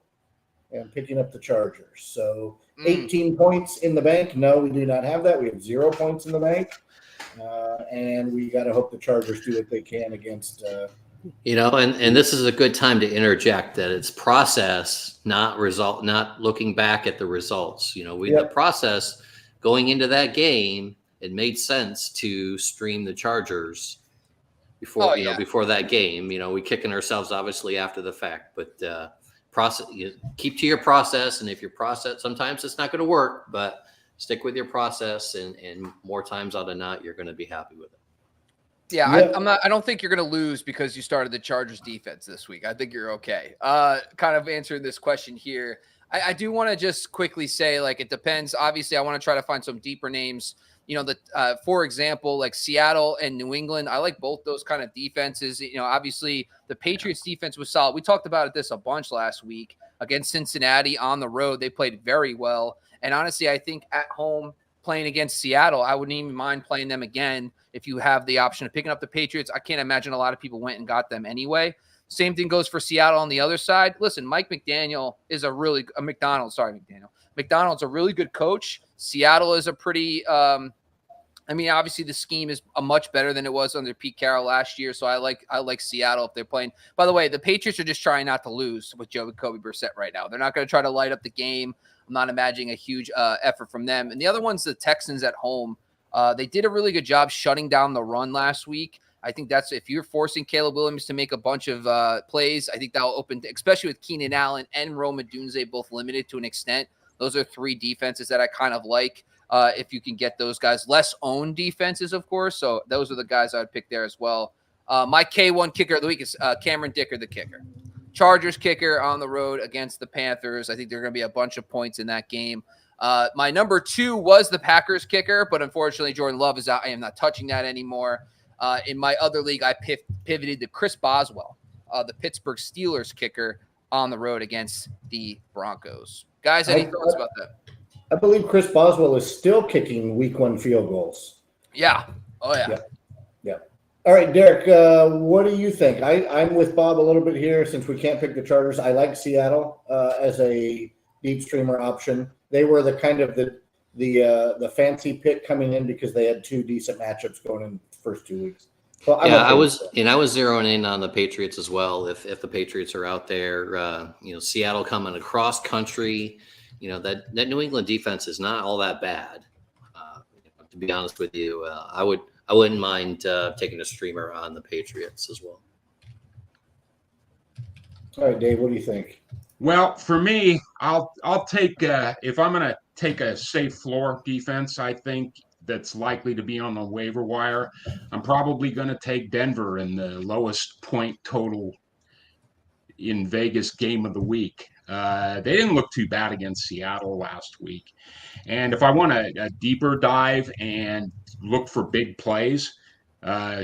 B: and picking up the Chargers. So 18 points in the bank. No, we do not have that. We have 0 points in the bank. And we got to hope the Chargers do what they can against
C: and this is a good time to interject that it's process, not result, not looking back at the results. The process going into that game, it made sense to stream the Chargers before before that game. We kicking ourselves obviously after the fact, but process, keep to your process, and if your process, sometimes it's not going to work, but stick with your process, and more times out of not, you're going to be happy with it.
D: Yeah, I don't think you're going to lose because you started the Chargers defense this week. I think you're okay. Kind of answering this question here. I do want to just quickly say, like, it depends. Obviously, I want to try to find some deeper names. For example, like Seattle and New England, I like both those kind of defenses. Obviously the Patriots defense was solid. We talked about this a bunch last week against Cincinnati on the road. They played very well. And honestly, I think at home playing against Seattle, I wouldn't even mind playing them again if you have the option of picking up the Patriots. I can't imagine a lot of people went and got them anyway. Same thing goes for Seattle on the other side. Listen, Mike McDaniel is McDonald's a really good coach. Seattle is a pretty obviously the scheme is much better than it was under Pete Carroll last year. So I like Seattle if they're playing. By the way, the Patriots are just trying not to lose with Jacoby Brissett right now. They're not going to try to light up the game. I'm not imagining a huge effort from them. And the other one's the Texans at home. They did a really good job shutting down the run last week. I think that's, if you're forcing Caleb Williams to make a bunch of plays, I think that'll open, especially with Keenan Allen and Rome Odunze both limited to an extent. Those are three defenses that I kind of like. If you can get those guys, less owned defenses, of course. So those are the guys I would pick there as well. My K1 kicker of the week is Cameron Dicker, the kicker. Chargers kicker on the road against the Panthers. I think there are going to be a bunch of points in that game. My number 2 was the Packers kicker, but unfortunately Jordan Love is out. I am not touching that anymore. In my other league, I pivoted to Chris Boswell, the Pittsburgh Steelers kicker on the road against the Broncos. Guys, any thoughts about that?
B: I believe Chris Boswell is still kicking week 1 field goals.
D: Yeah. Oh, yeah.
B: Yeah. All right, Derek, what do you think? I'm with Bob a little bit here since we can't pick the Chargers. I like Seattle as a deep streamer option. They were the kind of the fancy pick coming in because they had 2 decent matchups going in the first 2 weeks. So
C: I was zeroing in on the Patriots as well. If the Patriots are out there, Seattle coming across country, that New England defense is not all that bad. To be honest with you, I wouldn't mind taking a streamer on the Patriots as well.
B: All right, Dave, what do you think?
G: Well, for me, I'll take if I'm going to take a safe floor defense, I think that's likely to be on the waiver wire. I'm probably going to take Denver in the lowest point total in Vegas game of the week. They didn't look too bad against Seattle last week. And if I want a deeper dive and look for big plays,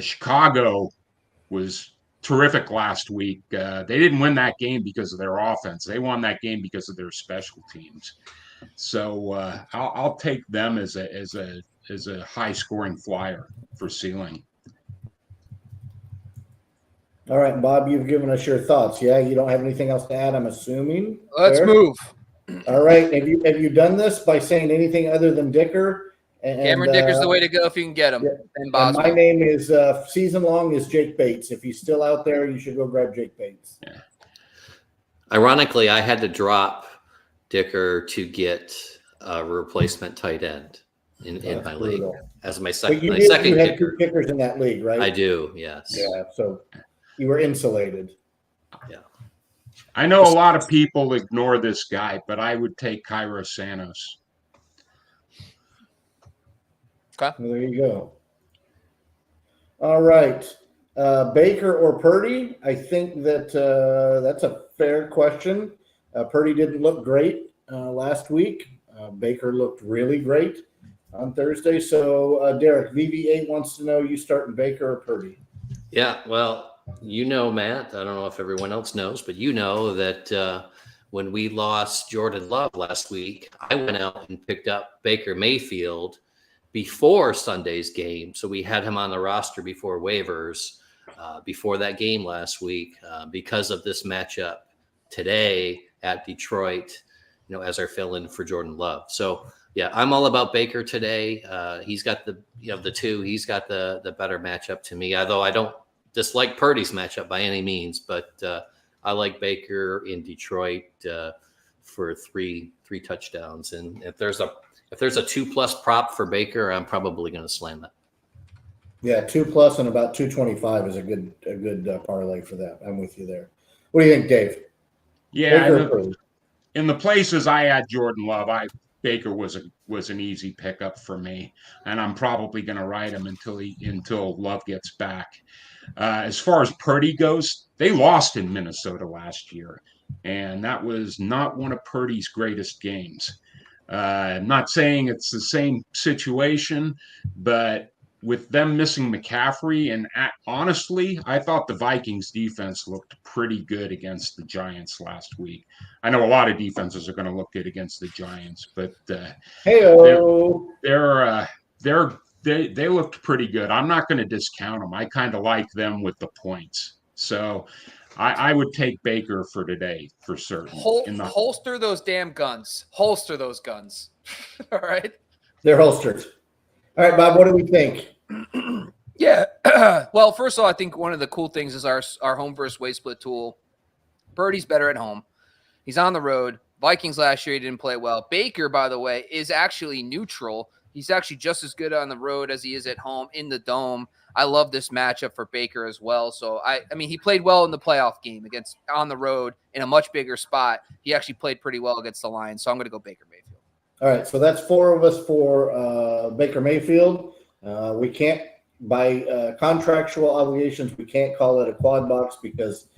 G: Chicago was terrific last week. They didn't win that game because of their offense. They won that game because of their special teams. So I'll take them as a high scoring flyer for ceiling.
B: All right, Bob, you've given us your thoughts. Yeah, you don't have anything else to add, I'm assuming.
D: Let's move.
B: All right. Have you done this by saying anything other than Dicker?
D: Cameron Dicker's the way to go if you can get him.
B: Yeah. And my name is season long is Jake Bates. If he's still out there, you should go grab Jake Bates.
C: Yeah. Ironically, I had to drop Dicker to get a replacement tight end in my league as my second
B: you
C: kicker.
B: Had 2 kickers in that league, right?
C: I do, yes.
B: Yeah, so you were insulated.
C: Yeah.
G: I know a lot of people ignore this guy, but I would take Cairo Santos.
D: Okay.
B: Well, there you go. All right. Baker or Purdy? I think that that's a fair question. Purdy didn't look great last week. Baker looked really great on Thursday. So, Derek, VV8 wants to know, you starting Baker or Purdy?
C: Yeah, well, Matt, I don't know if everyone else knows, but that when we lost Jordan Love last week, I went out and picked up Baker Mayfield before Sunday's game. So we had him on the roster before waivers, before that game last week, because of this matchup today at Detroit, as our fill-in for Jordan Love. So yeah, I'm all about Baker today. He's got the two, he's got the better matchup to me, although I don't dislike Purdy's matchup by any means, but I like Baker in Detroit for three touchdowns. And if there's a 2+ prop for Baker, I'm probably going to slam it.
B: Yeah, 2+ and about 225 is a good parlay for that. I'm with you there. What do you think, Dave?
G: Yeah, in the places I had Jordan Love, Baker was an easy pickup for me, and I'm probably going to ride him until Love gets back. As far as Purdy goes, they lost in Minnesota last year, and that was not one of Purdy's greatest games. I'm not saying it's the same situation, but with them missing McCaffrey, and honestly, I thought the Vikings defense looked pretty good against the Giants last week. I know a lot of defenses are going to look good against the Giants, but they looked pretty good. I'm not going to discount them. I kind of like them with the points. So I would take Baker for today for certain.
D: Holster those damn guns. Holster those guns. All right.
B: They're holstered. All right, Bob, what do we think?
D: Yeah. Well, first of all, I think one of the cool things is our home versus away split tool. Purdy's better at home. He's on the road. Vikings last year, he didn't play well. Baker, by the way, is actually neutral. He's actually just as good on the road as he is at home in the dome. I love this matchup for Baker as well. So, I mean, he played well in the playoff game on the road in a much bigger spot. He actually played pretty well against the Lions. So I'm going to go Baker Mayfield.
B: All right, so that's 4 of us for Baker Mayfield. We can't, by contractual obligations, we can't call it a quad box because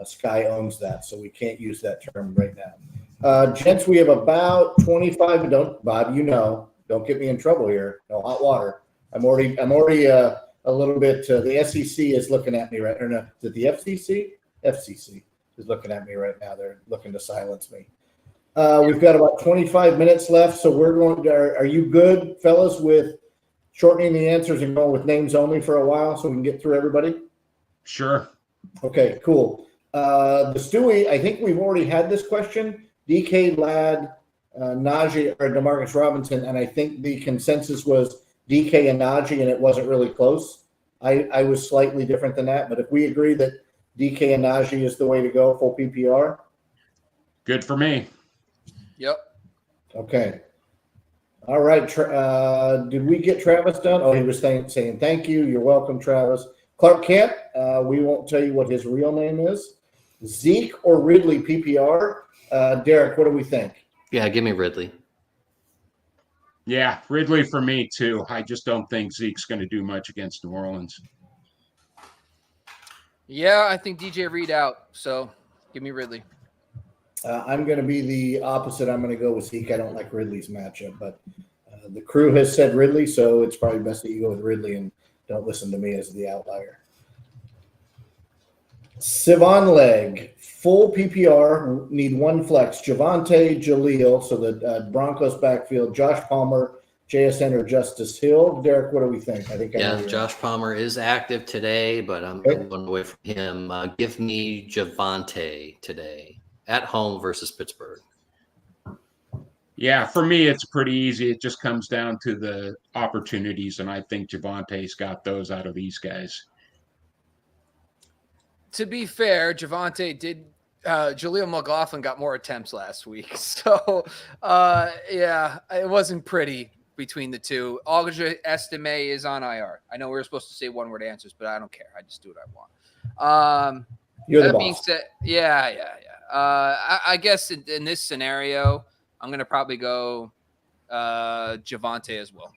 B: Sky owns that, so we can't use that term right now. Gents, we have about 25. Bob, don't get me in trouble here. No hot water. I'm already a little bit. The SEC is looking at me right. Or no, is it the FCC? FCC is looking at me right now. They're looking to silence me. We've got about 25 minutes left, so we're going to. Are you good, fellas, with shortening the answers and going with names only for a while so we can get through everybody?
G: Sure.
B: Okay, cool. The Stewie, I think we've already had this question. DK, Ladd, Najee, or DeMarcus Robinson, and I think the consensus was DK and Najee, and it wasn't really close. I was slightly different than that, but if we agree that DK and Najee is the way to go, full PPR.
G: Good for me.
D: Yep.
B: Okay. All right. Did we get Travis done? Oh, he was saying thank you. You're welcome, Travis. Clark Kent, we won't tell you what his real name is. Zeke or Ridley PPR? Derek, what do we think?
C: Yeah, give me Ridley.
G: Yeah, Ridley for me too. I just don't think Zeke's going to do much against New Orleans.
D: Yeah, I think DJ Reed out. So give me Ridley.
B: I'm going to be the opposite. I'm going to go with Zeke. I don't like Ridley's matchup, but the crew has said Ridley, so it's probably best that you go with Ridley and don't listen to me as the outlier. Sivan Leg, full PPR, need one flex. Javonte, Jaleel, so the Broncos backfield, Josh Palmer, JSN, or Justice Hill. Derek, what do we think? I think
C: Josh Palmer is active today, but I'm going away from him. Give me Javonte today at home versus Pittsburgh.
G: Yeah, for me, it's pretty easy. It just comes down to the opportunities, and I think Javonte's got those out of these guys.
D: To be fair, Javonte did Jaleel McLaughlin got more attempts last week. So, it wasn't pretty between the two. Audrey Estime is on IR. I know we were supposed to say one-word answers, but I don't care. I just do what I want.
B: You're the
D: That
B: boss.
D: being said, yeah. I guess in this scenario, I'm going to probably go Javante as well.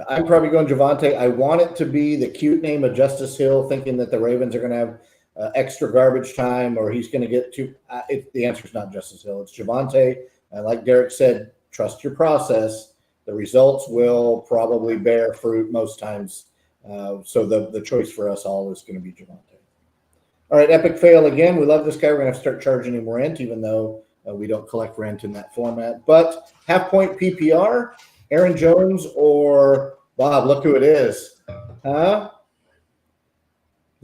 B: I'm probably going Javante. I want it to be the cute name of Justice Hill, thinking that the Ravens are going to have extra garbage time or he's going to get too. The answer is not Justice Hill. It's Javante. Like Derek said, trust your process. The results will probably bear fruit most times. So the choice for us all is going to be Javante. All right, epic fail again. We love this guy. We're going to have to start charging him rent, even though we don't collect rent in that format. But half-point PPR, Aaron Jones or Bob, look who it is. Huh?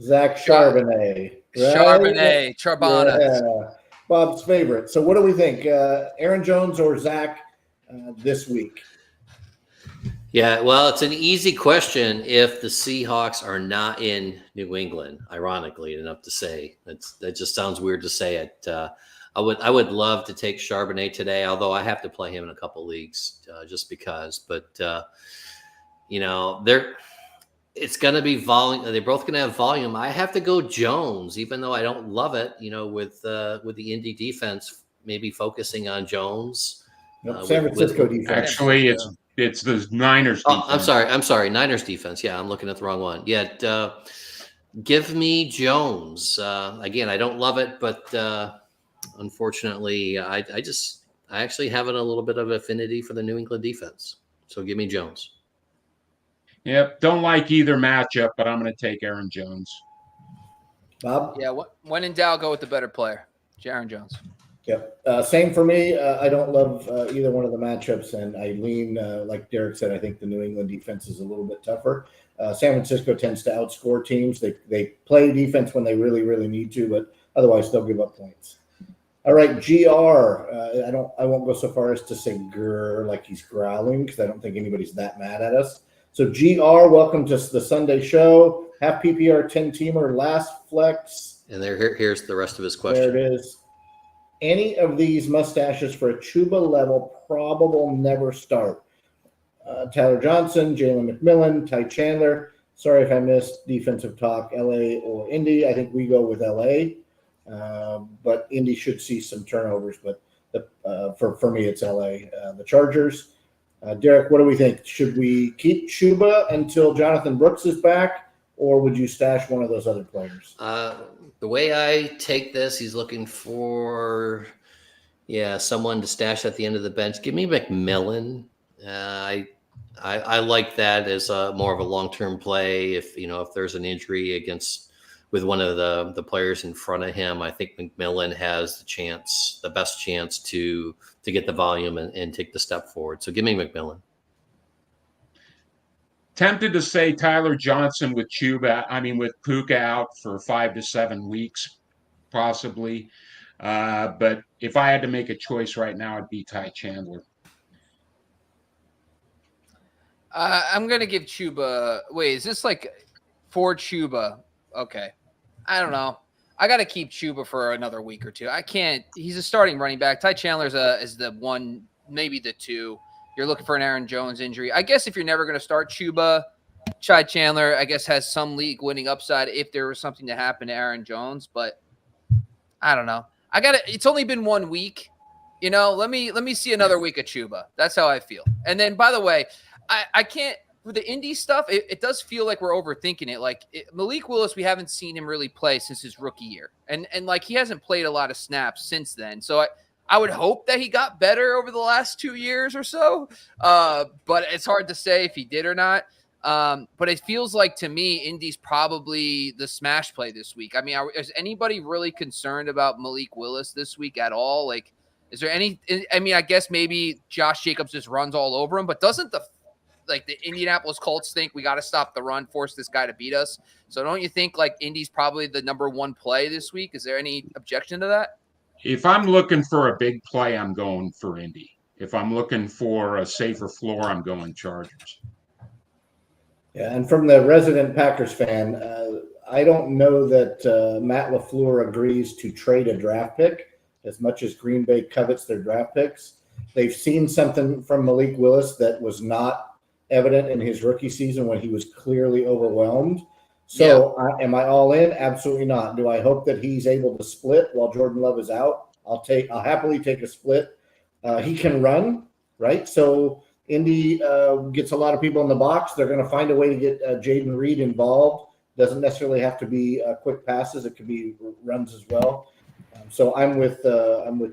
B: Zach Charbonnet. Right?
D: Charbonnet, Charbonnet.
B: Yeah. Bob's favorite. So what do we think? Aaron Jones or Zach this week?
C: Yeah, well, it's an easy question if the Seahawks are not in New England, ironically enough to say. That just sounds weird to say it. I would love to take Charbonnet today, although I have to play him in a couple leagues just because. But it's going to be volume. They're both going to have volume. I have to go Jones, even though I don't love it. With the Indy defense maybe focusing on Jones.
B: San Francisco defense.
G: Actually, it's the Niners defense.
C: Oh, I'm sorry. Niners defense. Yeah, I'm looking at the wrong one. Yeah, give me Jones. Again, I don't love it, but unfortunately, I actually have a little bit of affinity for the New England defense. So give me Jones.
G: Yep, don't like either matchup, but I'm going to take Aaron Jones.
B: Bob?
D: Yeah, when in doubt, go with the better player, Aaron Jones.
B: Yep. Same for me. I don't love either one of the matchups, and I lean, like Derek said, I think the New England defense is a little bit tougher. San Francisco tends to outscore teams. They play defense when they really, really need to, but otherwise they'll give up points. All right, GR. I won't go so far as to say grr like he's growling because I don't think anybody's that mad at us. So GR, welcome to the Sunday show. Half PPR 10-teamer, last flex.
C: And here's the rest of his question.
B: There it is. Any of these mustaches for a Chuba level probable never start. Tyler Johnson, Jalen McMillan, Ty Chandler. Sorry if I missed defensive talk, LA or Indy. I think we go with LA. But Indy should see some turnovers. But for me, it's LA. The Chargers. Derek, what do we think? Should we keep Chuba until Jonathan Brooks is back, or would you stash one of those other players?
C: The way I take this, he's looking for, someone to stash at the end of the bench. Give me McMillan. I like that as more of a long-term play. If there's an injury with one of the players in front of him, I think McMillan has the best chance to get the volume and take the step forward. So give me McMillan.
G: Tempted to say Tyler Johnson with Puka out for 5 to 7 weeks, possibly. But if I had to make a choice right now, it'd be Ty Chandler.
D: I'm going to give Chuba. Wait, is this for Chuba? Okay. I don't know. I got to keep Chuba for another week or two. I can't. He's a starting running back. Ty Chandler is the one, maybe the two. You're looking for an Aaron Jones injury. I guess if you're never going to start Chuba, Ty Chandler, I guess, has some league winning upside if there was something to happen to Aaron Jones. But I don't know. It's only been 1 week. Let me see another week of Chuba. That's how I feel. And then, by the way, I can't. With the Indy stuff, it does feel like we're overthinking it. Malik Willis, we haven't seen him really play since his rookie year. And he hasn't played a lot of snaps since then. So I would hope that he got better over the last 2 years or so. But it's hard to say if he did or not. But it feels like to me, Indy's probably the smash play this week. I mean, is anybody really concerned about Malik Willis this week at all? Is there any – I mean, I guess maybe Josh Jacobs just runs all over him. But doesn't the Indianapolis Colts think we got to stop the run, force this guy to beat us? So don't you think Indy's probably the number one play this week? Is there any objection to that?
G: If I'm looking for a big play, I'm going for Indy. If I'm looking for a safer floor, I'm going Chargers.
B: Yeah, and from the resident Packers fan, I don't know that Matt LaFleur agrees to trade a draft pick as much as Green Bay covets their draft picks. They've seen something from Malik Willis that was not evident in his rookie season when he was clearly overwhelmed. So am I all in? Absolutely not. Do I hope that he's able to split while Jordan Love is out? I'll happily take a split. He can run, right? So Indy gets a lot of people in the box. They're going to find a way to get Jaden Reed involved. Doesn't necessarily have to be quick passes. It could be runs as well. So I'm with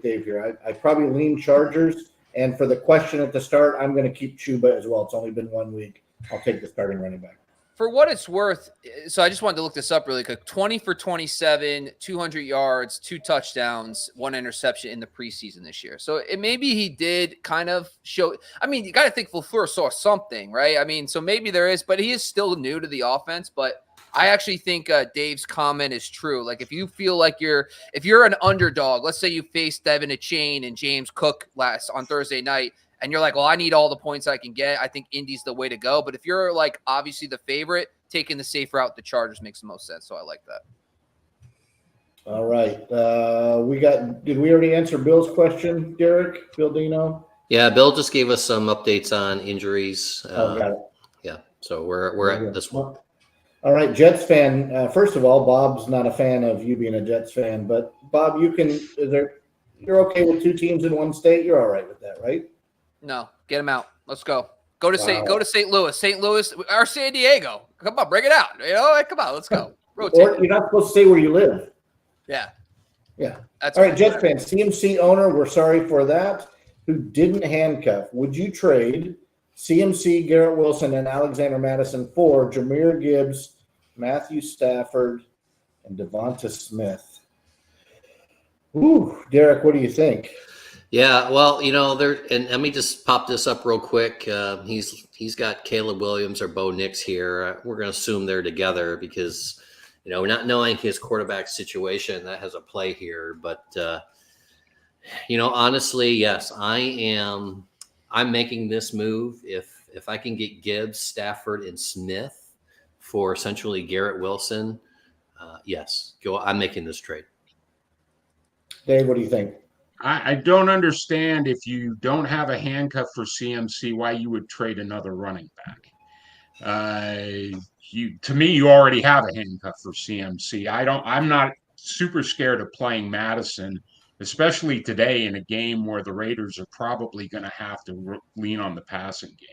B: Dave here. I probably lean Chargers. And for the question at the start, I'm going to keep Chuba as well. It's only been 1 week. I'll take the starting running back.
D: For what it's worth, so I just wanted to look this up really quick. 20 for 27, 200 yards, 2 touchdowns, 1 interception in the preseason this year. So maybe he did kind of show. I mean, you got to think LaFleur saw something, right? I mean, so maybe there is, but he is still new to the offense. But I actually think Dave's comment is true. Like if you feel like if you're an underdog, let's say you faced Devin Achane and James Cook on Thursday night, and you're like, well, I need all the points I can get. I think Indy's the way to go. But if you're like obviously the favorite, taking the safe route, the Chargers makes the most sense. So I like that.
B: All right. Did we already answer Bill's question, Derek? Bill Dino?
C: Yeah, Bill just gave us some updates on injuries.
B: Got it.
C: Yeah, so we're at this one.
B: All right, Jets fan. First of all, Bob's not a fan of you being a Jets fan, but Bob, you're okay with 2 teams in one state? You're all right with that, right?
D: No, get him out. Let's go. Go to St. Louis. St. Louis or San Diego. Come on, bring it out. Come on, let's go. Rotate.
B: Or you're not supposed to say where you live.
D: Yeah.
B: All right, Jets fan, CMC owner, we're sorry for that, who didn't handcuff. Would you trade CMC, Garrett Wilson, and Alexander Madison for Jahmyr Gibbs, Matthew Stafford, and Devonta Smith? Ooh, Derek, what do you think?
C: Yeah, well, and let me just pop this up real quick. He's got Caleb Williams or Bo Nix here. We're going to assume they're together because, not knowing his quarterback situation, that has a play here. But, honestly, yes, I'm making this move. If I can get Gibbs, Stafford, and Smith for essentially Garrett Wilson, yes, I'm making this trade.
B: Dave, what do you think?
G: I don't understand if you don't have a handcuff for CMC, why you would trade another running back. To me, you already have a handcuff for CMC. I'm not super scared of playing Madison, especially today in a game where the Raiders are probably going to have to lean on the passing game.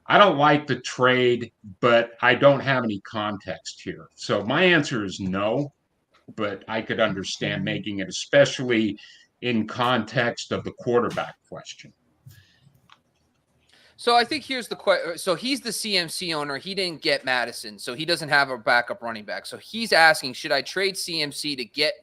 G: I don't like the trade, but I don't have any context here. So my answer is no, but I could understand making it, especially in context of the quarterback question.
D: So I think here's the question. So he's the CMC owner. He didn't get Madison, so he doesn't have a backup running back. So he's asking, should I trade CMC to get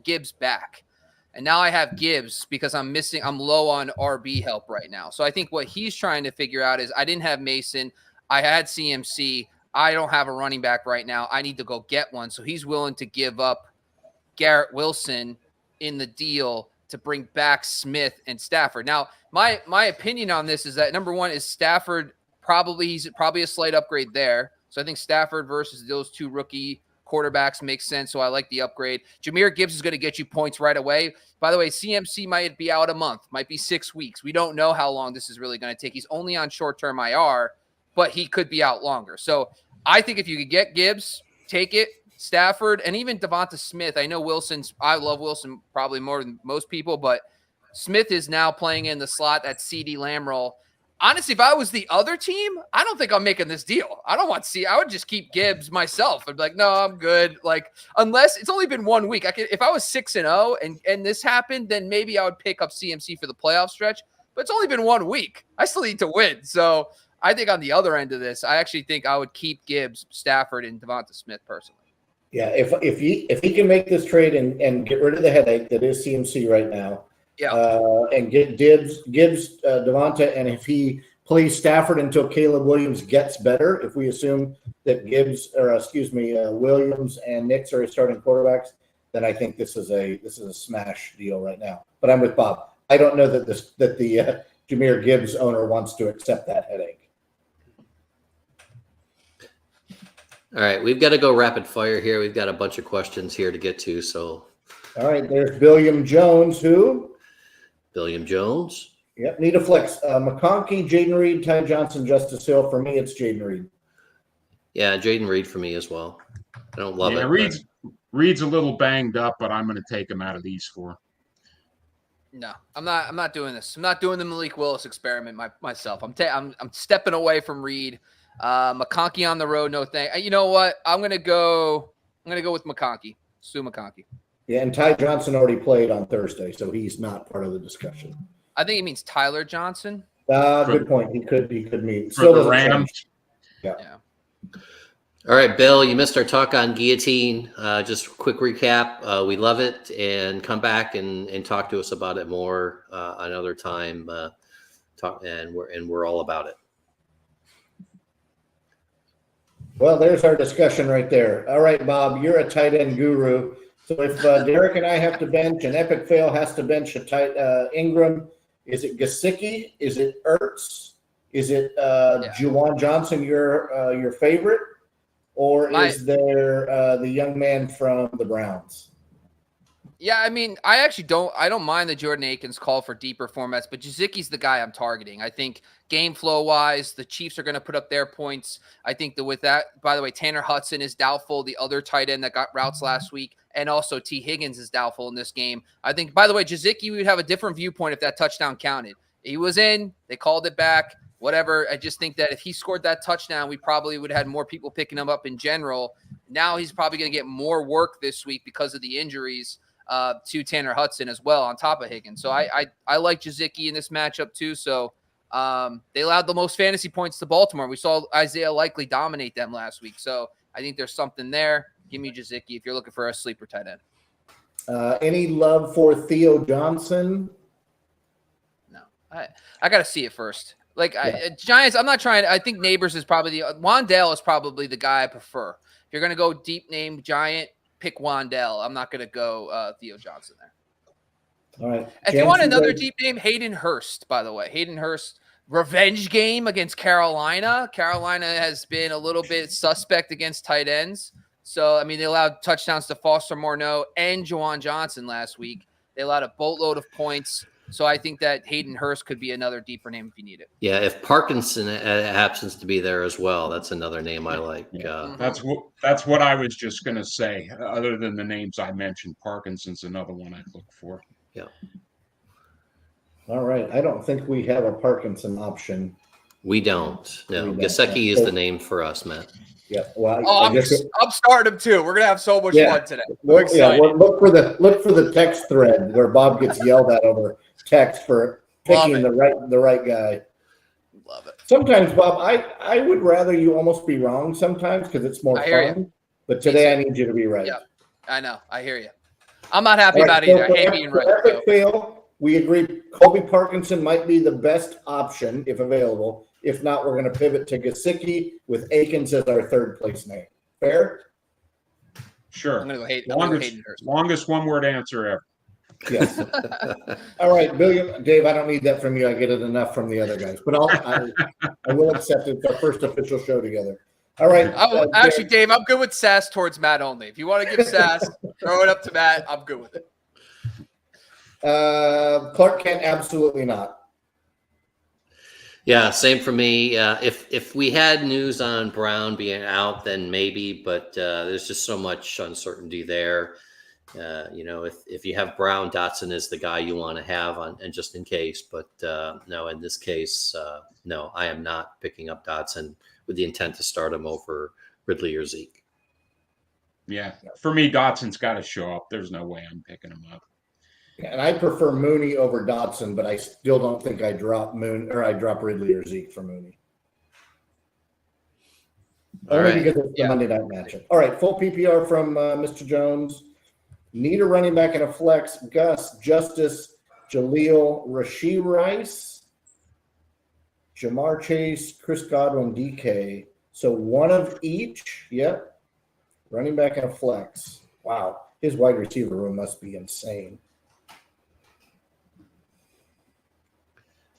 D: Gibbs back? And now I have Gibbs because I'm low on RB help right now. So I think what he's trying to figure out is I didn't have Mason. I had CMC. I don't have a running back right now. I need to go get one. So he's willing to give up Garrett Wilson in the deal to bring back Smith and Stafford. Now, my opinion on this is that number one is Stafford he's probably a slight upgrade there. So I think Stafford versus those 2 rookie quarterbacks makes sense. So I like the upgrade. Jahmyr Gibbs is going to get you points right away. By the way, CMC might be out a month, might be 6 weeks. We don't know how long this is really going to take. He's only on short-term IR, but he could be out longer. So I think if you could get Gibbs, take it. Stafford, and even Devonta Smith. I know I love Wilson probably more than most people, but Smith is now playing in the slot, that CeeDee Lamb role. Honestly, if I was the other team, I don't think I'm making this deal. I would just keep Gibbs myself. I'd be like, no, I'm good. Like, unless it's only been 1 week. If I was 6-0 and this happened, then maybe I would pick up CMC for the playoff stretch. But it's only been 1 week. I still need to win. So I think on the other end of this, I actually think I would keep Gibbs, Stafford, and Devonta Smith personally.
B: Yeah, if he can make this trade and get rid of the headache that is CMC right now, and get Gibbs, Devonta, and if he plays Stafford until Caleb Williams gets better, if we assume that Williams and Nix are starting quarterbacks, then I think this is a smash deal right now. But I'm with Bob. I don't know that the Jahmyr Gibbs owner wants to accept that headache.
C: All right, we've got to go rapid fire here. We've got a bunch of questions here to get to. So,
B: all right, there's Billiam Jones. Who?
C: Billiam Jones.
B: Yep, need a flex. McConkey, Jaden Reed, Ty Johnson, Justice Hill. For me, it's Jaden Reed.
C: Yeah, Jaden Reed for me as well. I don't love it.
G: Reed's a little banged up, but I'm going to take him out of these 4.
D: No, I'm not doing this. I'm not doing the Malik Willis experiment myself. I'm stepping away from Reed. McConkey on the road, no thank. You know what? I'm gonna go with McConkey. Sue McConkey.
B: Yeah, and Ty Johnson already played on Thursday, so he's not part of the discussion.
D: I think it means Tyler Johnson.
B: Good point. He could mean
G: for the Rams.
B: Yeah.
C: All right, Bill, you missed our talk on guillotine. Just a quick recap. We love it, and come back and talk to us about it more another time. We're all about it.
B: Well, there's our discussion right there. All right, Bob, you're a tight end guru. So if Derek and I have to bench, and Epic Fail has to bench a tight Ingram, is it Gesicki? Is it Ertz? Is it Juwan Johnson, your favorite? Or is there the young man from the Browns?
D: Yeah, I mean, I don't mind the Jordan Akins call for deeper formats, but Gesicki's the guy I'm targeting. I think game flow wise, the Chiefs are going to put up their points. I think that with that, by the way, Tanner Hudson is doubtful, the other tight end that got routes last week, and also T. Higgins is doubtful in this game. I think, by the way, Gesicki would have a different viewpoint if that touchdown counted. He was in, they called it back, whatever. I just think that if he scored that touchdown, we probably would have had more people picking him up in general. Now he's probably going to get more work this week because of the injuries to Tanner Hudson as well on top of Higgins. So I like Gesicki in this matchup too. So they allowed the most fantasy points to Baltimore. We saw Isaiah Likely dominate them last week. So I think there's something there. Give me Gesicki if you're looking for a sleeper tight end.
B: Any love for Theo Johnson?
D: No, I got to see it first. Giants, I'm not trying. I think Neighbors is probably Wandale is probably the guy I prefer. If you're going to go deep name Giant, pick Wandale. I'm not going to go Theo Johnson there.
B: All right.
D: If you want another deep name, Hayden Hurst, by the way. Hayden Hurst, revenge game against Carolina. Carolina has been a little bit suspect against tight ends. So, I mean, they allowed touchdowns to Foster Morneau and Juwan Johnson last week. They allowed a boatload of points. So I think that Hayden Hurst could be another deeper name if you need it.
C: Yeah, if Parkinson happens to be there as well, that's another name I like.
G: Yeah, that's what I was just going to say. Other than the names I mentioned, Parkinson's another one I'd look for.
C: Yeah.
B: All right. I don't think we have a Parkinson option.
C: We don't. No, Gesicki is the name for us, Matt.
B: Yeah. Well,
D: I'm starting him too. We're gonna have so much fun today.
B: Look for the text thread where Bob gets yelled at over text for picking the right guy.
D: Love it.
B: Sometimes, Bob, I would rather you almost be wrong sometimes because it's more fun. But today I need you to be right.
D: Yeah, I know. I hear you. I'm not happy about either. I hate being right.
B: Epic fail. We agree. Colby Parkinson might be the best option if available. If not, we're going to pivot to Gesicki with Akins as our third place name. Fair?
G: Sure.
D: I'm going to go Hayden Hurst.
G: Longest one-word answer ever.
B: Yes. All right, Dave, I don't need that from you. I get it enough from the other guys. But I will accept it. It's our first official show together. All right.
D: Actually, Dave, I'm good with sass towards Matt only. If you want to give sass, throw it up to Matt. I'm good with it.
B: Clark Kent, absolutely not.
C: Yeah, same for me. If we had news on Brown being out, then maybe, but there's just so much uncertainty there. If you have Brown, Dotson is the guy you want to have on, and just in case. But no, in this case, no, I am not picking up Dotson with the intent to start him over Ridley or Zeke.
G: Yeah, for me, Dotson's got to show up. There's no way I'm picking him up.
B: And I prefer Mooney over Dotson, but I still don't think I drop Ridley or Zeke for Mooney. Only because it's the Monday night matchup. All right, full PPR from Mr. Jones. Need a running back and a flex. Gus, Justice, Jaleel, Rashee Rice, Jamar Chase, Chris Godwin, DK. So one of each. Yep. Running back and a flex. Wow. His wide receiver room must be insane.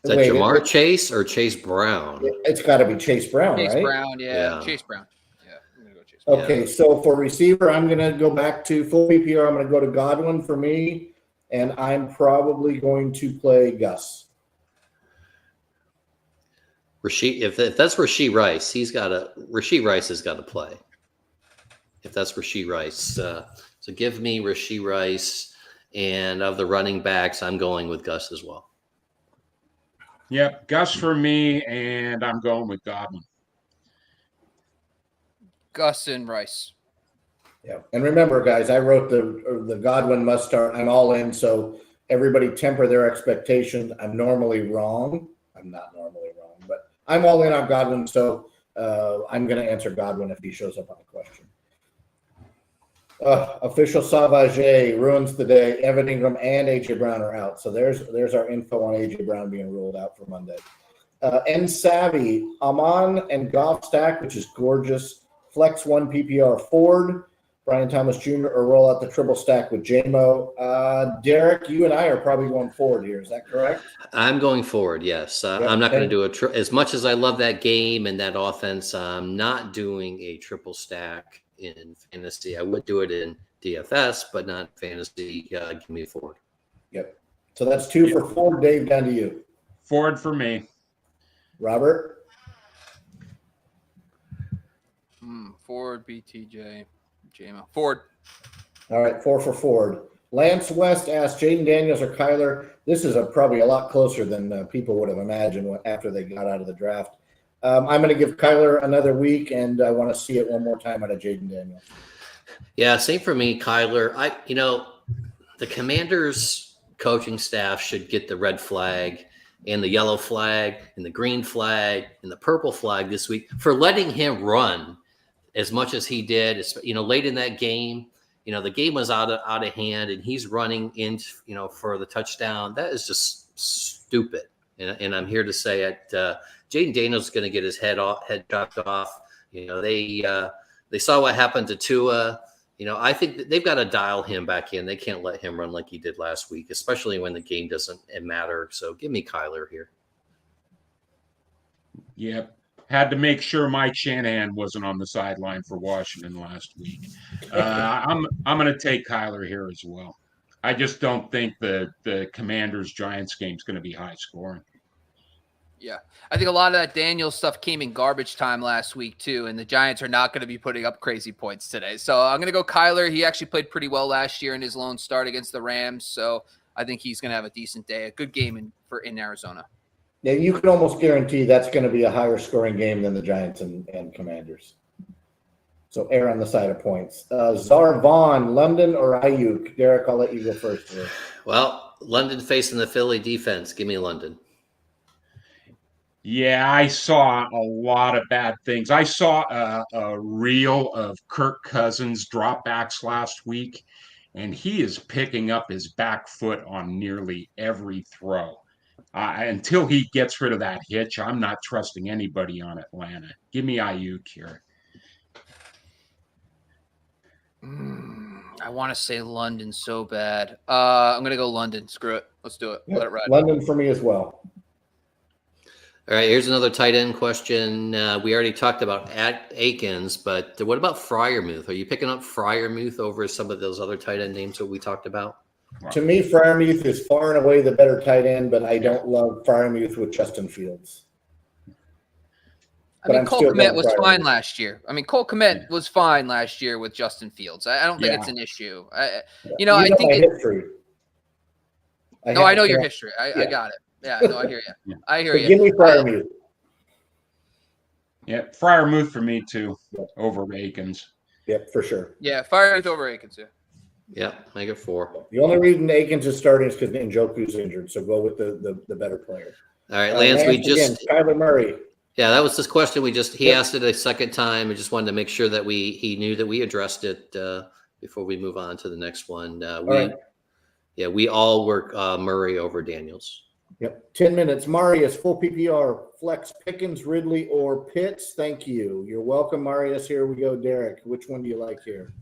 C: Is that Jamar Chase or Chase Brown?
B: It's got to be Chase Brown, right?
D: Chase Brown, yeah. Chase Brown. Yeah, I'm going to go Chase
B: Brown. Okay, so for receiver, I'm going to go back to full PPR. I'm going to go to Godwin for me, and I'm probably going to play Gus.
C: If that's Rashee Rice, Rashee Rice has got to play. If that's Rashee Rice, so give me Rashee Rice, and of the running backs, I'm going with Gus as well.
G: Yep, Gus for me, and I'm going with Godwin.
D: Gus and Rice.
B: Yeah, and remember, guys, I wrote the Godwin must start. I'm all in, so everybody temper their expectations. I'm normally wrong. I'm not normally wrong, but I'm all in on Godwin, so I'm going to answer Godwin if he shows up on the question. Official Savage ruins the day. Evan Ingram and AJ Brown are out, so there's our info on AJ Brown being ruled out for Monday. N Savvy, Amon and Goff stack, which is gorgeous. Flex 1 PPR Ford, Brian Thomas Jr., or roll out the triple stack with JMO. Derek, you and I are probably going forward here. Is that correct?
C: I'm going forward, yes.
B: Yep.
C: I'm not going to do as much as I love that game and that offense, I'm not doing a triple stack in fantasy. I would do it in DFS, but not fantasy. Give me Ford.
B: Yep. So that's 2 for Ford. Dave, down to you.
G: Ford for me.
B: Robert?
D: Ford, BTJ, JMO. Ford.
B: All right, 4 for Ford. Lance West asked Jaden Daniels or Kyler. This is probably a lot closer than people would have imagined after they got out of the draft. I'm going to give Kyler another week, and I want to see it one more time out of Jaden Daniels.
C: Yeah, same for me, Kyler. The Commanders coaching staff should get the red flag and the yellow flag and the green flag and the purple flag this week for letting him run as much as he did. Late in that game, the game was out of hand, and he's running in, for the touchdown. That is just stupid. And I'm here to say it. Jaden Daniels is going to get his head chopped off. They saw what happened to Tua. I think that they've got to dial him back in. They can't let him run like he did last week, especially when the game doesn't matter. So give me Kyler here.
G: Yep. Had to make sure Mike Shanahan wasn't on the sideline for Washington last week. I'm going to take Kyler here as well. I just don't think the Commanders-Giants game is going to be high scoring.
D: Yeah, I think a lot of that Daniels stuff came in garbage time last week too, and the Giants are not going to be putting up crazy points today. So I'm going to go Kyler. He actually played pretty well last year in his lone start against the Rams, so I think he's going to have a decent day, a good game in Arizona.
B: Yeah, you can almost guarantee that's going to be a higher scoring game than the Giants and Commanders. So err on the side of points. Zar Vaughn, London or Ayuk? Derek, I'll let you go first here.
C: Well, London facing the Philly defense. Give me London.
G: Yeah, I saw a lot of bad things. I saw a reel of Kirk Cousins dropbacks last week, and he is picking up his back foot on nearly every throw. Until he gets rid of that hitch, I'm not trusting anybody on Atlanta. Give me Ayuk here.
D: I want to say London so bad. I'm going to go London. Screw it. Let's do it.
B: Yep.
D: Let it ride.
B: London for me as well.
C: All right, here's another tight end question. We already talked about Akins, but what about Freiermuth? Are you picking up Freiermuth over some of those other tight end names that we talked about?
B: To me, Freiermuth is far and away the better tight end, but I don't love Freiermuth with Justin Fields.
D: Cole Kmet was fine last year. Cole Kmet was fine last year with Justin Fields. I don't think it's an issue. I think
B: history.
D: I know your history. I got it. Yeah, no, I hear you. I hear you.
B: Give me Freiermuth.
G: Yeah, Freiermuth for me too, over Akins.
B: Yep, for sure.
D: Yeah, Freiermuth over Akins.
C: Yeah, make it 4.
B: The only reason Akins is starting is because Njoku's injured, so go with the better player.
C: All right, Lance,
B: Kyler Murray.
C: Yeah, that was this question. He asked it a second time. I just wanted to make sure that he knew that we addressed it before we move on to the next one. We all work Murray over Daniels.
B: Yep. 10 minutes. Marius, full PPR, flex, Pickens, Ridley, or Pitts. Thank you. You're welcome, Marius. Here we go. Derek, which one do you like here?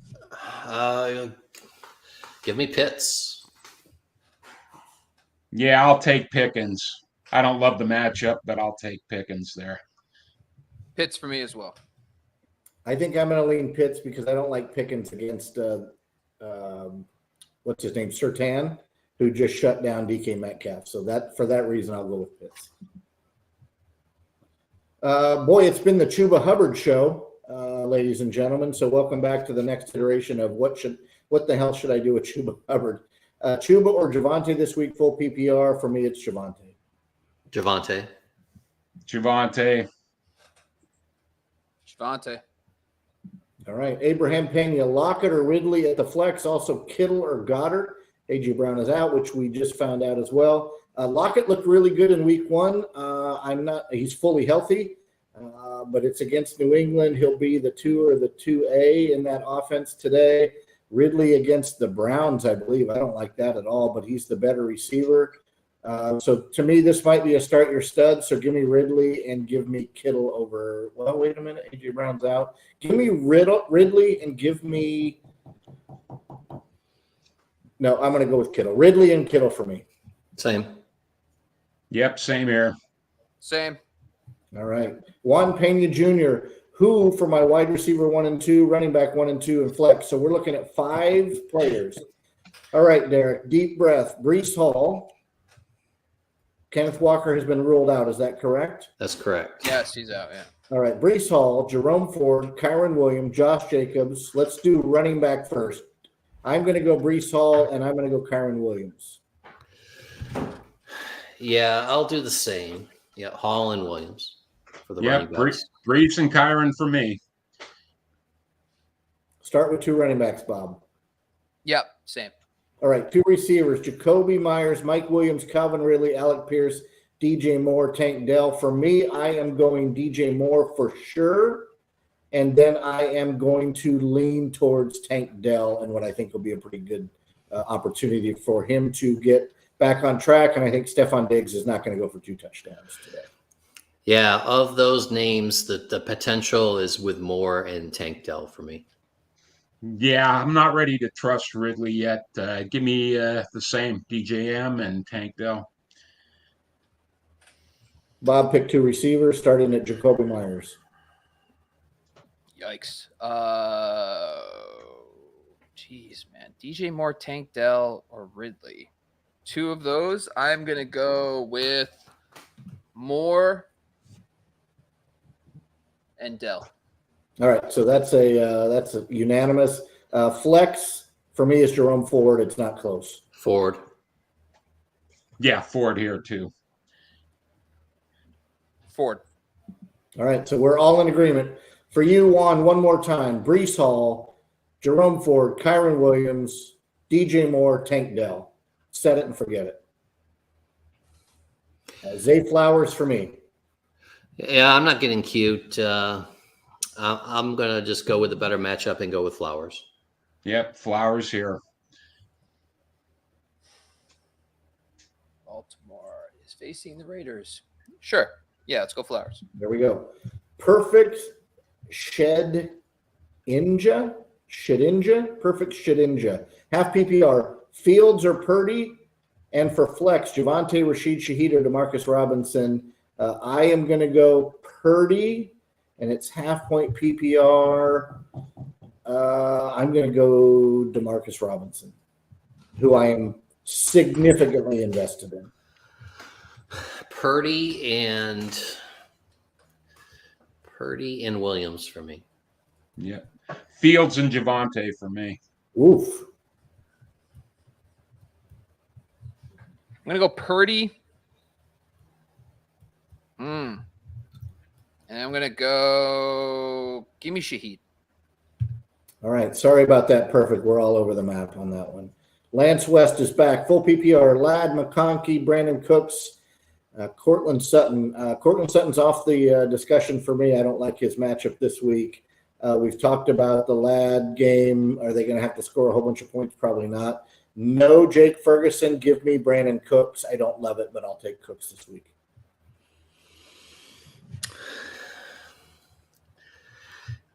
C: Give me Pitts.
G: Yeah, I'll take Pickens. I don't love the matchup, but I'll take Pickens there.
D: Pitts for me as well.
B: I think I'm going to lean Pitts because I don't like Pickens against what's his name, Surtain, who just shut down DK Metcalf. So for that reason, I'll go with Pitts. Boy, it's been the Chuba Hubbard show, ladies and gentlemen. So welcome back to the next iteration of what the hell should I do with Chuba Hubbard? Chuba or Javonte this week, full PPR. For me, it's Javonte.
C: Javonte.
B: All right. Abraham Pena, Lockett or Ridley at the flex. Also Kittle or Goddard. A.J. Brown is out, which we just found out as well. Lockett looked really good in week one. He's fully healthy, but it's against New England. He'll be the 2 or the 2A in that offense today. Ridley against the Browns, I believe. I don't like that at all, but he's the better receiver. So to me, this might be a start your stud. So give me Ridley and give me Kittle over. Well, wait a minute. A.J. Brown's out. Give me Ridley and give me. No, I'm going to go with Kittle. Ridley and Kittle for me.
C: Same.
G: Yep, same here.
D: Same.
B: All right. Juan Pena Jr., who for my wide receiver 1 and 2, running back 1 and 2, and flex. So we're looking at 5 players. All right, Derek, deep breath. Breece Hall. Kenneth Walker has been ruled out. Is that correct?
C: That's correct.
D: Yes, he's out, yeah.
B: All right. Breece Hall, Jerome Ford, Kyron Williams, Josh Jacobs. Let's do running back first. I'm going to go Breece Hall, and I'm going to go Kyron Williams.
C: Yeah, I'll do the same. Yeah, Hall and Williams for the running backs.
G: Breece and Kyron for me.
B: Start with 2 running backs, Bob.
D: Yep, same.
B: All right, 2 receivers, Jacoby Myers, Mike Williams, Calvin Ridley, Alec Pierce, DJ Moore, Tank Dell. For me, I am going DJ Moore for sure, and then I am going to lean towards Tank Dell and what I think will be a pretty good opportunity for him to get back on track, and I think Stephon Diggs is not going to go for 2 touchdowns today.
C: Yeah, of those names, the potential is with Moore and Tank Dell for me.
G: Yeah, I'm not ready to trust Ridley yet. Give me the same, DJM and Tank Dell.
B: Bob picked 2 receivers, starting at Jacoby Myers.
D: Yikes. Jeez, man. DJ Moore, Tank Dell, or Ridley. 2 of those. I'm going to go with Moore and Dell.
B: All right, so that's a unanimous. Flex for me is Jerome Ford. It's not close.
C: Ford.
G: Yeah, Ford here too.
D: Ford.
B: All right, so we're all in agreement. For you, Juan, one more time. Breece Hall, Jerome Ford, Kyron Williams, DJ Moore, Tank Dell. Set it and forget it. Zay Flowers for me.
C: Yeah, I'm not getting cute. I'm going to just go with a better matchup and go with Flowers.
G: Yep, Flowers here.
D: Baltimore is facing the Raiders. Sure. Yeah, let's go Flowers.
B: There we go. Perfect Shedinja. Perfect Shedinja. Half PPR. Fields or Purdy. And for flex, Javonte, Rashid Shaheed, or DeMarcus Robinson. I am going to go Purdy, and it's half point PPR. I'm going to go DeMarcus Robinson, who I am significantly invested in.
C: Purdy and Williams for me.
G: Yeah. Fields and Javonte for me.
B: Oof.
D: I'm going to go Purdy. And I'm going to go – give me Shaheed.
B: All right. Sorry about that. Perfect. We're all over the map on that one. Lance West is back. Full PPR. Ladd McConkey, Brandon Cooks, Cortland Sutton. Cortland Sutton's off the discussion for me. I don't like his matchup this week. We've talked about the Ladd game. Are they going to have to score a whole bunch of points? Probably not. No Jake Ferguson. Give me Brandon Cooks. I don't love it, but I'll take Cooks this week.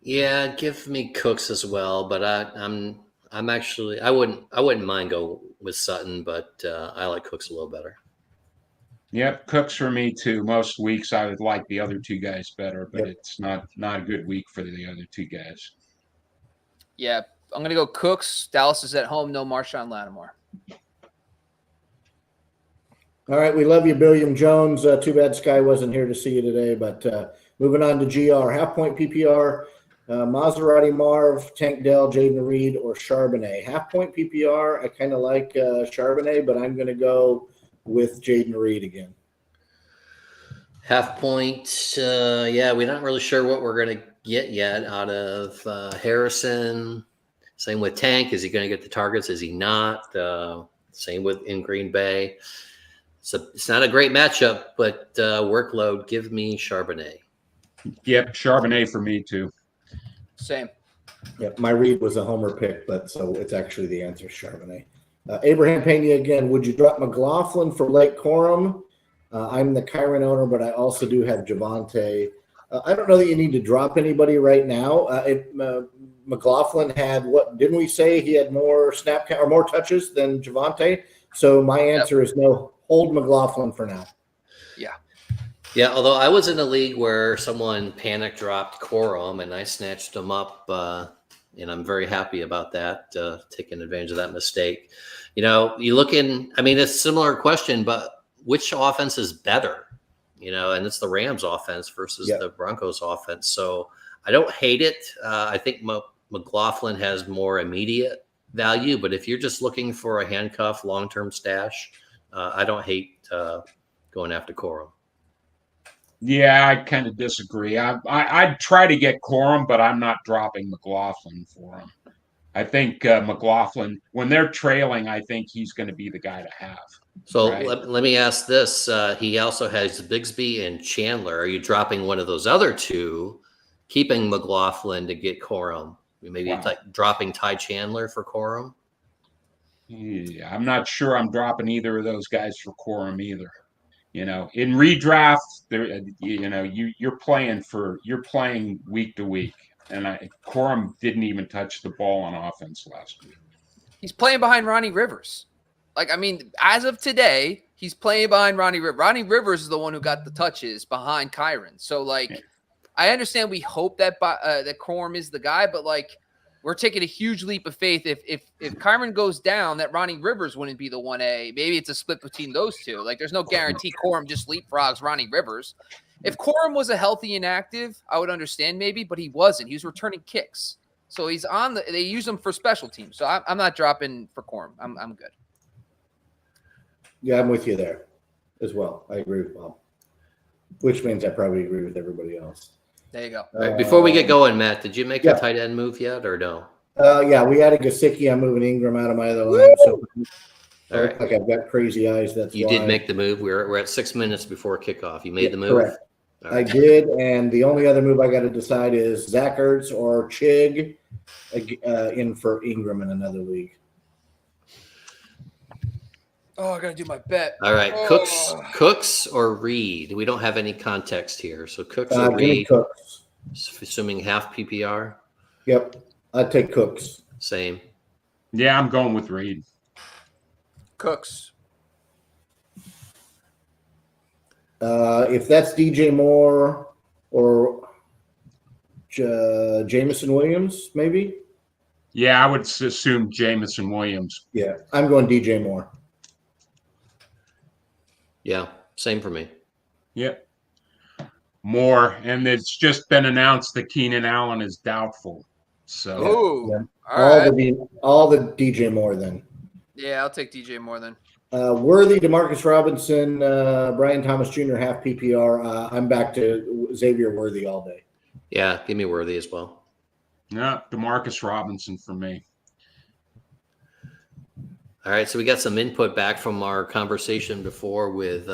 C: Yeah, give me Cooks as well, but I'm actually I wouldn't mind go with Sutton, but I like Cooks a little better.
G: Yep, Cooks for me too. Most weeks I would like the other 2 guys better, but it's not a good week for the other 2 guys.
D: Yeah, I'm going to go Cooks. Dallas is at home. No Marshawn Lattimore.
B: All right, we love you, Billiam Jones. Too bad Sky wasn't here to see you today, but Moving on to GR, half point PPR, Maserati Marv, Tank Dell, Jaden Reed, or Charbonnet. Half point PPR, I kind of like Charbonnet, but I'm going to go with Jaden Reed again.
C: Half point, yeah, we're not really sure what we're going to get yet out of Harrison. Same with Tank. Is he going to get the targets? Is he not? Same with in Green Bay. So it's not a great matchup, but workload. Give me Charbonnet.
G: Yep, Charbonnet for me too.
D: Same.
B: Yep, my read was a homer pick, but so it's actually the answer, Charbonnet. Abraham Pena again. Would you drop McLaughlin for Lake Corum? I'm the Kyron owner, but I also do have Javonte. I don't know that you need to drop anybody right now. McLaughlin had what? Didn't we say he had more snap count or more touches than Javonte? So my answer is no. Hold McLaughlin for now.
D: Yeah.
C: Yeah, although I was in a league where someone panic dropped Corum and I snatched him up, and I'm very happy about that, taking advantage of that mistake. You know, you look in, I mean, it's a similar question, but which offense is better? You know, and it's the Rams offense versus the Broncos offense. So I don't hate it. I think McLaughlin has more immediate value, but if you're just looking for a handcuff long-term stash, I don't hate going after Corum.
G: Yeah, I kind of disagree. I'd try to get Corum, but I'm not dropping McLaughlin for him. I think McLaughlin, when they're trailing, I think he's going to be the guy to have.
C: So
G: right?
C: let me ask this. He also has Bigsby and Chandler. Are you dropping one of those other two, keeping McLaughlin to get Corum? Maybe it's like dropping Ty Chandler for Corum?
G: Yeah, I'm not sure I'm dropping either of those guys for Corum either. You know, in redraft, there, you know, you're playing week to week, and Corum didn't even touch the ball on offense last week.
D: He's playing behind Ronnie Rivers. Like, I mean, as of today, he's playing behind Ronnie Rivers. Ronnie Rivers is the one who got the touches behind Kyron. So, like, I understand we hope that that Corum is the guy, but like, we're taking a huge leap of faith. If Kyron goes down, that Ronnie Rivers wouldn't be the 1A. Maybe it's a split between those two. Like, there's no guarantee Corum just leapfrogs Ronnie Rivers. If Corum was a healthy and active, I would understand maybe, but he wasn't. He was returning kicks. So he's on they use him for special teams. So I'm not dropping for Corum. I'm good.
B: Yeah, I'm with you there as well. I agree with Bob, which means I probably agree with everybody else.
D: There you go.
C: All right, before we get going, Matt, did you make a tight end move yet or no?
B: Yeah, we added Gesicki. I'm moving Ingram out of my other line. So
C: all right.
B: Like I've got crazy eyes. That's
C: you
B: why.
C: Did make the move. We're at 6 minutes before kickoff. You made the move?
B: Correct. Right. I did, and the only other move I got to decide is Zach Ertz or Chig in for Ingram in another league.
D: Oh, I gotta do my bet.
C: All right, Cooks or Reed. We don't have any context here, so Cooks or Reed.
B: Cooks.
C: Assuming half PPR.
B: Yep, I'd take Cooks.
C: Same.
G: Yeah, I'm going with Reed.
D: Cooks.
B: If that's DJ Moore or Jameson Williams, maybe.
G: Yeah, I would assume Jameson Williams.
B: Yeah, I'm going DJ Moore.
C: Yeah, same for me.
G: Yep. Moore, and it's just been announced that Keenan Allen is doubtful. So
B: all the DJ Moore then.
D: Yeah, I'll take DJ Moore then.
B: Worthy, Demarcus Robinson, Brian Thomas Jr. half PPR. I'm back to Xavier Worthy all day.
C: Yeah, give me Worthy as well.
G: Yeah, Demarcus Robinson for me.
C: All right, so we got some input back from our conversation before with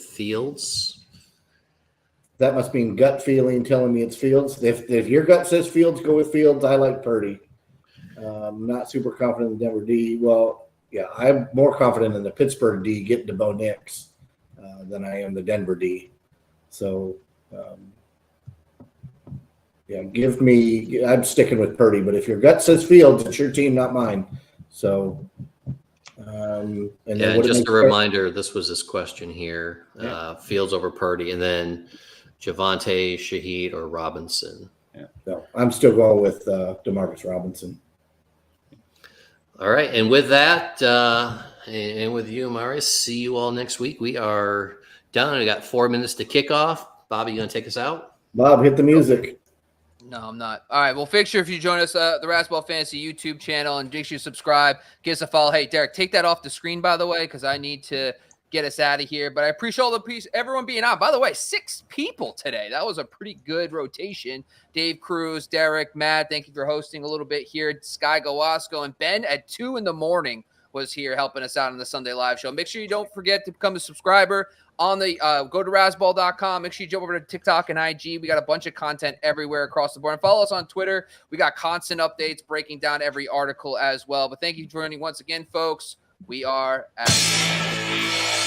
C: Fields.
B: That must mean gut feeling telling me it's Fields. If your gut says Fields, go with Fields. I like Purdy. Not super confident in the Denver D. Well, yeah, I'm more confident in the Pittsburgh D getting to Bo Nix than I am the Denver D. So, yeah, I'm sticking with Purdy. But if your gut says Fields, it's your team, not mine. So,
C: and just a reminder, this was this question here. Fields over Purdy, and then Javonte, Shaheed, or Robinson.
B: Yeah, no, I'm still going with Demarcus Robinson.
C: All right, and with that, and with you, Amari, see you all next week. We are done. We got 4 minutes to kick off. Bobby, you going to take us out?
B: Bob, hit the music.
D: No, I'm not. All right. Well, make sure if you join us, the Razzball Fantasy YouTube channel, and make sure you subscribe, give us a follow. Hey, Derek, take that off the screen, by the way, because I need to get us out of here. But I appreciate all everyone being on. By the way, 6 people today. That was a pretty good rotation. Dave Cruz, Derek, Matt, thank you for hosting a little bit here. Sky Gawasco and Ben at 2 a.m. was here helping us out on the Sunday Live Show. Make sure you don't forget to become a subscriber on the go to razzball.com. Make sure you jump over to TikTok and IG. We got a bunch of content everywhere across the board. And follow us on Twitter. We got constant updates breaking down every article as well. But thank you for joining once again, folks. We are out.